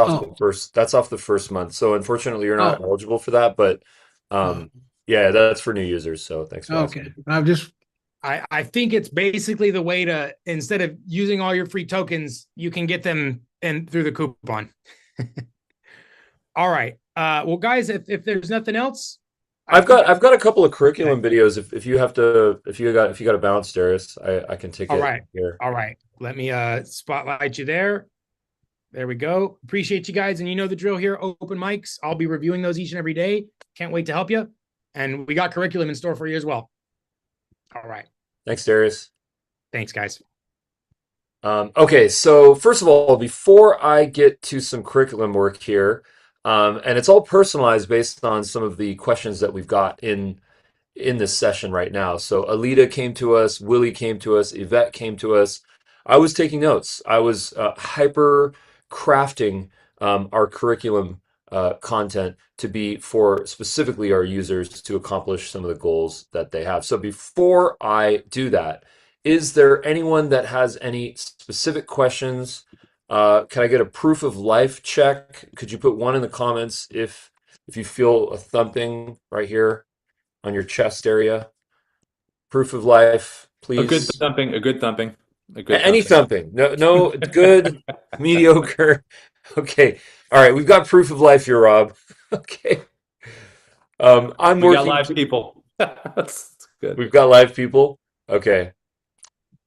off the first month. So unfortunately, you're not oh, eligible for that, but uh, yeah, that's for new users. So thanks for okay. asking. I'm just, I think it's basically the way to, instead of using all your free tokens, you can get them in through the coupon. All right. Well, guys, if there's nothing else, I think I've got a couple of curriculum videos. If you have to if you got to bounce, Darius, I can take all it right. here. All right. Let me spotlight you there. There we go. Appreciate you guys. And you know the drill here, open mics. I'll be reviewing those each and every day. Can't wait to help you. And we got curriculum in store for you as well. All right. Thanks, Darius. Thanks, guys. Okay, so first of all, before I get to some curriculum work here, and it's all personalized based on some of the questions that we've got in this session right now. So Alita came to us, Willie came to us, Yvette came to us. I was taking notes. I was hyper crafting our curriculum content to be for specifically our users to accomplish some of the goals that they have. So before I do that, is there anyone that has any specific questions? Can I get a proof of life check? Could you put one in the comments if you feel a thumping right here on your chest area? Proof of life, A good please. thumping, a good thumping, a good Any thumping. No, no, good, mediocre. Okay. All right. We've got proof of life here, Rob. Okay. I'm We got working. live people. That's good. We've got live people. Okay.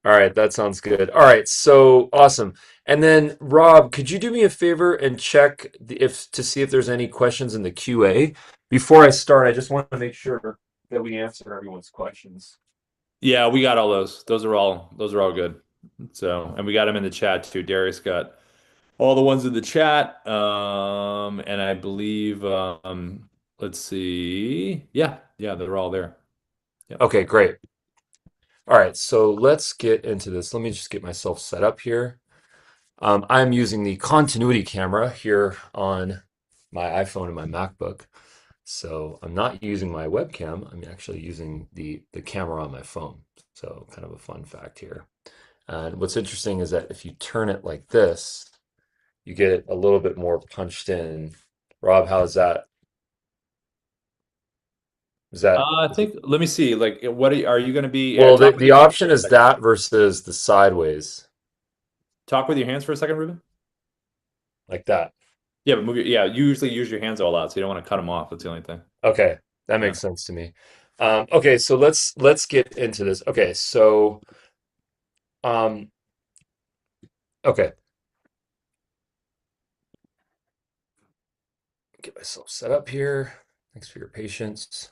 All right. That sounds good. All right. So awesome. And then Rob, could you do me a favor and check if to see if there's any questions in the QA? Before I start, I just want to make sure that we answer everyone's questions. Yeah, we got all those. Those are all good. So, and we got them in the chat too. Darius got all the ones in the chat. And I believe let's see. Yeah, they're all there. Yep. Okay, great. All right, so let's get into this. Let me just get myself set up here. I'm using the continuity camera here on my iPhone and my MacBook. So I'm not using my webcam. I'm actually using the camera on my phone. So kind of a fun fact here. And what's interesting is that if you turn it like this, you get it a little bit more punched in. Rob, how's that? Is that I think let me see. Like, what are you going to be? well, Talk with the your hands option for a is second. that versus the sideways, Talk with your hands for a second, Ruben. like that. Yeah, but you usually use your hands all out, so you don't want to cut them off. That's the only thing. Okay, that makes sense to me. Okay, so let's get into this. Okay, so okay. Get myself set up here. Thanks for your patience.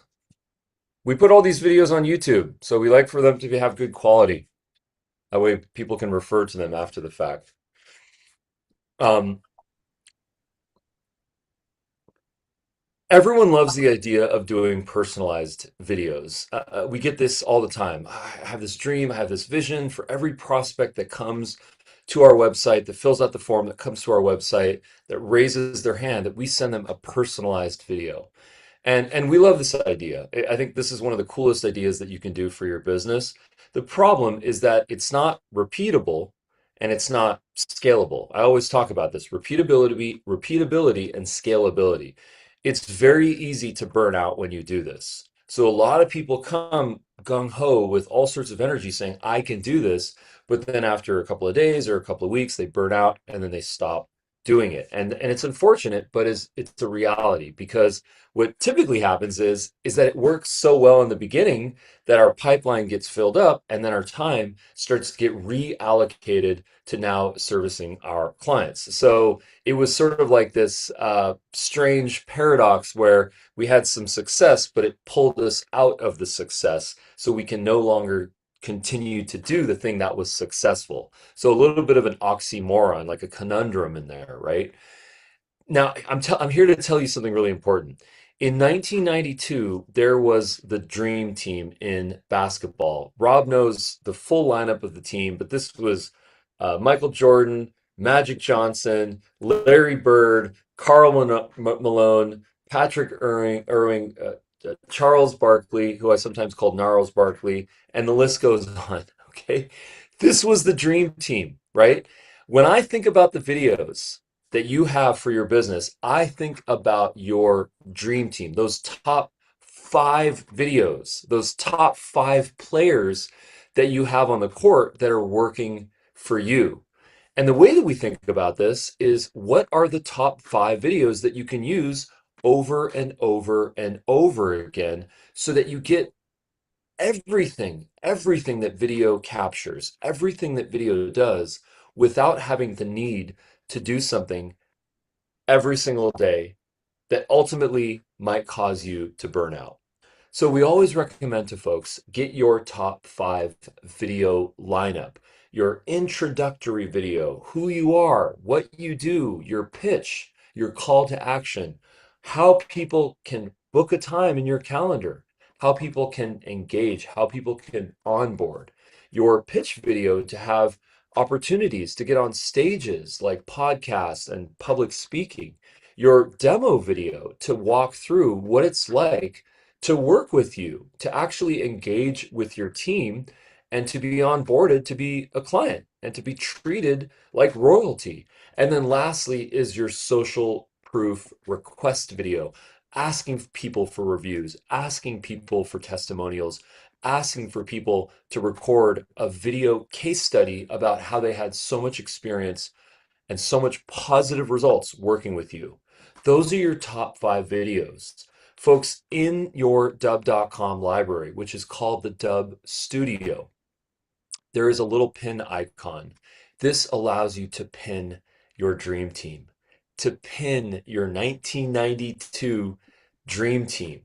We put all these videos on YouTube, so we like for them to have good quality. That way people can refer to them after the fact. Everyone loves the idea of doing personalized videos. We get this all the time. I have this dream, I have this vision for every prospect that comes to our website, that fills out the form, that comes to our website, that raises their hand, that we send them a personalized video. And we love this idea. I think this is one of the coolest ideas that you can do for your business. The problem is that it's not repeatable and it's not scalable. I always talk about this repeatability and scalability. It's very easy to burn out when you do this. So a lot of people come gung ho with all sorts of energy saying, I can do this. But then after a couple of days or a couple of weeks, they burn out and then they stop doing it. And it's unfortunate, but it's a reality because what typically happens is that it works so well in the beginning that our pipeline gets filled up and then our time starts to get reallocated to now servicing our clients. So it was sort of like this strange paradox where we had some success, but it pulled us out of the success so we can no longer continue to do the thing that was successful. So a little bit of an oxymoron, like a conundrum in there, right? Now, I'm here to tell you something really important. In 1992, there was the dream team in basketball. Rob knows the full lineup of the team, but this was Michael Jordan, Magic Johnson, Larry Bird, Karl Malone, Patrick Irving, Charles Barkley, who I sometimes call Gnarls Barkley, and the list goes on. Okay. This was the dream team, right? When I think about the videos that you have for your business, I think about your dream team, those top 5 videos, those top 5 players that you have on the court that are working for you. And the way that we think about this is what are the top 5 videos that you can use over and over and over again so that you get everything that video captures, everything that video does without having the need to do something every single day that ultimately might cause you to burn out. So we always recommend to folks, get your top 5 video lineup, your introductory video, who you are, what you do, your pitch, your call to action, how people can book a time in your calendar, how people can engage, how people can onboard, your pitch video to have opportunities to get on stages like podcasts and public speaking, your demo video to walk through what it's like to work with you, to actually engage with your team, and to be onboarded to be a client and to be treated like royalty. And then lastly is your social proof request video, asking people for reviews, asking people for testimonials, asking for people to record a video case study about how they had so much experience and so much positive results working with you. Those are your top 5 videos. Folks, in your Dubb.com library, which is called the Dubb Studio, there is a little pin icon. This allows you to pin your dream team, to pin your 1992 dream team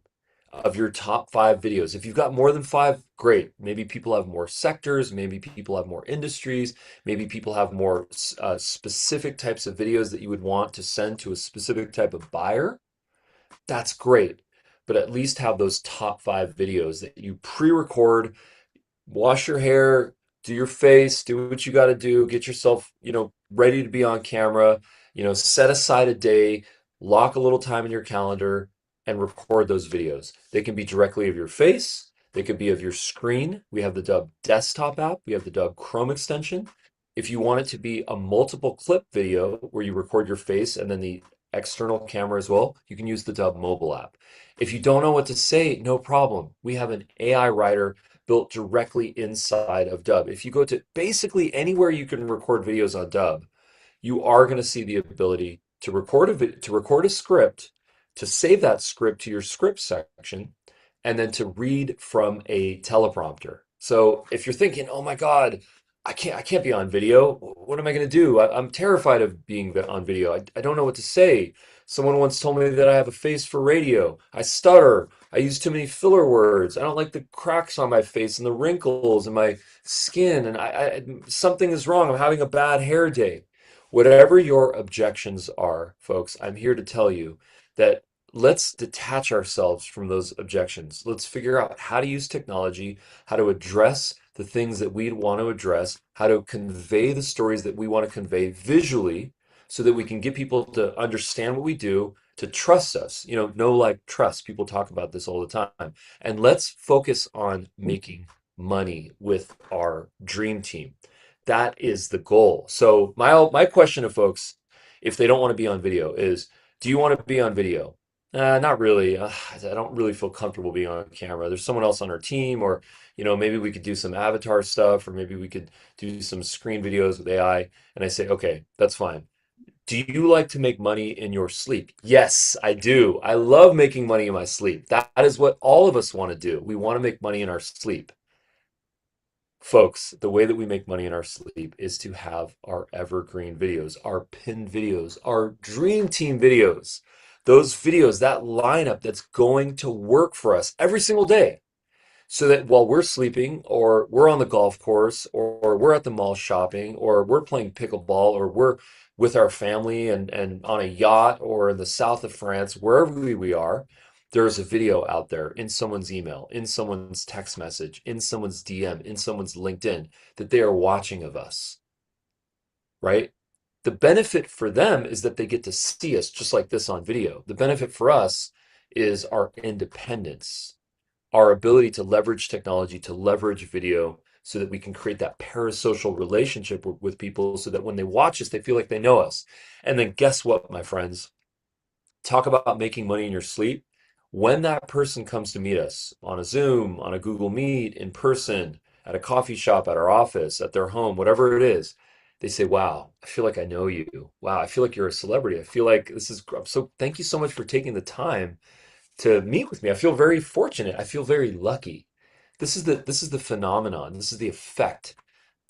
of your top 5 videos. If you've got more than 5, great. Maybe people have more sectors, maybe people have more industries, maybe people have more specific types of videos that you would want to send to a specific type of buyer. That's great. But at least have those top 5 videos that you pre-record, wash your hair, do your face, do what you got to do, get yourself, ready to be on camera, set aside a day, lock a little time in your calendar and record those videos. They can be directly of your face. They could be of your screen. We have the Dubb desktop app. We have the Dubb Chrome extension. If you want it to be a multiple clip video where you record your face and then the external camera as well, you can use the Dubb mobile app. If you don't know what to say, no problem. We have an AI writer built directly inside of Dubb. If you go to basically anywhere you can record videos on Dubb, you are going to see the ability to record a script, to save that script to your script section, and then to read from a teleprompter. So if you're thinking, "Oh my God, I can't be on video. What am I going to do? I'm terrified of being on video. I don't know what to say. Someone once told me that I have a face for radio. I stutter. I use too many filler words. I don't like the cracks on my face and the wrinkles and my skin. And something is wrong. I'm having a bad hair day." Whatever your objections are, folks, I'm here to tell you that let's detach ourselves from those objections. Let's figure out how to use technology, how to address the things that we want to address, how to convey the stories that we want to convey visually so that we can get people to understand what we do, to trust us. Know, like, trust. People talk about this all the time. And let's focus on making money with our dream team. That is the goal. So my question to folks, if they don't want to be on video, is, do you want to be on video? Not really. I don't really feel comfortable being on camera. There's someone else on our team, or maybe we could do some avatar stuff, or maybe we could do some screen videos with AI. And I say, okay, that's fine. Do you like to make money in your sleep? Yes, I do. I love making money in my sleep. That is what all of us want to do. We want to make money in our sleep. Folks, the way that we make money in our sleep is to have our evergreen videos, our pinned videos, our dream team videos. Those videos, that lineup that's going to work for us every single day. So that while we're sleeping, or we're on the golf course, or we're at the mall shopping, or we're playing pickleball, or we're with our family and on a yacht, or in the south of France, wherever we are, there's a video out there in someone's email, in someone's text message, in someone's DM, in someone's LinkedIn that they are watching of us, right? The benefit for them is that they get to see us just like this on video. The benefit for us is our independence, our ability to leverage technology, to leverage video so that we can create that parasocial relationship with people so that when they watch us, they feel like they know us. And then guess what, my friends? Talk about making money in your sleep. When that person comes to meet us on a Zoom, on a Google Meet, in person, at a coffee shop, at our office, at their home, whatever it is, they say, wow, I feel like I know you. Wow, I feel like you're a celebrity. I feel like this is so thank you so much for taking the time to meet with me. I feel very fortunate. I feel very lucky. This is the phenomenon. This is the effect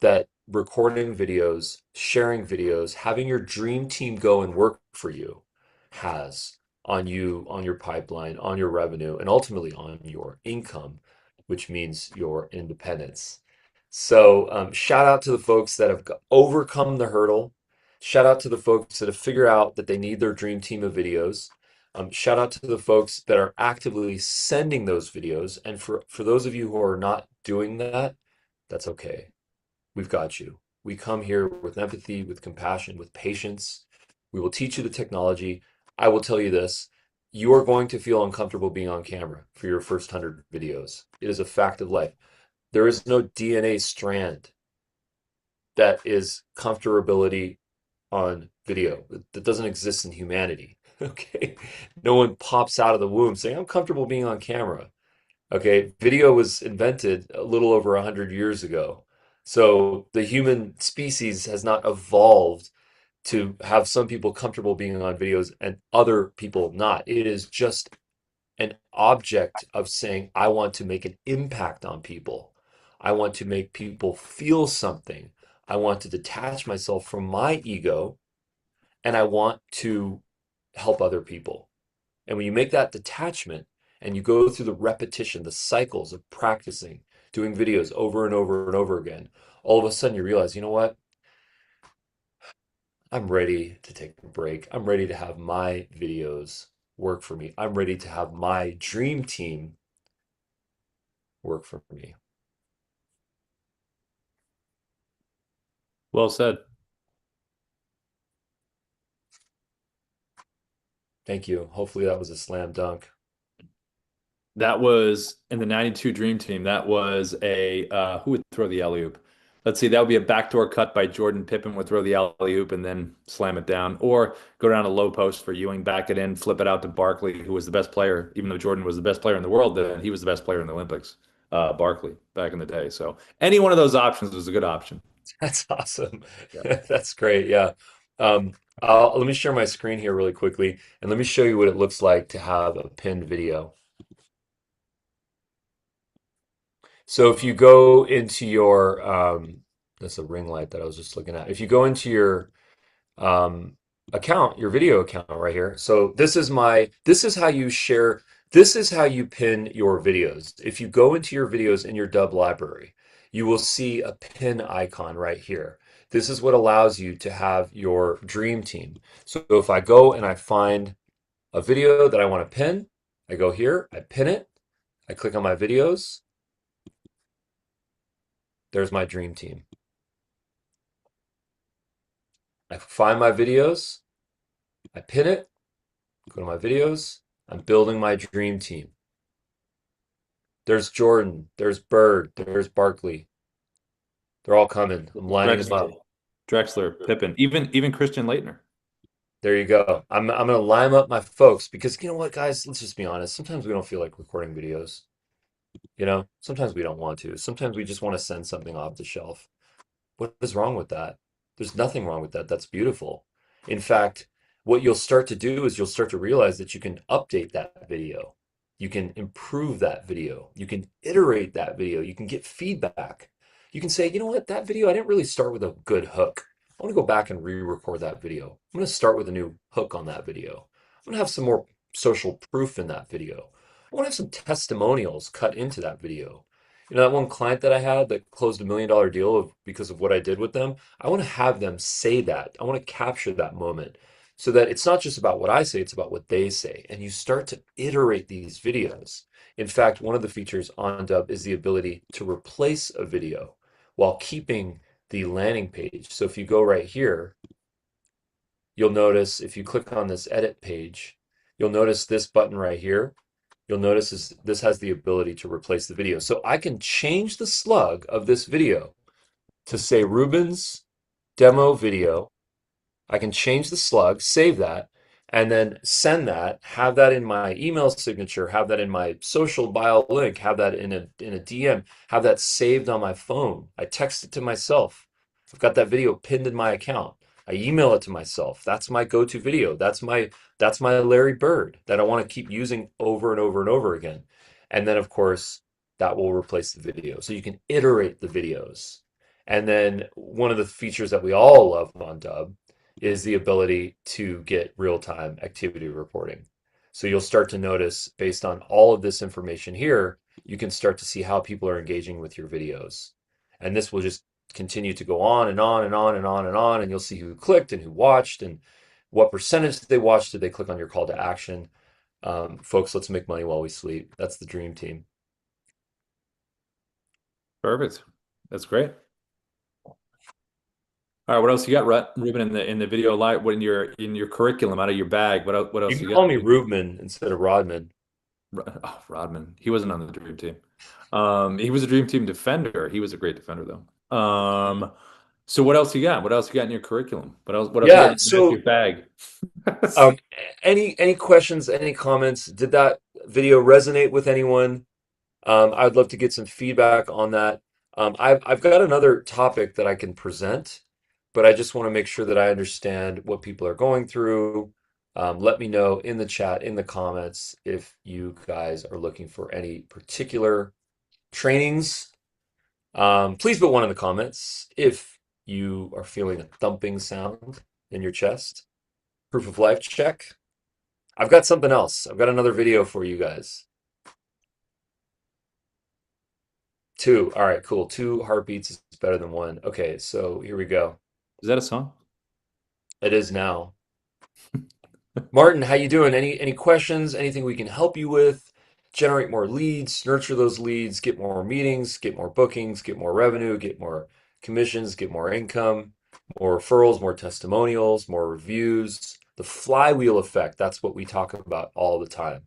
that recording videos, sharing videos, having your dream team go and work for you has on you, on your pipeline, on your revenue, and ultimately on your income, which means your independence. So, shout out to the folks that have overcome the hurdle. Shout out to the folks that have figured out that they need their dream team of videos. Shout out to the folks that are actively sending those videos. And for those of you who are not doing that, that's okay. We've got you. We come here with empathy, with compassion, with patience. We will teach you the technology. I will tell you this, you are going to feel uncomfortable being on camera for your first 100 videos. It is a fact of life. There is no DNA strand that is comfortability on video. That doesn't exist in humanity. Okay. No one pops out of the womb saying, I'm comfortable being on camera. Okay. Video was invented a little over 100 years ago. So the human species has not evolved to have some people comfortable being on videos and other people not. It is just an object of saying, I want to make an impact on people. I want to make people feel something. I want to detach myself from my ego and I want to help other people. And when you make that detachment and you go through the repetition, the cycles of practicing, doing videos over and over and over again, all of a sudden you realize, you know what? I'm ready to take a break. I'm ready to have my videos work for me. I'm ready to have my dream team work for me. Well said. Thank you. Hopefully that was a slam dunk. That was in the 92 Dream Team. That was a who would throw the alley-oop? Let's see, that would be a backdoor cut by Jordan. Pippen would throw the alley-oop and then slam it down. Or go down a low post for Ewing, back it in, flip it out to Barkley, who was the best player, even though Jordan was the best player in the world then, he was the best player in the Olympics. Barkley back in the day. So any one of those options was a good option. That's awesome. Yeah. That's great. Yeah. Um, let me share my screen here really quickly, and let me show you what it looks like to have a pinned video. So if you go into your, that's a ring light that I was just looking at. If you go into your um, account, your video account right here. So this is how you share, this is how you pin your videos. If you go into your videos in your Dubb library, you will see a pin icon right here. This is what allows you to have your dream team. So if I go and I find a video that I want to pin, I go here, I pin it, I click on my videos. There's my dream team. I find my videos, I pin it, go to my videos, I'm building my dream team. There's Jordan, there's Bird, there's Barkley. They're all coming. I'm lining them up. Drexler, Pippen, even Christian Laettner. There you go. I'm gonna line up my folks because you know what, guys? Let's just be honest. Sometimes we don't feel like recording videos. You know, sometimes we don't want to. Sometimes we just want to send something off the shelf. What is wrong with that? There's nothing wrong with that. That's beautiful. In fact, what you'll start to do is you'll start to realize that you can update that video. You can improve that video. You can iterate that video. You can get feedback. You can say, you know what, that video, I didn't really start with a good hook. I want to go back and re-record that video. I'm going to start with a new hook on that video. I'm going to have some more social proof in that video. I want to have some testimonials cut into that video. You know, that one client that I had that closed $1 million deal because of what I did with them, I want to have them say that. I want to capture that moment so that it's not just about what I say, it's about what they say. And you start to iterate these videos. In fact, one of the features on Dubb is the ability to replace a video while keeping the landing page. So if you go right here, you'll notice if you click on this edit page, you'll notice this button right here. You'll notice this has the ability to replace the video. So I can change the slug of this video to say Ruben's demo video. I can change the slug, save that, and then send that, have that in my email signature, have that in my social bio link, have that in a DM, have that saved on my phone. I text it to myself. I've got that video pinned in my account. I email it to myself. That's my go-to video. That's my Larry Bird that I want to keep using over and over and over again. And then of course, that will replace the video. So you can iterate the videos. And then one of the features that we all love on Dubb is the ability to get real-time activity reporting. So you'll start to notice, based on all of this information here, you can start to see how people are engaging with your videos. And this will just continue to go on and on and on and on and on, and you'll see who clicked and who watched and what percentage they watched. Did they click on your call to action? Folks, let's make money while we sleep. That's the dream team. Perfect. That's great. All right, what else you got, Ruben, in the video live? What in your curriculum out of your bag? What else You you can got? call me Rubman instead of Rodman. Oh, Rodman. He wasn't on the dream team. He was a dream team defender. He was a great defender though. So what else you got? What else you got in your curriculum? What else you Yeah, got in so your bag? any questions, any comments? Did that video resonate with anyone? I'd love to get some feedback on that. I've got another topic that I can present, but I just want to make sure that I understand what people are going through. Let me know in the chat, in the comments, if you guys are looking for any particular trainings. Please put one in the comments if you are feeling a thumping sound in your chest. Proof of life check. I've got something else. I've got another video for you guys. 2. All right, cool. 2 heartbeats is better than 1. Okay, so here we go. Is that a song? It is now. Martin, how you doing? Any questions? Anything we can help you with? Generate more leads, nurture those leads, get more meetings, get more bookings, get more revenue, get more commissions, get more income, more referrals, more testimonials, more reviews. The flywheel effect, that's what we talk about all the time.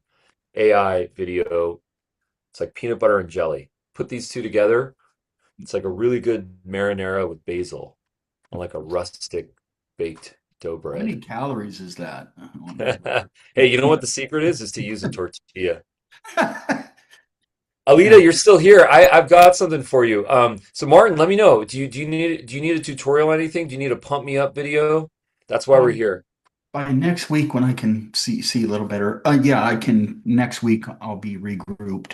AI, video, it's like peanut butter and jelly. Put these two together, it's like a really good marinara with basil, on like a rustic baked dough How many bread. calories is that? Hey, you know what the secret is? Is to use a tortilla. Alita, you're still here. I've got something for you. So Martin, let me know. Do you need a tutorial or anything? Do you need a pump me up video? That's why we're here. By next week, when I can see a little better, yeah, I can. Next week, I'll be regrouped.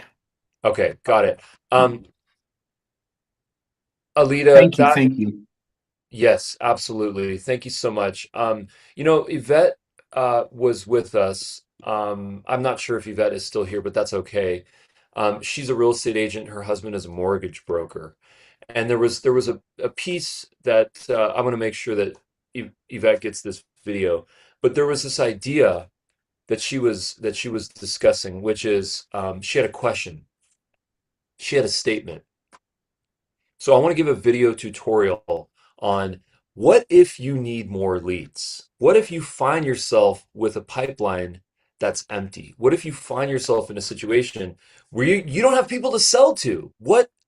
Okay, got it. Alita, Thank you. Yes, absolutely. Thank you so much. Yvette was with us. I'm not sure if Yvette is still here, but that's okay. She's a real estate agent. Her husband is a mortgage broker. And there was a piece that I'm going to make sure that Yvette gets this video. But there was this idea that she was discussing, which is she had a question. She had a statement. So I want to give a video tutorial on what if you need more leads? What if you find yourself with a pipeline that's empty? What if you find yourself in a situation where you don't have people to sell to?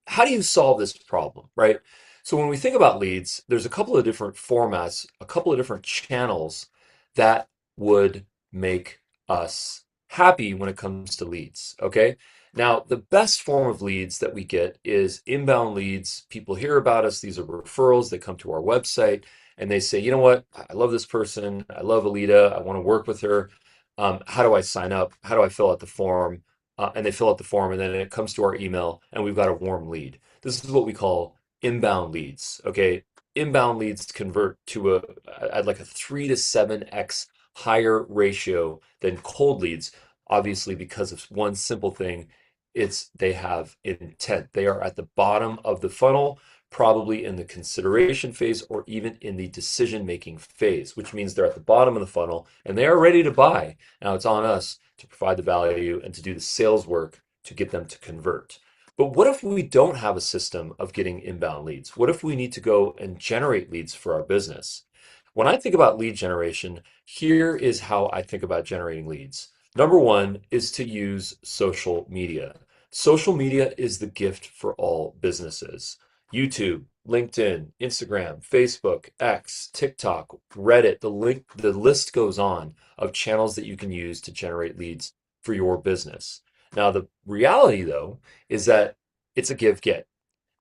How do you solve this problem, right? So when we think about leads, there's a couple of different formats, a couple of different channels that would make us happy when it comes to leads, okay? Now, the best form of leads that we get is inbound leads. People hear about us. These are referrals. They come to our website and they say, you know what? I love this person. I love Alita. I want to work with her. How do I sign up? How do I fill out the form? And they fill out the form and then it comes to our email and we've got a warm lead. This is what we call inbound leads. Okay. Inbound leads convert to at like a 3 to 7x higher ratio than cold leads, obviously because of one simple thing. They have intent. They are at the bottom of the funnel, probably in the consideration phase or even in the decision-making phase, which means they're at the bottom of the funnel and they are ready to buy. Now it's on us to provide the value and to do the sales work to get them to convert. But what if we don't have a system of getting inbound leads? What if we need to go and generate leads for our business? When I think about lead generation, here is how I think about generating leads. Number one is to use social media. Social media is the gift for all businesses. YouTube, LinkedIn, Instagram, Facebook, X, TikTok, Reddit, the list goes on of channels that you can use to generate leads for your business. Now, the reality though is that it's a give get.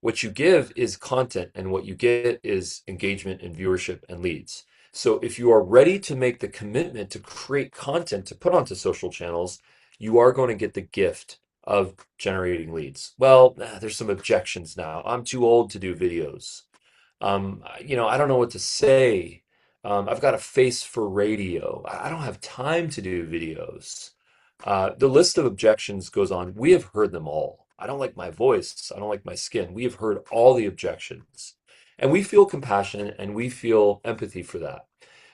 What you give is content, and what you get is engagement and viewership and leads. So if you are ready to make the commitment to create content to put onto social channels, you are going to get the gift of generating leads. Well, there's some objections now. I'm too old to do videos. I don't know what to say. I've got a face for radio. I don't have time to do videos. The list of objections goes on. We have heard them all. I don't like my voice. I don't like my skin. We have heard all the objections. And we feel compassion and we feel empathy for that.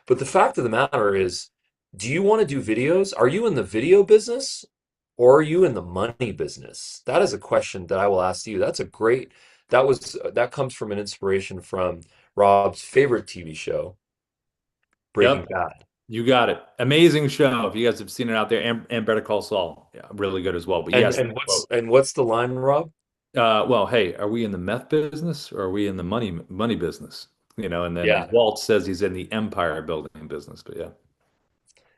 But the fact of the matter is, do you want to do videos? Are you in the video business or are you in the money business? That is a question that I will ask you. That comes from an inspiration from Rob's favorite TV show, Breaking Yep. Bad. You got it. Amazing show. If you guys have seen it out there, and Better Call Saul, yeah, really good as well. But And yes, and what's the line, Rob? well, hey, are we in the meth business or are we in the money business? And then Yeah. Walt says he's in the empire building business. But yeah.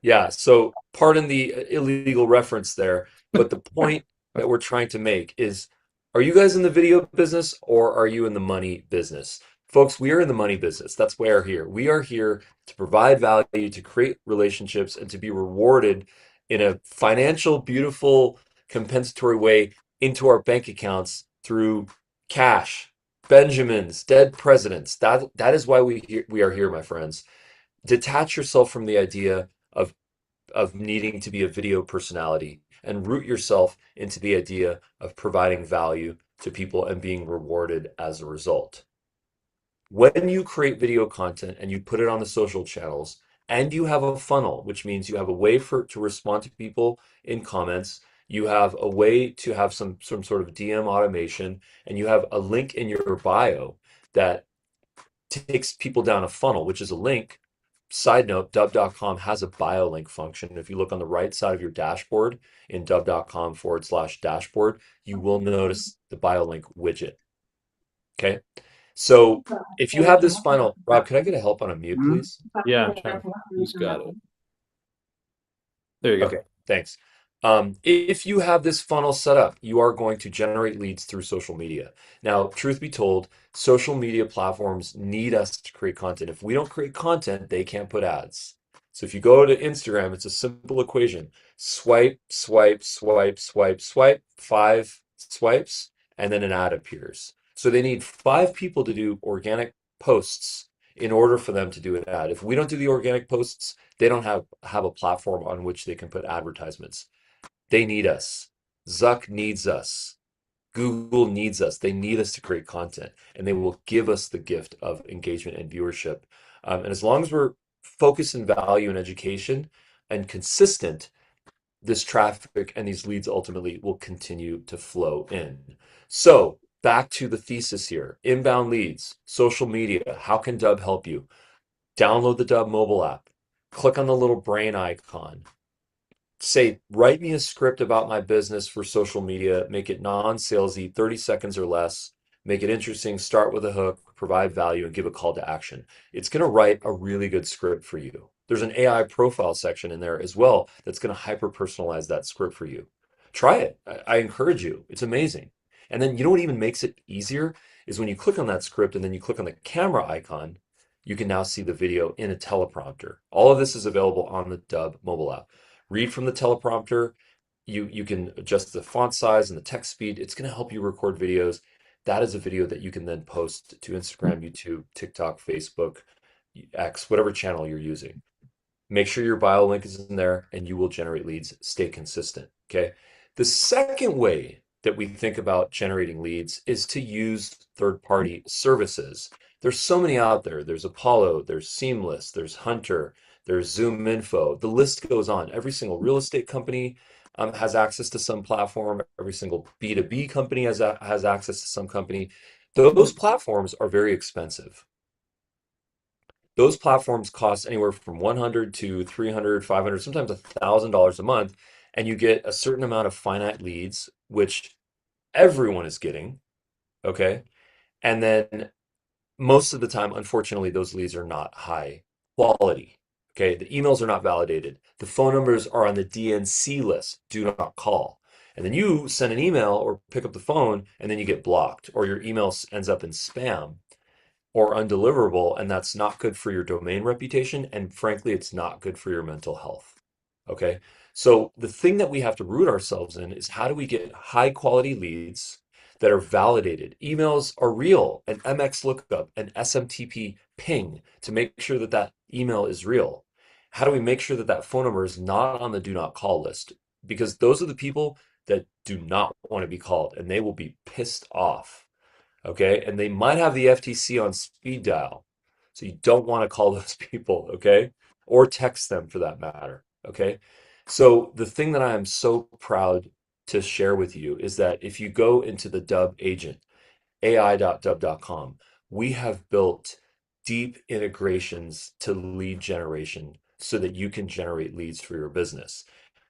Yeah, so pardon the illegal reference there, but the point that we're trying to make is, are you guys in the video business or are you in the money business? Folks, we are in the money business. That's why we're here. We are here to provide value, to create relationships, and to be rewarded in a financial, beautiful, compensatory way into our bank accounts through cash, Benjamins, dead presidents. That is why we are here, my friends. Detach yourself from the idea of needing to be a video personality and root yourself into the idea of providing value to people and being rewarded as a result. When you create video content and you put it on the social channels and you have a funnel, which means you have a way to respond to people in comments, you have a way to have some sort of DM automation, and you have a link in your bio that takes people down a funnel, which is a link. Side note, Dubb.com has a bio link function. If you look on the right side of your dashboard in Dubb.com/dashboard, you will notice the bio link widget. Okay. So if you have this funnel, Rob, could I get a help on a mute, please? Yeah, I'm trying. Who's got it? There you go. Okay, thanks. If you have this funnel set up, you are going to generate leads through social media. Now, truth be told, social media platforms need us to create content. If we don't create content, they can't put ads. So if you go to Instagram, it's a simple equation. Swipe, swipe, swipe, swipe, swipe, 5 swipes, and then an ad appears. So they need 5 people to do organic posts in order for them to do an ad. If we don't do the organic posts, they don't have a platform on which they can put advertisements. They need us. Zuck needs us. Google needs us. They need us to create content, and they will give us the gift of engagement and viewership. And as long as we're focused in value and education and consistent, this traffic and these leads ultimately will continue to flow in. So back to the thesis here. Inbound leads, social media. How can Dubb help you? Download the Dubb mobile app. Click on the little brain icon. Say, write me a script about my business for social media. Make it non-salesy, 30 seconds or less. Make it interesting. Start with a hook, provide value, and give a call to action. It's going to write a really good script for you. There's an AI profile section in there as well that's going to hyper-personalize that script for you. Try it. I encourage you. It's amazing. And then you know what even makes it easier is when you click on that script and then you click on the camera icon, you can now see the video in a teleprompter. All of this is available on the Dubb mobile app. Read from the teleprompter. You can adjust the font size and the text speed. It's going to help you record videos. That is a video that you can then post to Instagram, YouTube, TikTok, Facebook, X, whatever channel you're using. Make sure your bio link is in there and you will generate leads. Stay consistent. Okay. The second way that we think about generating leads is to use third-party services. There's so many out there. There's Apollo, there's Seamless, there's Hunter, there's Zoom Info. The list goes on. Every single real estate company has access to some platform. Every single B2B company has access to some company. Those platforms are very expensive. Those platforms cost anywhere from 100 to 300, 500, sometimes $1,000 a month, and you get a certain amount of finite leads, which everyone is getting, okay? And then most of the time, unfortunately, those leads are not high quality. Okay, the emails are not validated. The phone numbers are on the DNC list, do not call. And then you send an email or pick up the phone and then you get blocked, or your email ends up in spam or undeliverable, and that's not good for your domain reputation. And frankly, it's not good for your mental health. Okay, so the thing that we have to root ourselves in is how do we get high quality leads that are validated? Emails are real, an MX lookup, an SMTP ping to make sure that that email is real. How do we make sure that that phone number is not on the do not call list? Because those are the people that do not want to be called and they will be pissed off. Okay, and they might have the FTC on speed dial. So you don't want to call those people, okay? Or text them for that matter, okay? So the thing that I am so proud to share with you is that if you go into the Dubb agent, ai.dubb.com, we have built deep integrations to lead generation so that you can generate leads for your business.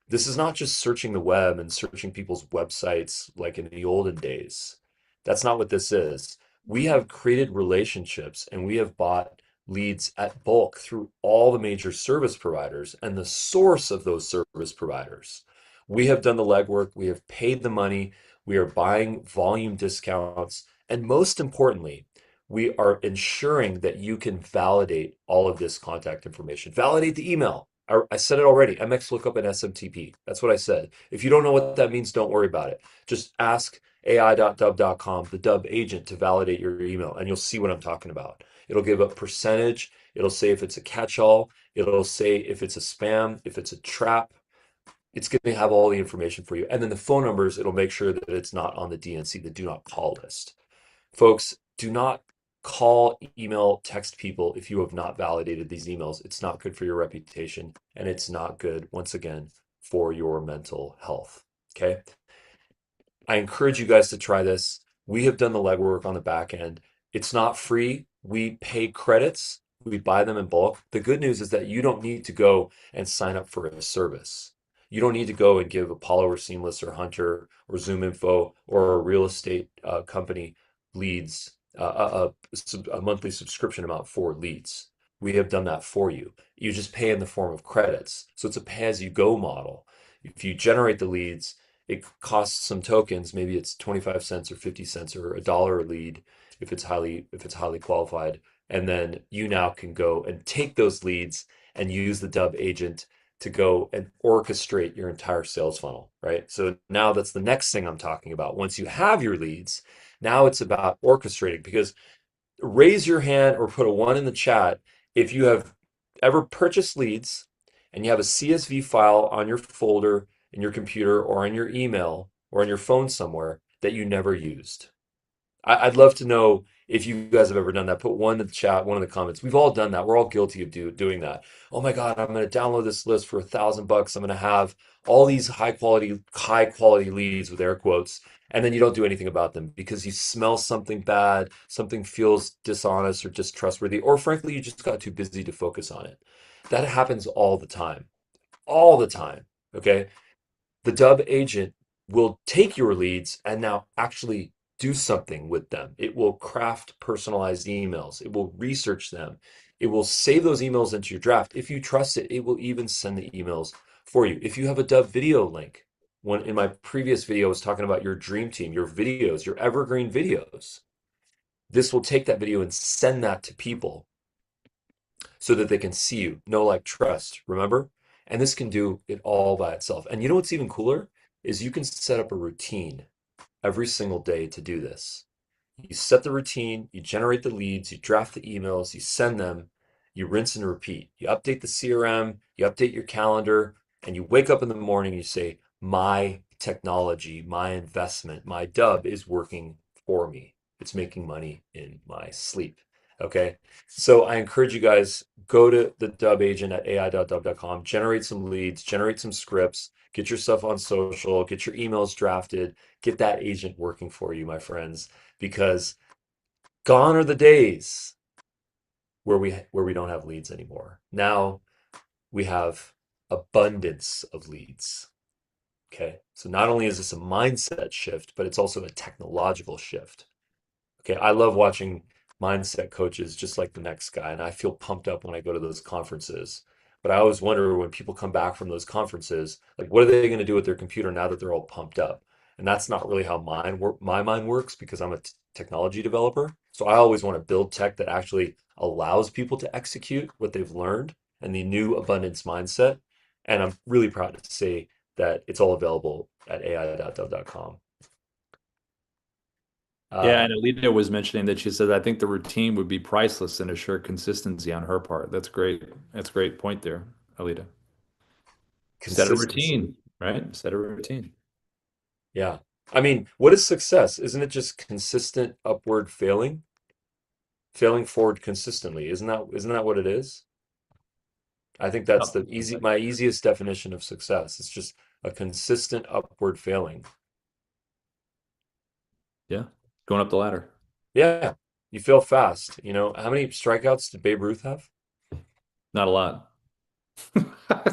This is not just searching the web and searching people's websites like in the olden days. That's not what this is. We have created relationships and we have bought leads at bulk through all the major service providers and the source of those service providers. We have done the legwork, we have paid the money, we are buying volume discounts, and most importantly, we are ensuring that you can validate all of this contact information. Validate the email. I said it already, MX lookup and SMTP. That's what I said. If you don't know what that means, don't worry about it. Just ask ai.dubb.com, the Dubb agent, to validate your email, and you'll see what I'm talking about. It'll give a percentage. It'll say if it's a catch-all. It'll say if it's a spam, if it's a trap. It's going to have all the information for you. And then the phone numbers, it'll make sure that it's not on the DNC, the do not call list. Folks, do not call, email, text people if you have not validated these emails. It's not good for your reputation, and it's not good, once again, for your mental health. Okay? I encourage you guys to try this. We have done the legwork on the back end. It's not free. We pay credits. We buy them in bulk. The good news is that you don't need to go and sign up for a service. You don't need to go and give Apollo or Seamless or Hunter or Zoom Info or a real estate company leads a monthly subscription amount for leads. We have done that for you. You just pay in the form of credits. So it's a pay-as-you-go model. If you generate the leads, it costs some tokens. Maybe it's 25 cents or 50 cents or $1 a lead if it's highly qualified. And then you now can go and take those leads and use the Dubb agent to go and orchestrate your entire sales funnel, right? So now that's the next thing I'm talking about. Once you have your leads, now it's about orchestrating, because raise your hand or put a 1 in the chat if you have ever purchased leads and you have a CSV file on your folder in your computer or on your email or on your phone somewhere that you never used. I'd love to know if you guys have ever done that. Put 1 in the chat, 1 in the comments. We've all done that. We're all guilty of doing that. Oh my God, I'm going to download this list for $1,000. I'm going to have all these high quality leads with air quotes, and then you don't do anything about them because you smell something bad, something feels dishonest or distrustworthy, or frankly, you just got too busy to focus on it. That happens all the time. All the time. Okay. The Dubb agent will take your leads and now actually do something with them. It will craft personalized emails. It will research them. It will save those emails into your draft. If you trust it, it will even send the emails for you. If you have a Dubb video link, one in my previous video I was talking about your dream team, your videos, your evergreen videos. This will take that video and send that to people so that they can see you, know, like, trust, remember? And this can do it all by itself. And you know what's even cooler is you can set up a routine every single day to do this. You set the routine, you generate the leads, you draft the emails, you send them, you rinse and repeat. You update the CRM, you update your calendar, and you wake up in the morning and you say, my technology, my investment, my Dubb is working for me. It's making money in my sleep. Okay. So I encourage you guys, go to the Dubb agent at ai.dubb.com, generate some leads, generate some scripts, get your stuff on social, get your emails drafted, get that agent working for you, my friends, because gone are the days where we don't have leads anymore. Now we have abundance of leads. Okay. So not only is this a mindset shift, but it's also a technological shift. Okay. I love watching mindset coaches just like the next guy, and I feel pumped up when I go to those conferences. But I always wonder when people come back from those conferences, like, what are they going to do with their computer now that they're all pumped up? And that's not really how my mind works because I'm a technology developer. So I always want to build tech that actually allows people to execute what they've learned and the new abundance mindset. And I'm really proud to say that it's all available at ai.dubb.com. Yeah, and Alita was mentioning that she said, I think the routine would be priceless and assure consistency on her part. That's great. That's a great point there, Alita. Set a Consistency. routine, right? Set a routine. Yeah. I mean, what is success? Isn't it just consistent upward failing? Failing forward consistently. Isn't that what it is? I think that's my easiest definition of success. It's just a consistent upward failing. Yeah. Going up the ladder. Yeah. You fail fast. You know, how many strikeouts did Babe Ruth have? Not a lot.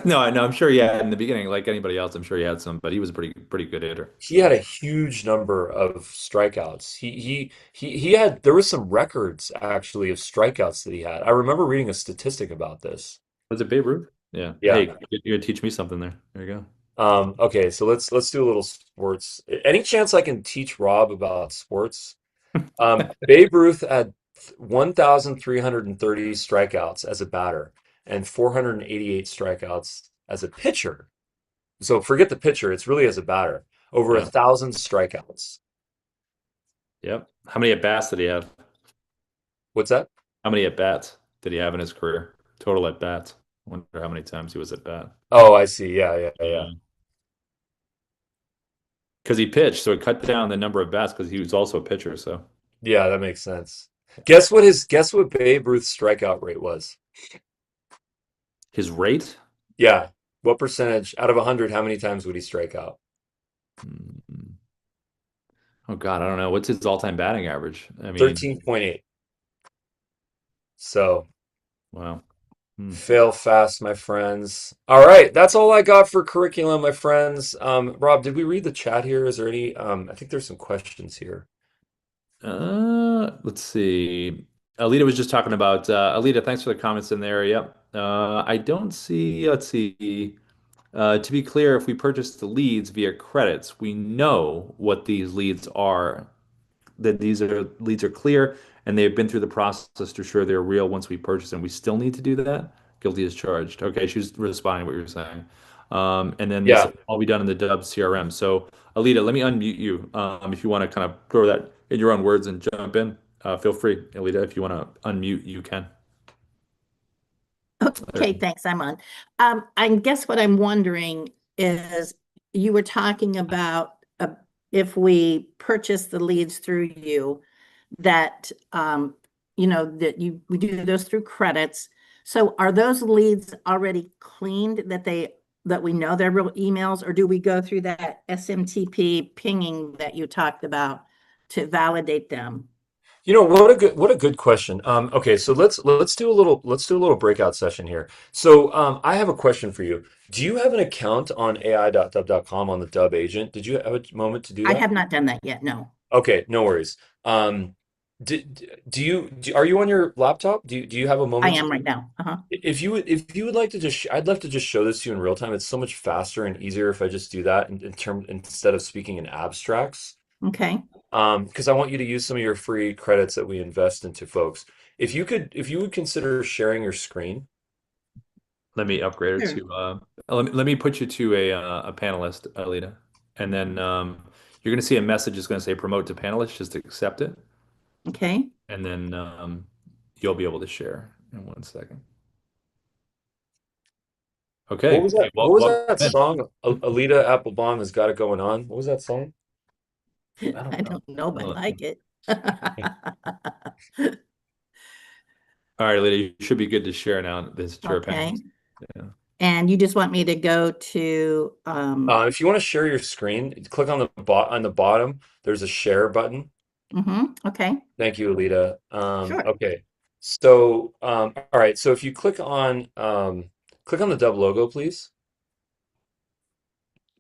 No, I know. I'm sure he had in the beginning, like anybody else, I'm sure he had some, but he was a pretty good hitter. He had a huge number of strikeouts. He had there was some records actually of strikeouts that he had. I remember reading a statistic about this. Was it Babe Ruth? Yeah. Yeah. Hey, you're gonna teach me something there. There you go. Okay, so let's do a little sports. Any chance I can teach Rob about sports? Babe Ruth had 1,330 strikeouts as a batter and 488 strikeouts as a pitcher. So forget the pitcher, it's really as a batter. Over Yeah. 1,000 strikeouts. Yep. How many at bats did he have? What's that? How many at bats did he have in his career? Total at bats. Wonder how many times he was at bat. Oh, I see. Yeah. Because he pitched, so it cut down the number of bats because he was also a pitcher. So Yeah, that makes sense. Guess what Babe Ruth's strikeout rate was? his rate? Yeah. What percentage out of 100, how many times would he strike out? Oh God, I don't know. What's his all-time batting average? I mean, 13.8. So wow. fail fast, my friends. All right, that's all I got for curriculum, my friends. Rob, did we read the chat here? Is there any? I think there's some questions here. Let's see. Alita was just talking about Alita, thanks for the comments in there. Yep. I don't see, let's see. To be clear, if we purchase the leads via credits, we know what these leads are, that these are leads are clear and they've been through the process to ensure they're real once we purchase them. We still need to do that. Guilty as charged. Okay, she's responding to what you're saying. And then this Yeah. will all be done in the Dubb CRM. So, Alita, let me unmute you. If you want to kind of throw that in your own words and jump in, feel free, Alita. If you want to unmute, you can. Okay, thanks. I'm on. I guess what I'm wondering is you were talking about if we purchase the leads through you, that that we do those through credits. So are those leads already cleaned that we know they're real emails, or do we go through that SMTP pinging that you talked about to validate them? You know, what a good question. Okay, so let's do a little breakout session here. So I have a question for you. Do you have an account on ai.dubb.com on the Dubb agent? Did you have a moment to do I that? have not done that yet, no. Okay, no worries. Are you on your laptop? Do you have a I moment am to? right now. If you would like to I'd love to just show this to you in real time. It's so much faster and easier if I just do that instead of speaking in abstracts. Okay. Because I want you to use some of your free credits that we invest into folks. If you would consider sharing your screen. Let me upgrade her to let me put you to a panelist, Alita. And then you're gonna see a message is gonna say promote to panelist, just accept it. Okay. And then you'll be able to share in 1 second. Okay. What was that? Hey, What was welcome that in. song? Alita Applebaum has got it going on. What was that song? I don't know, but I like it. All right, Alita, you should be good to share now. This is your Okay. panelist. Yeah. And you just want me to go to If you want to share your screen, click on the bottom. There's a share button. okay. Thank you, Alita. Sure. Okay. So, all right. So if you click on the Dubb logo, please,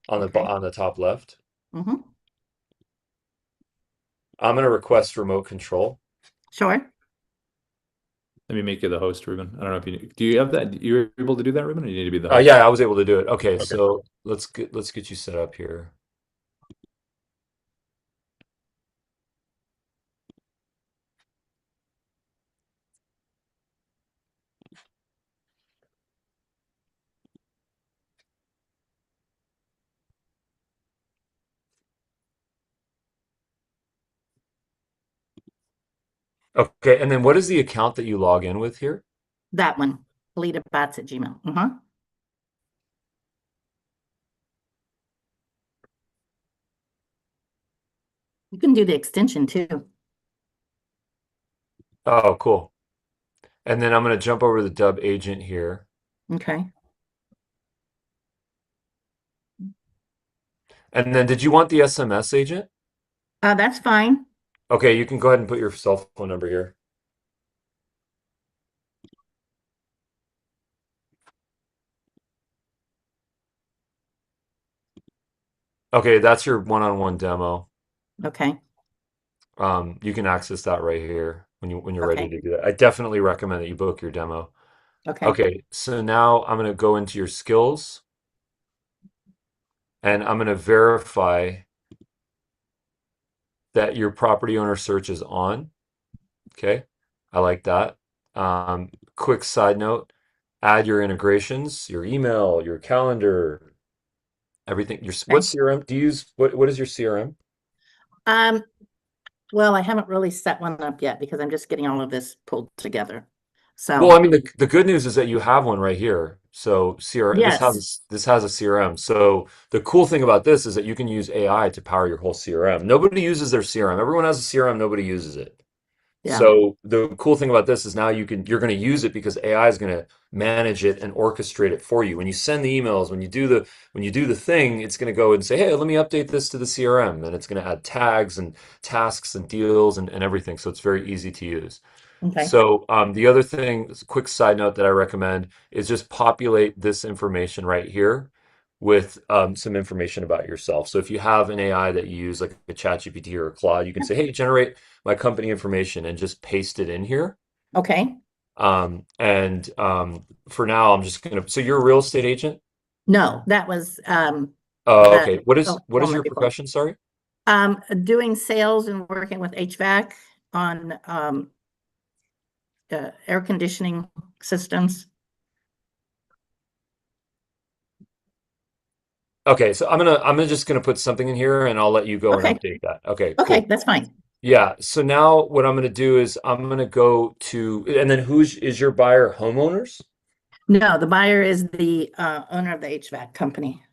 on Okay. on the top left. Mm-hmm. I'm going to request remote control. Sure. Let me make you the host, Ruben. I don't know if do you have that? You're able to do that, Ruben, or you need to be the Oh host? yeah, I was able to do it. Okay, Okay. so let's get you set up here. Okay, and then what is the account that you log in with here? That one, LeadAbots@gmail. Uh-huh. You can do the extension too. Oh, cool. And then I'm going to jump over to the Dubb agent here. Okay. And then did you want the SMS agent? That's fine. Okay, you can go ahead and put your cell phone number here. Okay, that's your one-on-one demo. Okay. You can access that right here when you're ready Okay. to do that. I definitely recommend that you book your demo. Okay. Okay, so now I'm going to go into your skills and I'm going to verify that your property owner search is on. Okay, I like that. Quick side note, add your integrations, your email, your calendar, everything. What Okay. CRM do you use? What is your CRM? Well, I haven't really set one up yet because I'm just getting all of this pulled together. Well, I So, mean, the good news is that you have one right here. So CRM, yes. this has a CRM. So the cool thing about this is that you can use AI to power your whole CRM. Nobody uses their CRM. Everyone has a CRM, nobody uses it. Yeah. So the cool thing about this is now you're going to use it because AI is going to manage it and orchestrate it for you. When you send the emails, when you do the thing, it's going to go and say, "Hey, let me update this to the CRM," and it's going to add tags and tasks and deals and everything. So it's very easy to use. Okay. So the other thing, quick side note that I recommend is just populate this information right here with some information about yourself. So if you have an AI that you use like a ChatGPT or a Claude, you can say, "Hey, generate my company information," and just paste it in here. Okay. For now, I'm just gonna. So you're a real estate agent? No, that was Oh, the okay. What is woman your before. profession? Sorry. Doing sales and working with HVAC on air conditioning systems. Okay, so I'm just gonna put something in here, and I'll let you go and Okay. update that. Okay, Okay, cool. that's fine. Yeah. So now what I'm gonna do is I'm gonna go to, and then who's is your buyer homeowners? No, the buyer is the owner of the HVAC company.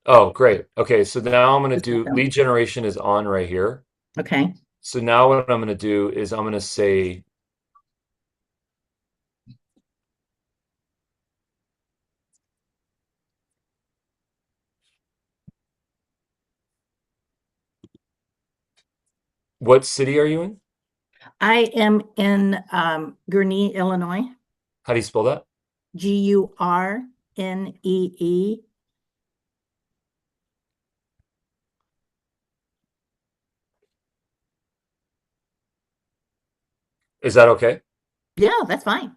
Oh, great. Okay, so now I'm gonna Just with do them. lead generation is on right here. Okay. So now what I'm gonna do is I'm gonna say what city are you in? I am in Gurnee, Illinois. How do you spell that? Gurnee. Is that okay? Yeah, that's fine.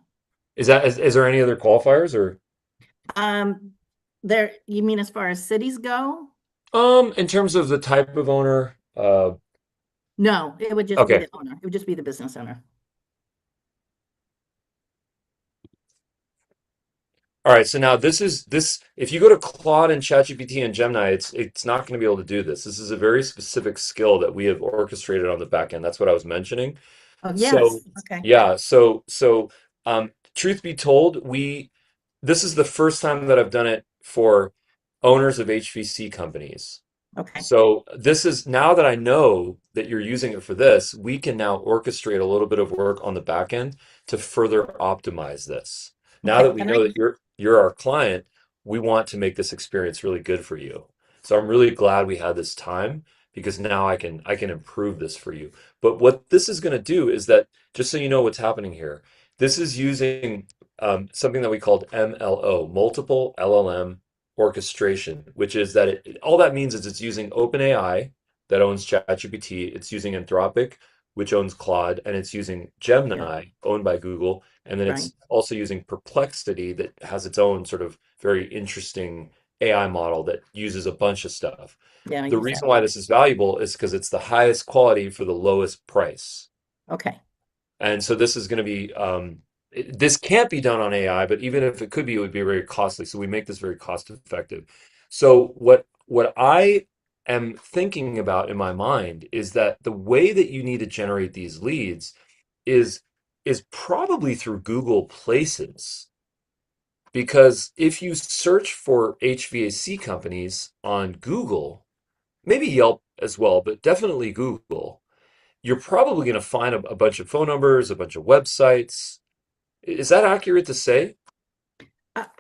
Is there any other qualifiers or There, you mean as far as cities go? in terms of the type of owner? No, it would just be Okay. the owner. It would just be the business owner. All right, so now this if you go to Claude and ChatGPT and Gemini, it's not going to be able to do this. This is a very specific skill that we have orchestrated on the back end. That's what I was mentioning. Oh, So yes. Okay. yeah, truth be told, this is the first time that I've done it for owners of HVC companies. Okay. So this is now that I know that you're using it for this, we can now orchestrate a little bit of work on the back end to further optimize this. Now Okay. that we know that you're our client, we want to make this experience really good for you. So I'm really glad we had this time because now I can improve this for you. But what this is going to do is that just so you know what's happening here, This is using something that we called MLO, multiple LLM orchestration, which is that all that means is it's using OpenAI that owns ChatGPT, it's using Anthropic, which owns Claude, and it's using Gemini, owned by Google, and then Right. it's also using Perplexity that has its own sort of very interesting AI model that uses a bunch of stuff. Yeah, I The use that. reason why this is valuable is because it's the highest quality for the lowest price. Okay. And so this is going to be this can't be done on AI, but even if it could be, it would be very costly. So we make this very cost effective. So what I am thinking about in my mind is that the way that you need to generate these leads is is probably through Google Places. Because if you search for HVAC companies on Google, maybe Yelp as well, but definitely Google, you're probably going to find a bunch of phone numbers, a bunch of websites. Is that accurate to say?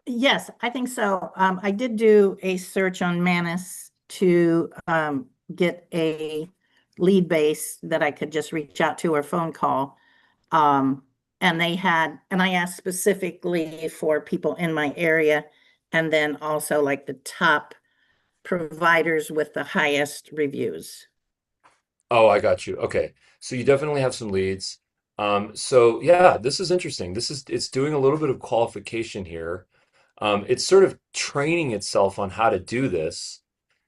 Yes, I think so. I did do a search on Manus to get a lead base that I could just reach out to or phone call. And I asked specifically for people in my area, and then also like the top providers with the highest reviews. Oh, I got you. Okay. So you definitely have some leads. So yeah, this is interesting. It's doing a little bit of qualification here. It's sort of training itself on how to do this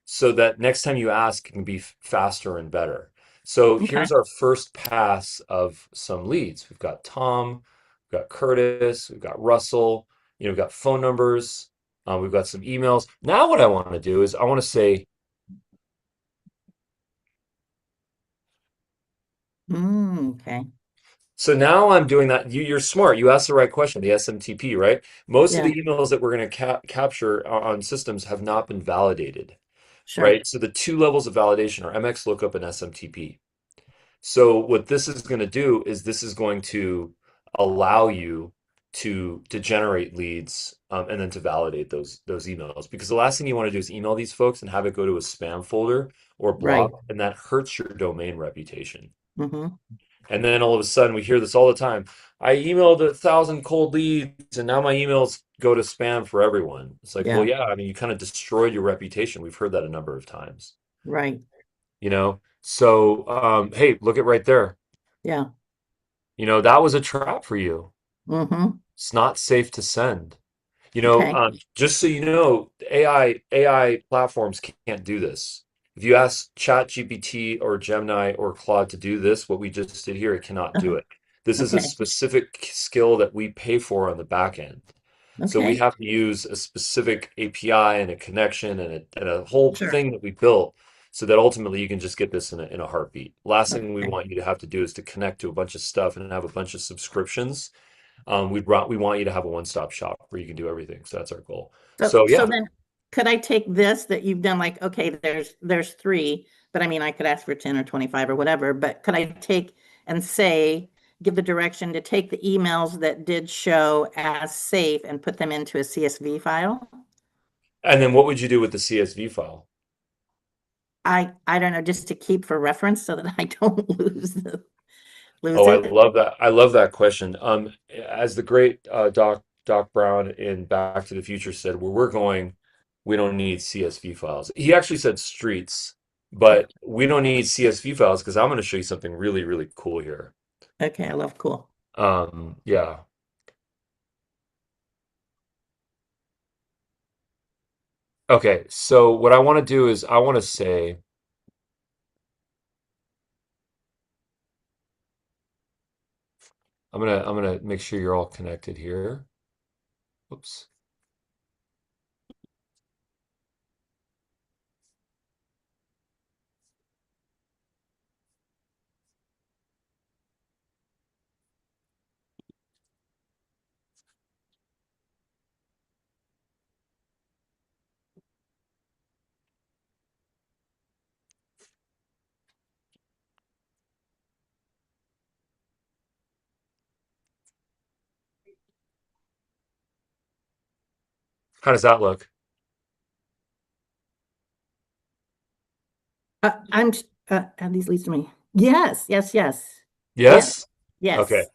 so that next time you ask it can be faster and better. So Okay. here's our first pass of some leads. We've got Tom, we've got Curtis, we've got Russell, we've got phone numbers, we've got some emails. Now what I want to do is I want to say, Okay. so now I'm doing that. You're smart. You asked the right question, the SMTP, right? Most of Yeah, the emails that we're going to capture on systems have not been validated, sure. right? So the two levels of validation are MX lookup and SMTP. So what this is going to do is this is going to allow you to generate leads and then to validate those emails because the last thing you want to do is email these folks and have it go to a spam folder or Right. block, and that hurts your domain reputation. Mm-hmm. And then all of a sudden, we hear this all the time. I emailed 1,000 cold leads, and now my emails go to spam for everyone. It's like, well, Yeah, yeah, I mean, you kind of destroyed your reputation. We've heard that a number of times, right. you know? So, hey, look at right there. Yeah. That was a trap for you. Mm-hmm. It's not safe to send. Okay. Just so you know, AI platforms can't do this. If you ask ChatGPT or Gemini or Claude to do this, what we just did here, it cannot do it. This is a Okay. specific skill that we pay for on the back end. So we Okay. have to use a specific API and a connection and a whole Sure. thing that we built so that ultimately you can just get this in a heartbeat. Last thing we Okay. want you to have to do is to connect to a bunch of stuff and have a bunch of subscriptions. We want you to have a one-stop shop where you can do everything. So that's our goal. So So so yeah. then could I take this that you've done like, okay, there's three, but I mean I could ask for 10 or 25 or whatever, but could I take and say, give the direction to take the emails that did show as safe and put them into a CSV file? And then what would you do with the CSV file? I don't know, just to keep for reference so that I don't lose Oh, I it. love that. I love that question. As the great Doc Brown in Back to the Future said, where we're going, we don't need CSV files. He actually said streets, but we don't need CSV files because I'm going to show you something really, really cool here. Okay, I love cool. Yeah. Okay, so what I want to do is I want to say, I'm gonna make sure you're all connected here. Oops. How does that look? I'm add these leads to me. Yes, yes, yes. Yes, Yes? Okay. yes.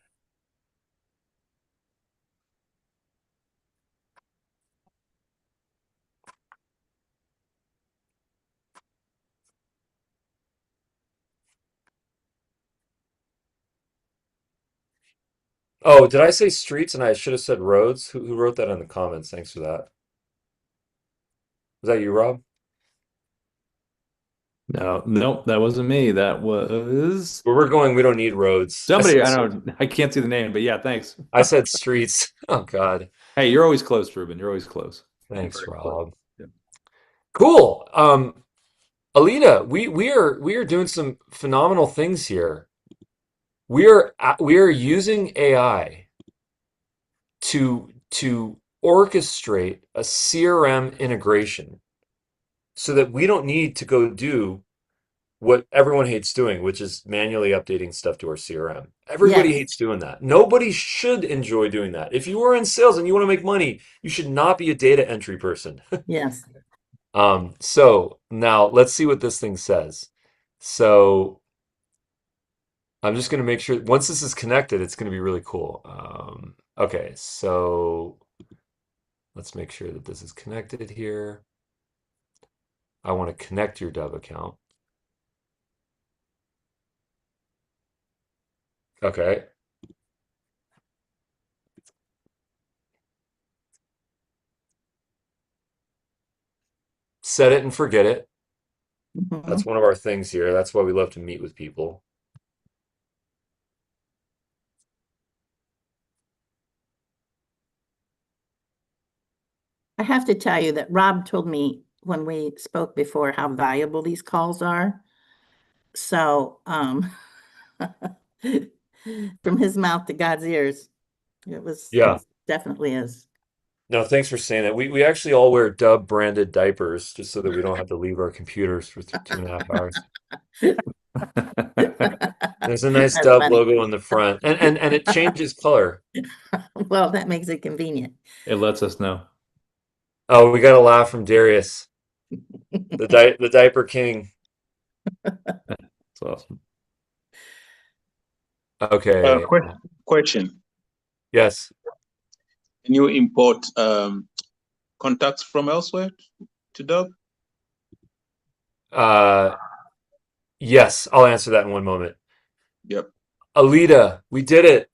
Oh, did I say streets and I should have said roads? Who wrote that in the comments? Thanks for that. Was that you, Rob? No, nope, that wasn't me. That was Where we're going, we don't need roads. somebody. I don't know. I can't see the name, but yeah, thanks. I said streets. Oh God. Hey, you're always close, Ruben. You're always close. Thanks, Very close. Rob. Yeah. Cool. Alita, we are doing some phenomenal things here. We are using AI to orchestrate a CRM integration so that we don't need to go do what everyone hates doing, which is manually updating stuff to our CRM. Everybody Yes, hates doing that. Nobody should enjoy doing that. If you are in sales and you want to make money, you should not be a data entry person. yes. So now let's see what this thing says. So I'm just going to make sure once this is connected, it's going to be really cool. Okay, so let's make sure that this is connected here. I want to connect your Dubb account. Okay. Set it and forget it. That's Mhm. one of our things here. That's why we love to meet with people. I have to tell you that Rob told me when we spoke before how valuable these calls are. So, from his mouth to God's ears, Yeah. it definitely is. No, thanks for saying that. We actually all wear Dubb branded diapers just so that we don't have to leave our computers for 2.5 hours. There's a nice That's Dubb funny. logo on the front, and it changes color. Well, that makes it convenient. It lets us know. Oh, we got a laugh from Darius, the diaper king. That's awesome. Okay. Question. Yes. Can you import contacts from elsewhere to Dubb? Yes, I'll answer that in one moment. Yep. Alita, we did it.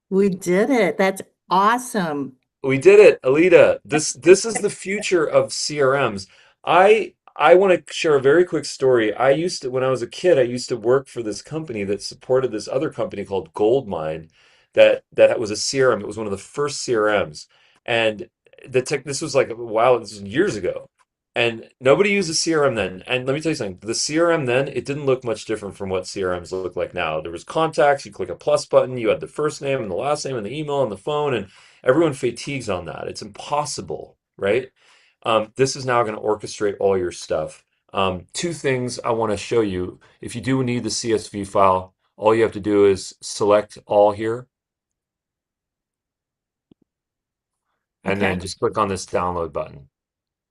We did it. That's awesome. We did it, Alita. This is the future of CRMs. I want to share a very quick story. I used to, when I was a kid, I used to work for this company that supported this other company called Goldmine that was a CRM. It was one of the first CRMs. And this was like a while, this was years ago. And nobody used a CRM then. And let me tell you something, the CRM then, it didn't look much different from what CRMs look like now. There was contacts, you click a plus button, you had the first name and the last name and the email and the phone, and everyone fatigues on that. It's impossible, right? This is now going to orchestrate all your stuff. Two things I want to show you. If you do need the CSV file, all you have to do is select all here, and Okay. then just click on this download button.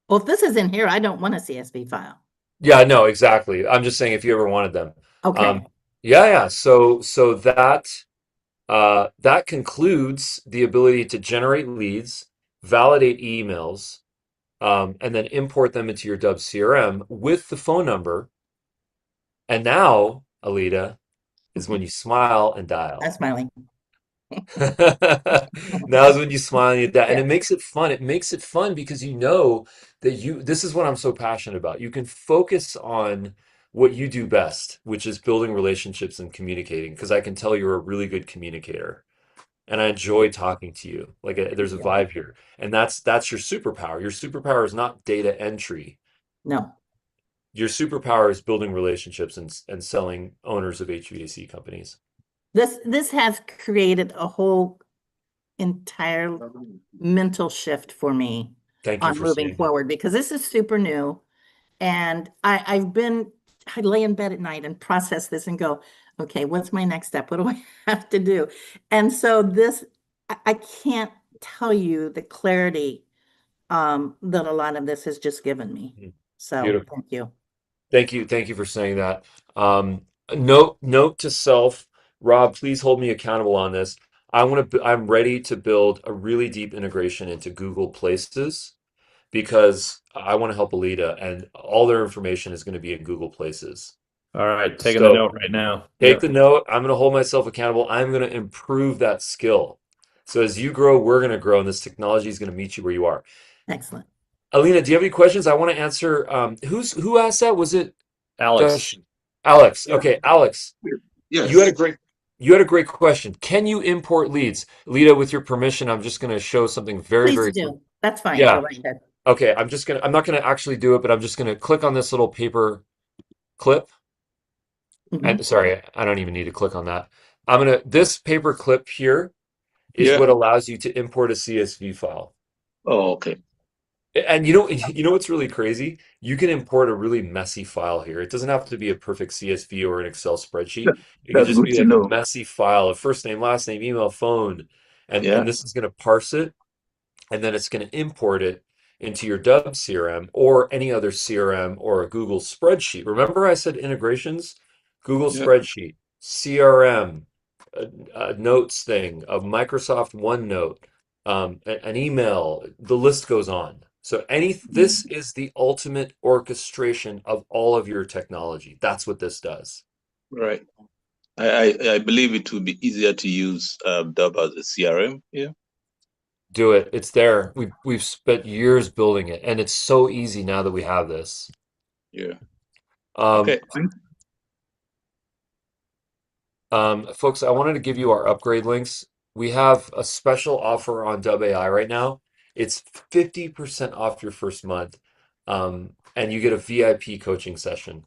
Well, if this is in here, I don't want a CSV file. Yeah, no, exactly. I'm just saying if you ever wanted them. Okay. Yeah. So that concludes the ability to generate leads, validate emails, and then import them into your Dubb CRM with the phone number. And now, Alita, is when you smile and dial. I'm smiling. Now is when you smile and you dial. And Yeah. it makes it fun. It makes it fun because you know that this is what I'm so passionate about. You can focus on what you do best, which is building relationships and communicating, because I can tell you're a really good communicator. And I enjoy talking to you. Like there's a Yeah. vibe here. And that's your superpower. Your superpower is not data entry. No. Your superpower is building relationships and selling owners of HVAC companies. This has created a whole entire mental shift for me Thank you on for moving saying that. forward because this is super new. And I lay in bed at night and process this and go, okay, what's my next step? What do I have to do? And so I can't tell you the clarity that a lot of this has just given me. So Beautiful. thank you. Thank you for saying that. Note to self, Rob, please hold me accountable on this. I'm ready to build a really deep integration into Google Places because I want to help Alita, and all their information is going to be in Google Places. All right, taking the So note right now. take Yep. the note. I'm going to hold myself accountable. I'm going to improve that skill. So as you grow, we're going to grow, and this technology is going to meet you where you are. Excellent. Alina, do you have any questions? I want to answer. Who asked that? Was it Alex? Alex. Yeah. Okay, Alex. Yes. You had a great question. Can you import leads? Lita, with your permission, I'm just going to show something very, Please very quick. do. That's fine. Yeah. Go right ahead. Okay, I'm not gonna actually do it, but I'm just gonna click on this little paper clip. And sorry, I don't even need to click on that. This paper clip here is Yeah. what allows you to import a CSV file. Oh, okay. And you know what's really crazy? You can import a really messy file here. It doesn't have to be a perfect CSV or an Excel spreadsheet. It can That's just good be to like a know. messy file, a first name, last name, email, phone, Yeah. and this is gonna parse it, and then it's going to import it into your Dubb CRM or any other CRM or a Google spreadsheet. Remember I said integrations? Google Yeah. spreadsheet, CRM, a notes thing, a Microsoft OneNote, an email, the list goes on. So this is the ultimate orchestration of all of your technology. That's what this does. Right. I believe it will be easier to use Dubb as a CRM. Yeah. Do it. It's there. We've spent years building it, and it's so easy now that we have this. Yeah. Um, Okay. Folks, I wanted to give you our upgrade links. We have a special offer on Dubb AI right now. It's 50% off your first month, and you get a VIP coaching session.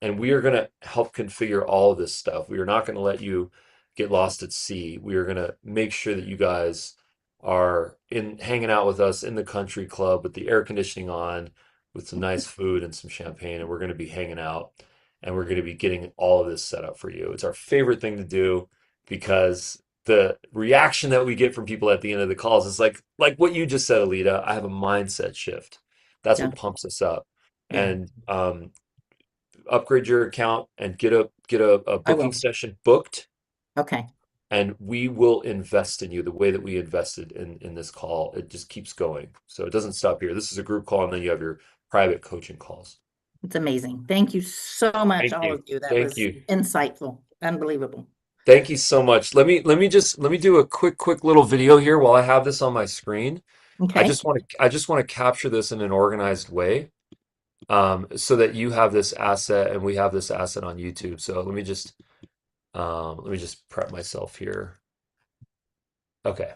And we are going to help configure all of this stuff. We are not going to let you get lost at sea. We are going to make sure that you guys are hanging out with us in the country club with the air conditioning on, with some nice food and some champagne, and we're going to be hanging out and we're going to be getting all of this set up for you. It's our favorite thing to do because the reaction that we get from people at the end of the calls is like what you just said, Alita. I have a mindset shift. That's Yeah. what pumps us up. Yeah. And upgrade your account and get a I booking will. session booked, Okay. and we will invest in you the way that we invested in this call. It just keeps going. So it doesn't stop here. This is a group call, and then you have your private coaching calls. It's amazing. Thank you so much, Thank all you. of you. That Thank was you. insightful. Unbelievable. Thank you so much. Let me do a quick little video here while I have this on my screen. Okay. I just want to capture this in an organized way, so that you have this asset and we have this asset on YouTube. So let me just prep myself here. Okay.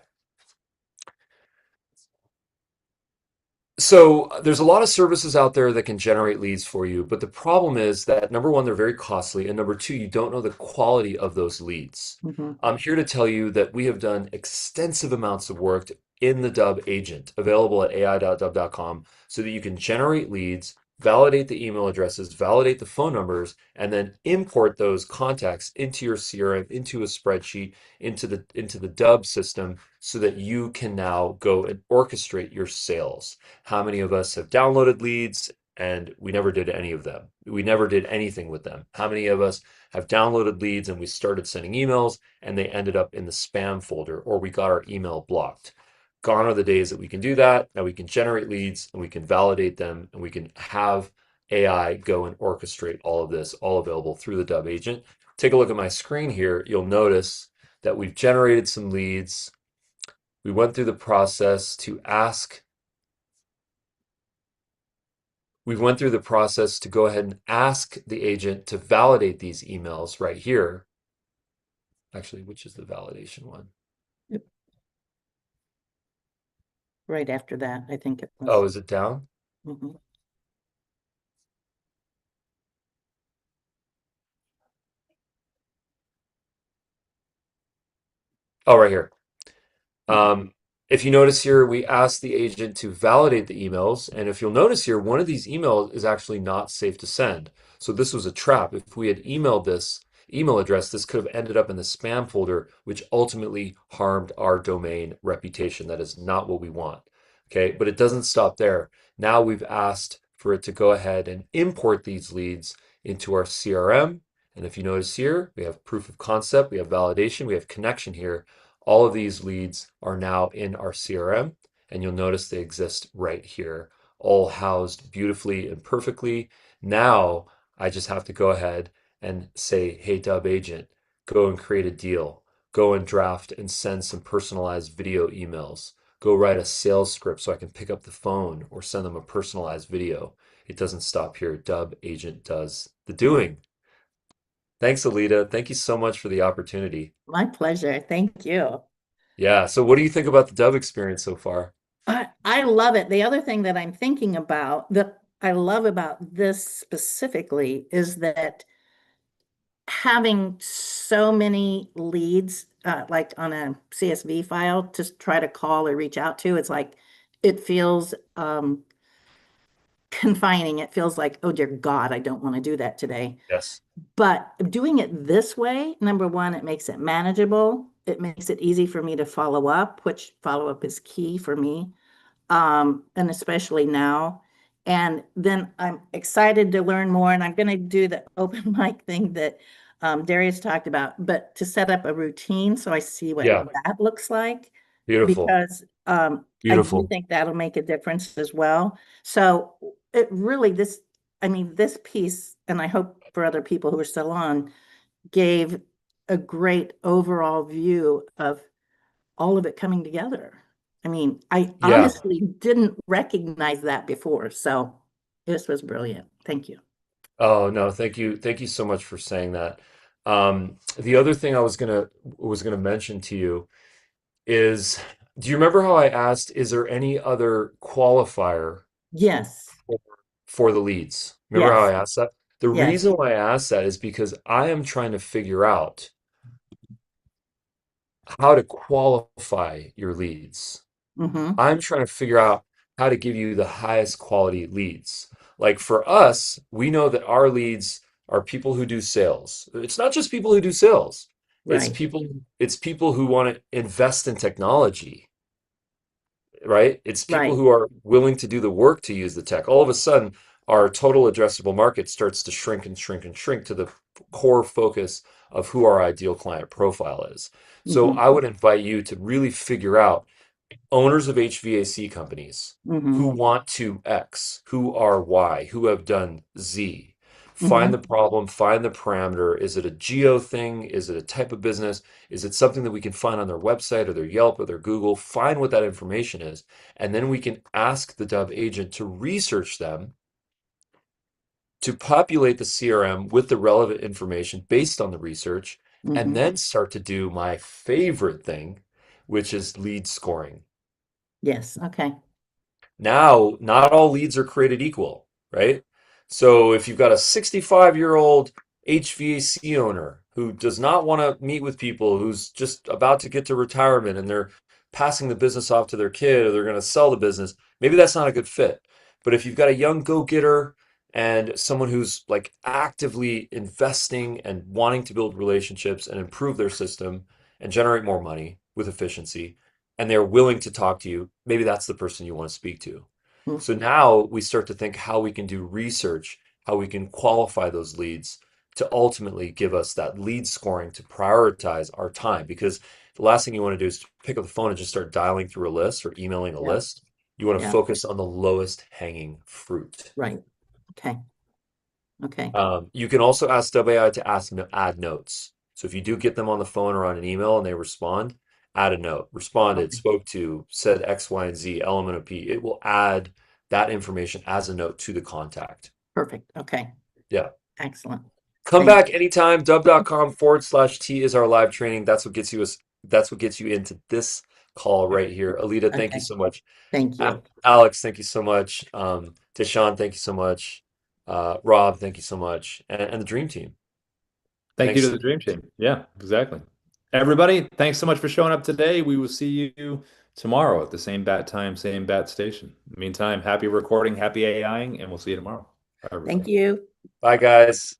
So there's a lot of services out there that can generate leads for you, but the problem is that number one, they're very costly, and number two, you don't know the quality of those leads. I'm here to tell you that we have done extensive amounts of work in the Dubb agent, available at ai.dubb.com, so that you can generate leads, validate the email addresses, validate the phone numbers, and then import those contacts into your CRM, into a spreadsheet, into the Dubb system, so that you can now go and orchestrate your sales. How many of us have downloaded leads and we never did any of them? We never did anything with them. How many of us have downloaded leads and we started sending emails and they ended up in the spam folder, or we got our email blocked? Gone are the days that we can do that. Now we can generate leads and we can validate them and we can have AI go and orchestrate all of this, all available through the Dubb agent. Take a look at my screen here. You'll notice that we've generated some leads. We went through the process to ask We went through the process to go ahead and ask the agent to validate these emails right here. Actually, which is the validation one? Yep. Right after that, I think it was. Oh, is it down? Oh, right here. If you notice here, we asked the agent to validate the emails. And if you'll notice here, one of these emails is actually not safe to send. So this was a trap. If we had emailed this email address, this could have ended up in the spam folder, which ultimately harmed our domain reputation. That is not what we want. Okay, but it doesn't stop there. Now we've asked for it to go ahead and import these leads into our CRM. And if you notice here, we have proof of concept, we have validation, we have connection here. All of these leads are now in our CRM, and you'll notice they exist right here, all housed beautifully and perfectly. Now I just have to go ahead and say, hey, Dubb agent, go and create a deal. go and draft and send some personalized video emails. Go write a sales script so I can pick up the phone or send them a personalized video. It doesn't stop here. Dubb Agent does the doing. Thanks, Alita. Thank you so much for the opportunity. My pleasure. Thank you. Yeah. So what do you think about the Dubb experience so far? I love it. The other thing that I'm thinking about that I love about this specifically is that having so many leads, like on a CSV file to try to call or reach out to, it's like it feels confining. It feels like, oh dear God, I don't want to do that today. Yes. But doing it this way, number one, it makes it manageable. It makes it easy for me to follow up, which follow up is key for me, and especially now. And then I'm excited to learn more, and I'm going to do the open mic thing that Darius talked about, but to set up a routine so I see what Yeah. that looks like, Beautiful. because I do Beautiful. think that'll make a difference as well. So it really, this piece, and I hope for other people who are still on, gave a great overall view of all of it coming together. I mean, I Yeah. honestly didn't recognize that before, so this was brilliant. Thank you. Oh, no, thank you. Thank you so much for saying that. The other thing I was gonna mention to you is, do you remember how I asked, is there any other qualifier Yes, for, for the leads? Remember how yes, I asked that? The yes. reason why I asked that is because I am trying to figure out how to qualify your leads. Mm-hmm. I'm trying to figure out how to give you the highest quality leads. Like for us, we know that our leads are people who do sales. It's not just people who do sales. It's Right, people who want to invest in technology, right? It's people right. who are willing to do the work to use the tech. All of a sudden, our total addressable market starts to shrink and shrink and shrink to the core focus of who our ideal client profile is. So Mm-hmm. I would invite you to really figure out owners of HVAC companies Mm-hmm. who want to X, who are Y, who have done Z. Find Mm-hmm. the problem, find the parameter. Is it a geo thing? Is it a type of business? Is it something that we can find on their website or their Yelp or their Google? Find what that information is. And then we can ask the Dubb agent to research them, to populate the CRM with the relevant information based on the research, and Mm-hmm. then start to do my favorite thing, which is lead scoring. Yes, okay. Now, not all leads are created equal, right? So if you've got a 65-year-old HVAC owner who does not want to meet with people, who's just about to get to retirement and they're passing the business off to their kid or they're going to sell the business, maybe that's not a good fit. But if you've got a young go-getter and someone who's like actively investing and wanting to build relationships and improve their system and generate more money with efficiency, and they're willing to talk to you, maybe that's the person you want to speak to. Mm. So now we start to think how we can do research, how we can qualify those leads to ultimately give us that lead scoring to prioritize our time. Because the last thing you want to do is pick up the phone and just start dialing through a list or emailing a Yeah, list. You want to yeah, focus on the lowest hanging fruit. right. Okay, okay. You can also ask Dubb AI to add notes. So if you do get them on the phone or on an email and they respond, add a note. Responded, Okay. spoke to, said X, Y, and Z, element of P. It will add that information as a note to the contact. Perfect. Okay. Yeah. Excellent. Come Thank back anytime. Dubb.com/T is our live training. That's what gets you into this call right here. Alita, you. thank you Okay. so much. Thank you. Alex, thank you so much. Deshaun, thank you so much. Rob, thank you so much. And the dream team. Thank you to Thanks. the Dream Team. Yeah, exactly. Everybody, thanks so much for showing up today. We will see you tomorrow at the same bat time, same bat station. Meantime, happy recording, happy AIing, and we'll see you tomorrow. Bye, Thank everybody. you. Bye, guys.